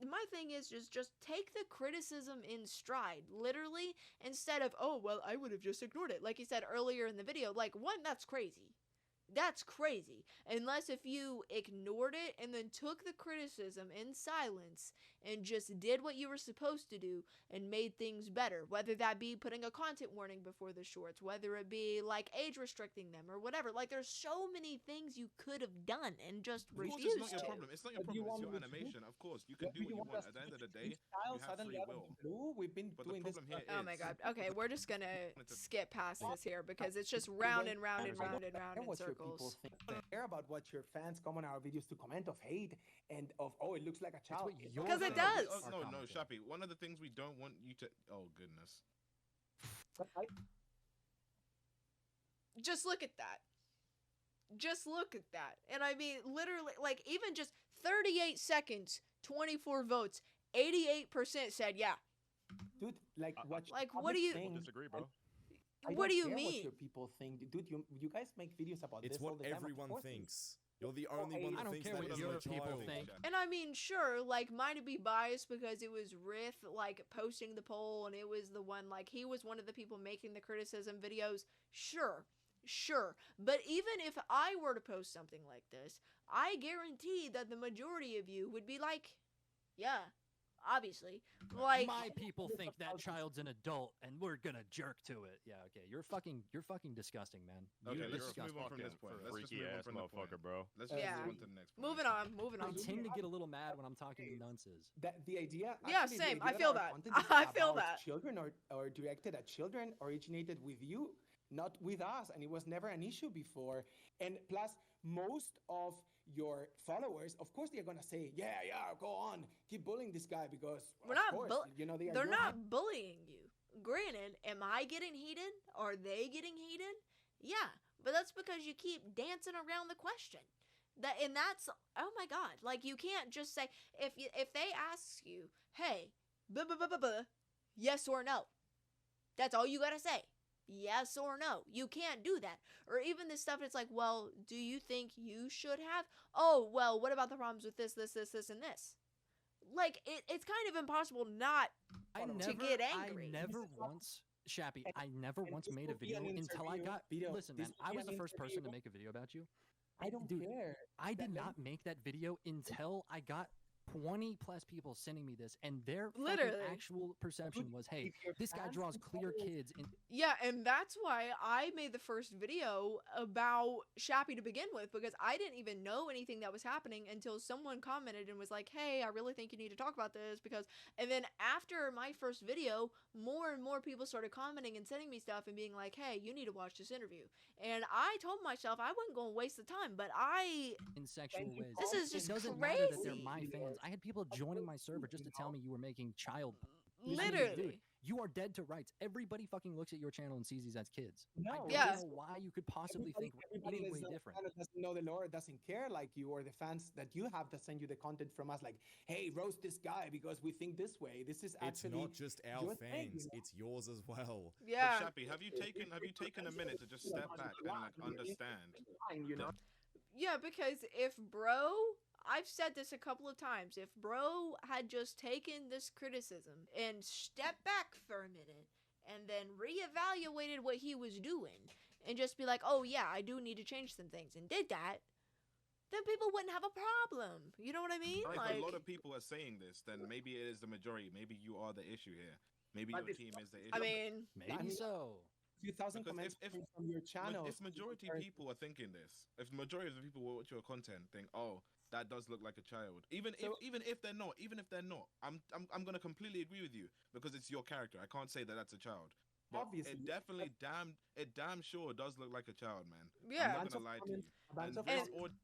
my thing is just take the criticism in stride, literally, instead of, oh, well, I would have just ignored it. Like you said earlier in the video, like, one, that's crazy. That's crazy. Unless if you ignored it and then took the criticism in silence and just did what you were supposed to do and made things better. Whether that be putting a content warning before the shorts, whether it be like age restricting them or whatever. Like there's so many things you could have done and just Of course, refused it's not your to. problem. It's not your What do you problem. It's want your me to do? animation. Of course, you can What do do what you want want. us At the to end of the do? day, Freestyle you have suddenly free out of will. the blue? We've been But the doing this. problem here Oh my is- god. Okay, we're just gonna wanted to- skip past this here because it's just round and round and I don't round and round care in what your people circles. think. I care about what your fans come on our videos to comment of hate and of, oh, it looks like a child. what your 'Cause it fans does. are No, commenting. Shappy. One of the things we don't want you to. Oh goodness. But I- Just look at that. Just look at that. And I mean, literally, like, even just 38 seconds, 24 votes, 88% said yeah. dude, like, what do you- We'll disagree, bro. What do you What mean? your people think, dude? You guys make videos about It's this all what the time. Of everyone course thinks. You're the only one I that don't thinks care that what as your a people child. think. And I mean, sure, like, might it be biased because it was Riff, like, posting the poll and it was the one, like, he was one of the people making the criticism videos? Sure. But even if I were to post something like this, I guarantee that the majority of you would be like, yeah, obviously. Like, My people think that child's an adult, and we're gonna jerk to it. Yeah, okay. You're fucking disgusting, man. Okay, You're let's just disgusting. move on from this point. Let's just Freaky move on ass from the point. motherfucker, bro. Let's just Yeah. move on to the next point. moving on. I tend to get a little mad when I'm talking to nunces. That the idea. Yeah, actually, the same. idea I feel our that. content is I feel about that. Children or directed at children originated with you, not with us, and it was never an issue before. And plus, most of your followers, of course, they're gonna say, yeah, go on, keep bullying this guy because We're of not course, bull- you know they are they're your not bullying you. Granted, am I getting heated? Are they getting heated? Yeah, but that's because you keep dancing around the question. That's oh my god, like you can't just say if they ask you, hey, yes or no. That's all you gotta say. Yes or no. You can't do that. Or even this stuff, it's like, well, do you think you should have? Oh, well, what about the problems with this, and this? Like, it's kind of impossible not to get angry. I never once, Shappy, I never and once this made a will be video an until I interview got. video. Listen, This man, will I be was the an first person to interview. make a video about you. I don't Dude, care. I did That- not make that video until I got 20 plus people sending me this, and their fucking Literally. actual perception was, hey, If your this guy fans draws and clear followers- kids. And Yeah, and that's why I made the first video about Shappy to begin with, because I didn't even know anything that was happening until someone commented and was like, hey, I really think you need to talk about this, and then after my first video, more and more people started commenting and sending me stuff and being like, hey, you need to watch this interview. And I told myself I wasn't going to waste the time, but in sexual Thank you. ways. This is It just doesn't matter that they're crazy. my fans. I had people joining my server just to tell me you were making child. Literally. Dude, you are dead to rights. Everybody fucking looks at your channel and sees these as kids. I No. don't Yeah. know why you could possibly think Everybody any way that's different. kind of doesn't know the lore, doesn't care like you, or the fans that you have that send you the content from us, like, hey, roast this guy because we think this way. This is It's actually not just our your thing, fans, you know? it's yours as well. Yeah. But Shappy, have you taken a minute to just step back and like understand? You know? Yeah, because if bro, I've said this a couple of times, if bro had just taken this criticism and stepped back for a minute and then reevaluated what he was doing and just be like, oh yeah, I do need to change some things, and did that, then people wouldn't have a problem. You know what I mean? If Like, a lot of people are saying this, then maybe it is the majority. Maybe you are the issue here. Maybe your team is the issue. I mean, Maybe so. A few thousand comments from your channel. If majority people are thinking this, if majority of the people who watch your content think, oh, that does look like a child, even if they're not, I'm gonna completely agree with you because it's your character. I can't say that that's a child. But obviously, it definitely damn sure does look like a child, man. Yeah. I'm not gonna lie to you.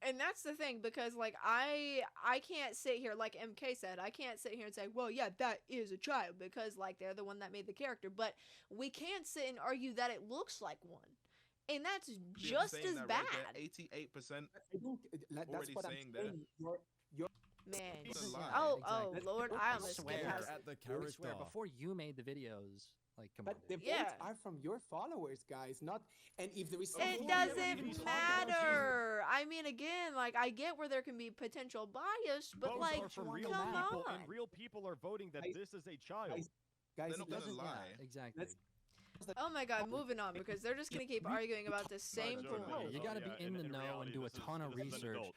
And that's the thing, because like I can't sit here, like MK said, I can't sit here and say, well, yeah, that is a child, because like they're the one that made the character, but we can't sit and argue that it looks like one, and that's just as bad. 88%. That's already what saying I'm that. saying. You're Man, It's a lie. oh Exactly. Lord, I I almost swear guessed. at the I character. swear, before you made the videos, like, come But on. the dude. Yeah. votes are from your followers, guys, not. And if there is It something doesn't matter. I mean, again, like I get where there can be potential bias, but Votes like, are from come real people, on. and real people are voting that Guys- this is a child. guys, They're guys, not it gonna doesn't- lie. Yeah, exactly. Let's- Oh my God, moving on, because they're just gonna keep arguing about the same No, point. no, no, You gotta be in the know and reality, do a this is- ton of this is an research adult.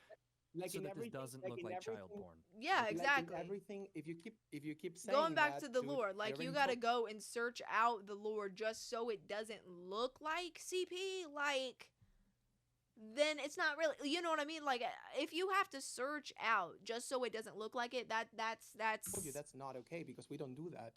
like so in that this everything, doesn't like look in like child everything- porn. Yeah, like in exactly. everything, if you keep saying Going back that, to the dude, lore, like you gotta go and search out the lore just so it doesn't look like CP, like, then it's not really, you know what I mean? Like, if you have to search out just so it doesn't look like it, that's told you that's not okay because we don't do that.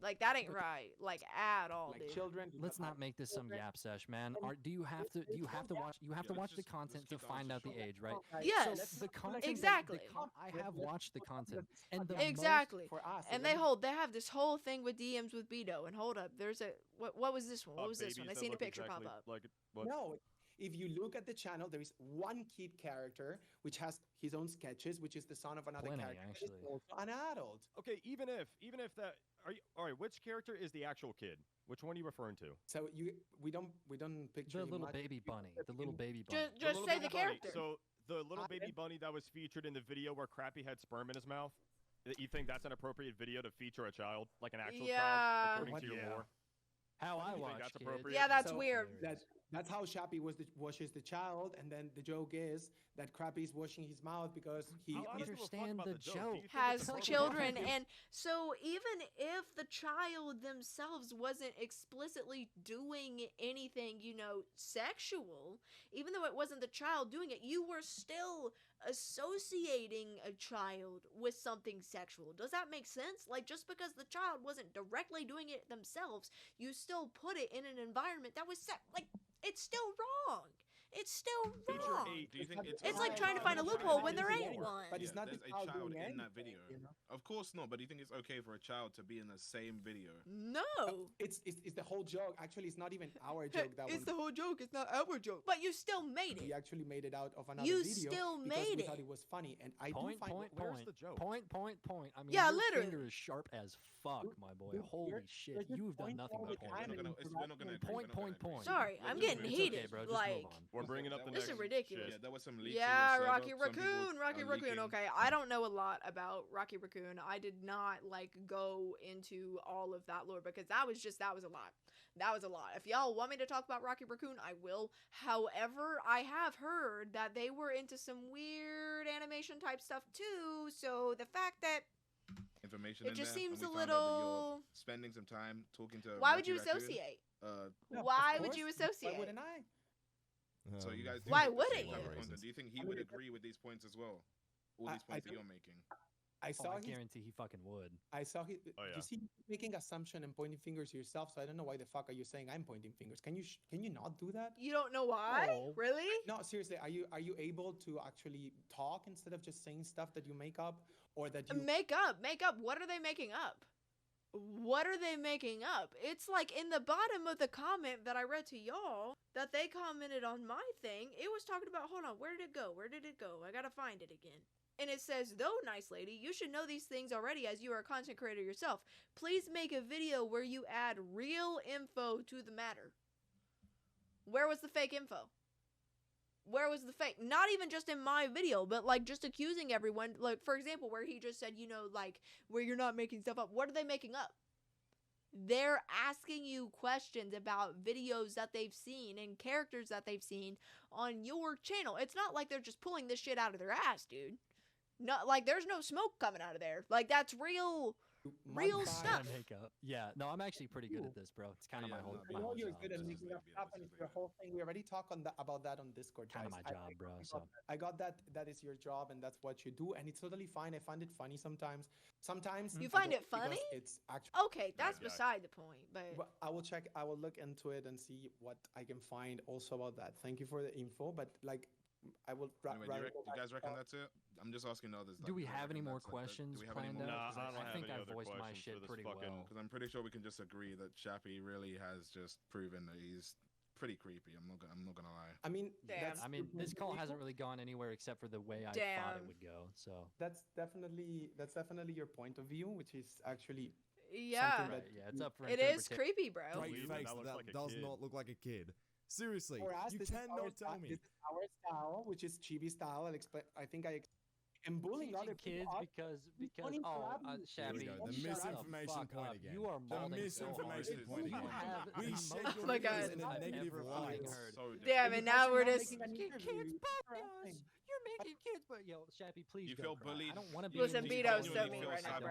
like that ain't right, like at all, Like dude. children. Let's not make this some yap sesh, man. Do you have to watch let's watch the just content to keep that find on out the subject. age, right? Yes, So the content exactly. I have watched the content, and the Exactly. For us, And they have this whole thing with DMs with Beto. And hold up, there's a what was this one? What was this one? I Babies that seen a look picture exactly pop up. Like, what? No, if you look at the channel, there is one kid character which has his own sketches, which is the son of another Plenty, character. actually. He's also an adult. Okay, even if that all right, which character is the actual kid? Which one are you referring to? So we don't picture the him little much. baby You bunny, put the little him- baby bunny. Just little say baby the bunny. character. So the little Ah, baby yeah. bunny that was featured in the video where Crappy had sperm in his mouth. You think that's an appropriate video to feature a child, like an actual Yeah. child, according What? to your Yeah. lore? How I You think watch that's kids. appropriate? Yeah, that's So, weird. That's how Shappy washes the child, and then the joke is that Crappy's washing his mouth because he. I don't don't he's- give a fuck understand about the the joke. joke. Do you think it's Has appropriate? children, and so even if the child themselves wasn't explicitly doing anything, you know, sexual, even though it wasn't the child doing it, you were still associating a child with something sexual. Does that make sense? Like, just because the child wasn't directly doing it themselves, you still put it in an environment that was like, it's still wrong. It's still Feature wrong. Do you think It's like trying to find a loophole when there ain't one. But it's not the there's a child child doing in that anything, video. you know? Of course not, but do you think it's okay for a child to be in the same video? No. It's the whole joke. Actually, it's not even our joke. That It's one. the whole joke. It's not our joke. But you still made We it. actually made it out of another You video still because made we it. thought it was funny, and I Point, do find point, where's point, the joke? point. I mean, Yeah, your literally. finger is sharp as fuck, my boy. Dude, Holy you're- shit, you're just you've done pointing nothing all but the point. time We're not and gonna, we're not gonna agree, Point, we're not point, gonna agree. point. Sorry, We're I'm just getting gonna- It's heated. okay, bro. Just like, move on. We're bringing up the This is next ridiculous. Yeah, there was some leaks. yeah, in the Rocky server. Some people Raccoon, Rocky are Raccoon. leaking. Okay, I don't know a lot about Rocky Raccoon. I did not like go into all of that lore because that was a lot. That was a lot. If y'all want me to talk about Rocky Raccoon, I will. However, I have heard that they were into some weird animation type stuff too. So the fact that Information it in just there, seems and a we found out that you're little. spending some time talking to. Why would Rocky you Raccoon. associate? No, of Why would course. you Why associate? wouldn't I? So you guys. Do Why make the wouldn't same type you? of content. Do you think he I would mean, agree with these points as well? All I- these I points that don't- you're making. I Oh, saw I his guarantee he fucking would. I saw he. Oh, yeah. You see, making assumption and pointing fingers yourself. So I don't know why the fuck are you saying I'm pointing fingers? Can you not do that? You don't know why? Oh. Really? No, seriously. Are you able to actually talk instead of just saying stuff that you make up or that you? Make up. What are they making up? What are they making up? It's like in the bottom of the comment that I read to y'all that they commented on my thing. It was talking about, hold on, where did it go? I gotta find it again. And it says, though, nice lady, you should know these things already as you are a content creator yourself. Please make a video where you add real info to the matter. Where was the fake info? Where was the fake? Not even just in my video, but like just accusing everyone. Like, for example, where he just said, you know, like where you're not making stuff up. What are they making up? They're asking you questions about videos that they've seen and characters that they've seen on your channel. It's not like they're just pulling this shit out of their ass, dude. Not like there's no smoke coming out of there. Like that's real stuff. Makeup. Yeah, no, I'm actually pretty good at this, bro. It's kind of my whole. I know you're good at making up stuff, and it's your whole thing. We already talked about that on Discord. Kind of my job, bro. So I got that. That is your job, and that's what you do, and it's totally fine. I find it funny sometimes. Sometimes you find it funny. It's actually okay. That's beside the point. But I will check. I will look into it and see what I can find also about that. Thank you for the info. But like, I will. Anyway, do you guys reckon that's it? I'm just asking others. Do we have any more questions planned out? I think I voiced my shit pretty well. Because I'm pretty sure we can just agree that Shappy really has just proven that he's pretty creepy. I'm not gonna lie. I mean, this call hasn't really gone anywhere except for the way I thought it would go. So that's definitely your point of view, which is actually yeah, that it's up for it is creepy, bro. Great face that does not look like a kid. Seriously, you cannot tell me. This is our style, which is chibi style. I think am bullying other kids because Shappy, the misinformation point again. You are the misinformation point again. We shed Oh my God. in a negative light. Damn it! Now we're just You're making kids, but Shappy, please. You feel bullied? I don't want to be. Listen, Vito, stop me right now, bro.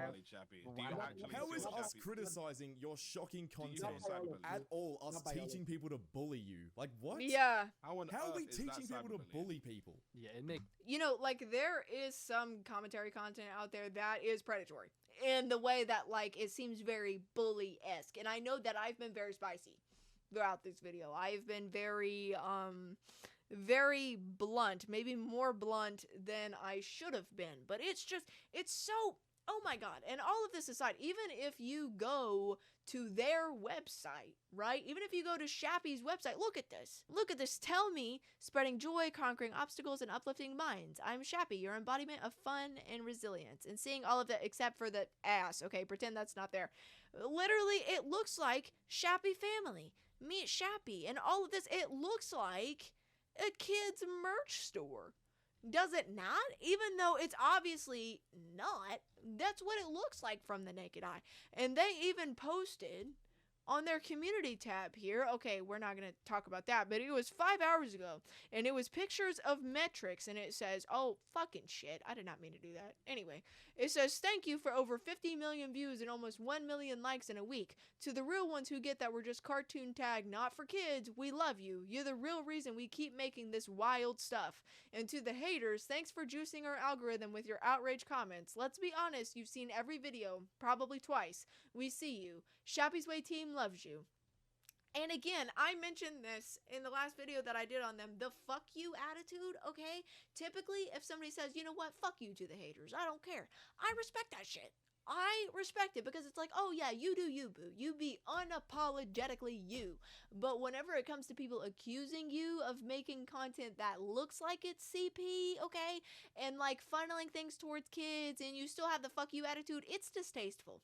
How is us criticizing your shocking content at all us teaching people to bully you? Like what? Yeah. How are we teaching people to bully people? Yeah, it makes. Like there is some commentary content out there that is predatory in the way that like it seems very bully-esque, and I know that I've been very spicy throughout this video. I've been very blunt, maybe more blunt than I should have been, but it's so, oh my God. And all of this aside, even if you go to their website, right? Even if you go to Shappy's website, look at this. Tell me, spreading joy, conquering obstacles, and uplifting minds. I'm Shappy, your embodiment of fun and resilience. And seeing all of that except for the ass, okay? Pretend that's not there. Literally, it looks like Shappy Family. Meet Shappy. And all of this, it looks like a kid's merch store. Does it not? Even though it's obviously not. That's what it looks like from the naked eye. And they even posted on their community tab here. Okay, we're not going to talk about that, but it was 5 hours ago. And it was pictures of metrics. And it says, oh, fucking shit. I did not mean to do that. Anyway, it says, thank you for over 50 million views and almost 1 million likes in a week. To the real ones who get that we're just cartoon tag, not for kids, we love you. You're the real reason we keep making this wild stuff. And to the haters, thanks for juicing our algorithm with your outrage comments. Let's be honest, you've seen every video, probably twice. We see you. Shappysway team loves you. And again, I mentioned this in the last video that I did on them, the fuck you attitude, okay? Typically, if somebody says, you know what, fuck you to the haters, I don't care. I respect that shit. I respect it because it's like, oh yeah, you do you, boo. You be unapologetically you. But whenever it comes to people accusing you of making content that looks like it's CP, okay, and like funneling things towards kids and you still have the fuck you attitude, it's distasteful.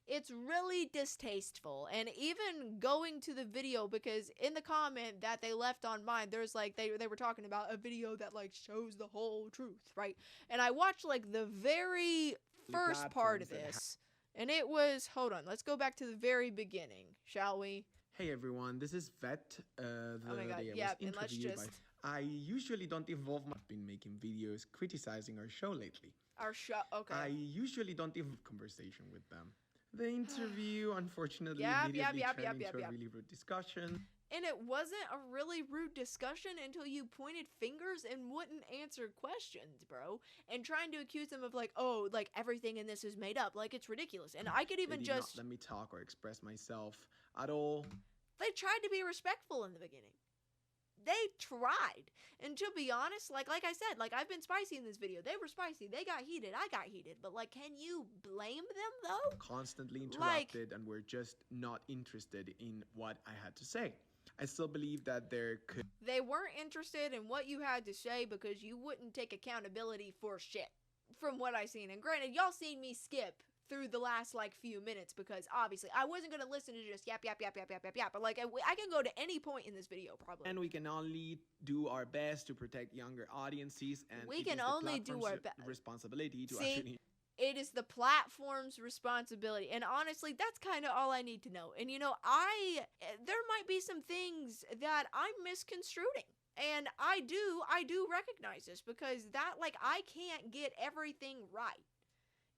It's really distasteful. And even going to the video, because in the comment that they left on mine, there's like, they were talking about a video that like shows the whole truth, right? And I watched like the very first part of this, and it was, hold on, let's go back to the very beginning, shall we? Hey everyone, this is Vet. Oh my God, yeah, and let's just... I usually don't involve I've been making videos criticizing our show lately. Our show, okay. I usually don't involve conversation with them. The interview, unfortunately, turned into a really rude discussion. And it wasn't a really rude discussion until you pointed fingers and wouldn't answer questions, bro. And trying to accuse them of like, oh, like everything in this is made up. Like it's ridiculous. And I could even they did not let me talk or express myself at all. They tried to be respectful in the beginning. They tried. And to be honest, like I said, like I've been spicy in this video. They were spicy. They got heated. I got heated. But like, can you blame them though? Constantly interrupted, and we're just not interested in what I had to say. I still believe that they weren't interested in what you had to say because you wouldn't take accountability for shit from what I seen. And granted, y'all seen me skip through the last like few minutes because obviously I wasn't going to listen to just yap. But like I can go to any point in this video probably. And we can only do our best to protect younger audiences, and we can only do our best. Responsibility to actually. it is the platform's responsibility. And honestly, that's kind of all I need to know. And you know, there might be some things that I'm misconstruing. And I do recognize this, because that, like, I can't get everything right.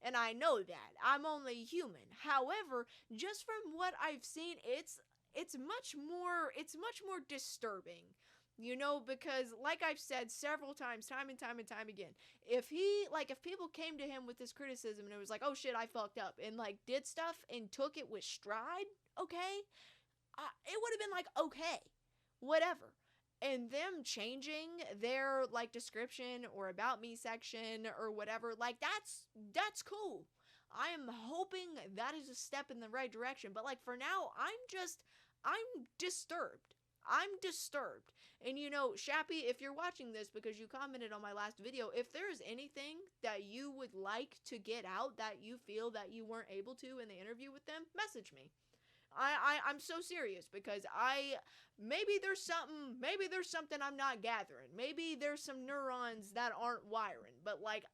And I know that. I'm only human. However, just from what I've seen, it's much more disturbing. You know, because like I've said several times, time and time again, if people came to him with this criticism and it was like, oh shit, I fucked up, and like did stuff and took it with stride, okay, it would have been like, okay, whatever. And them changing their like description or about me section or whatever, like that's cool. I am hoping that is a step in the right direction. But like for now, I'm disturbed. I'm disturbed. And you know, Shappy, if you're watching this because you commented on my last video, if there is anything that you would like to get out that you feel that you weren't able to in the interview with them, message me. I'm so serious, because maybe there's something I'm not gathering. Maybe there's some neurons that aren't wiring. But like,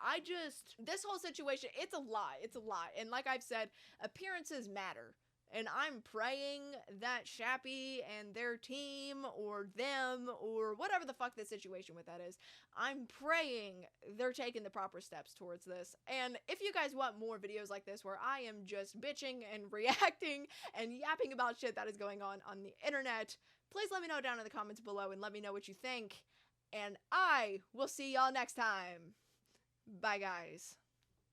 this whole situation, it's a lie. And like I've said, appearances matter. And I'm praying that Shappy and their team, or them, or whatever the fuck the situation with that is, I'm praying they're taking the proper steps towards this. And if you guys want more videos like this where I am just bitching and reacting and yapping about shit that is going on the internet, please let me know down in the comments below and let me know what you think. And I will see y'all next time. Bye, guys.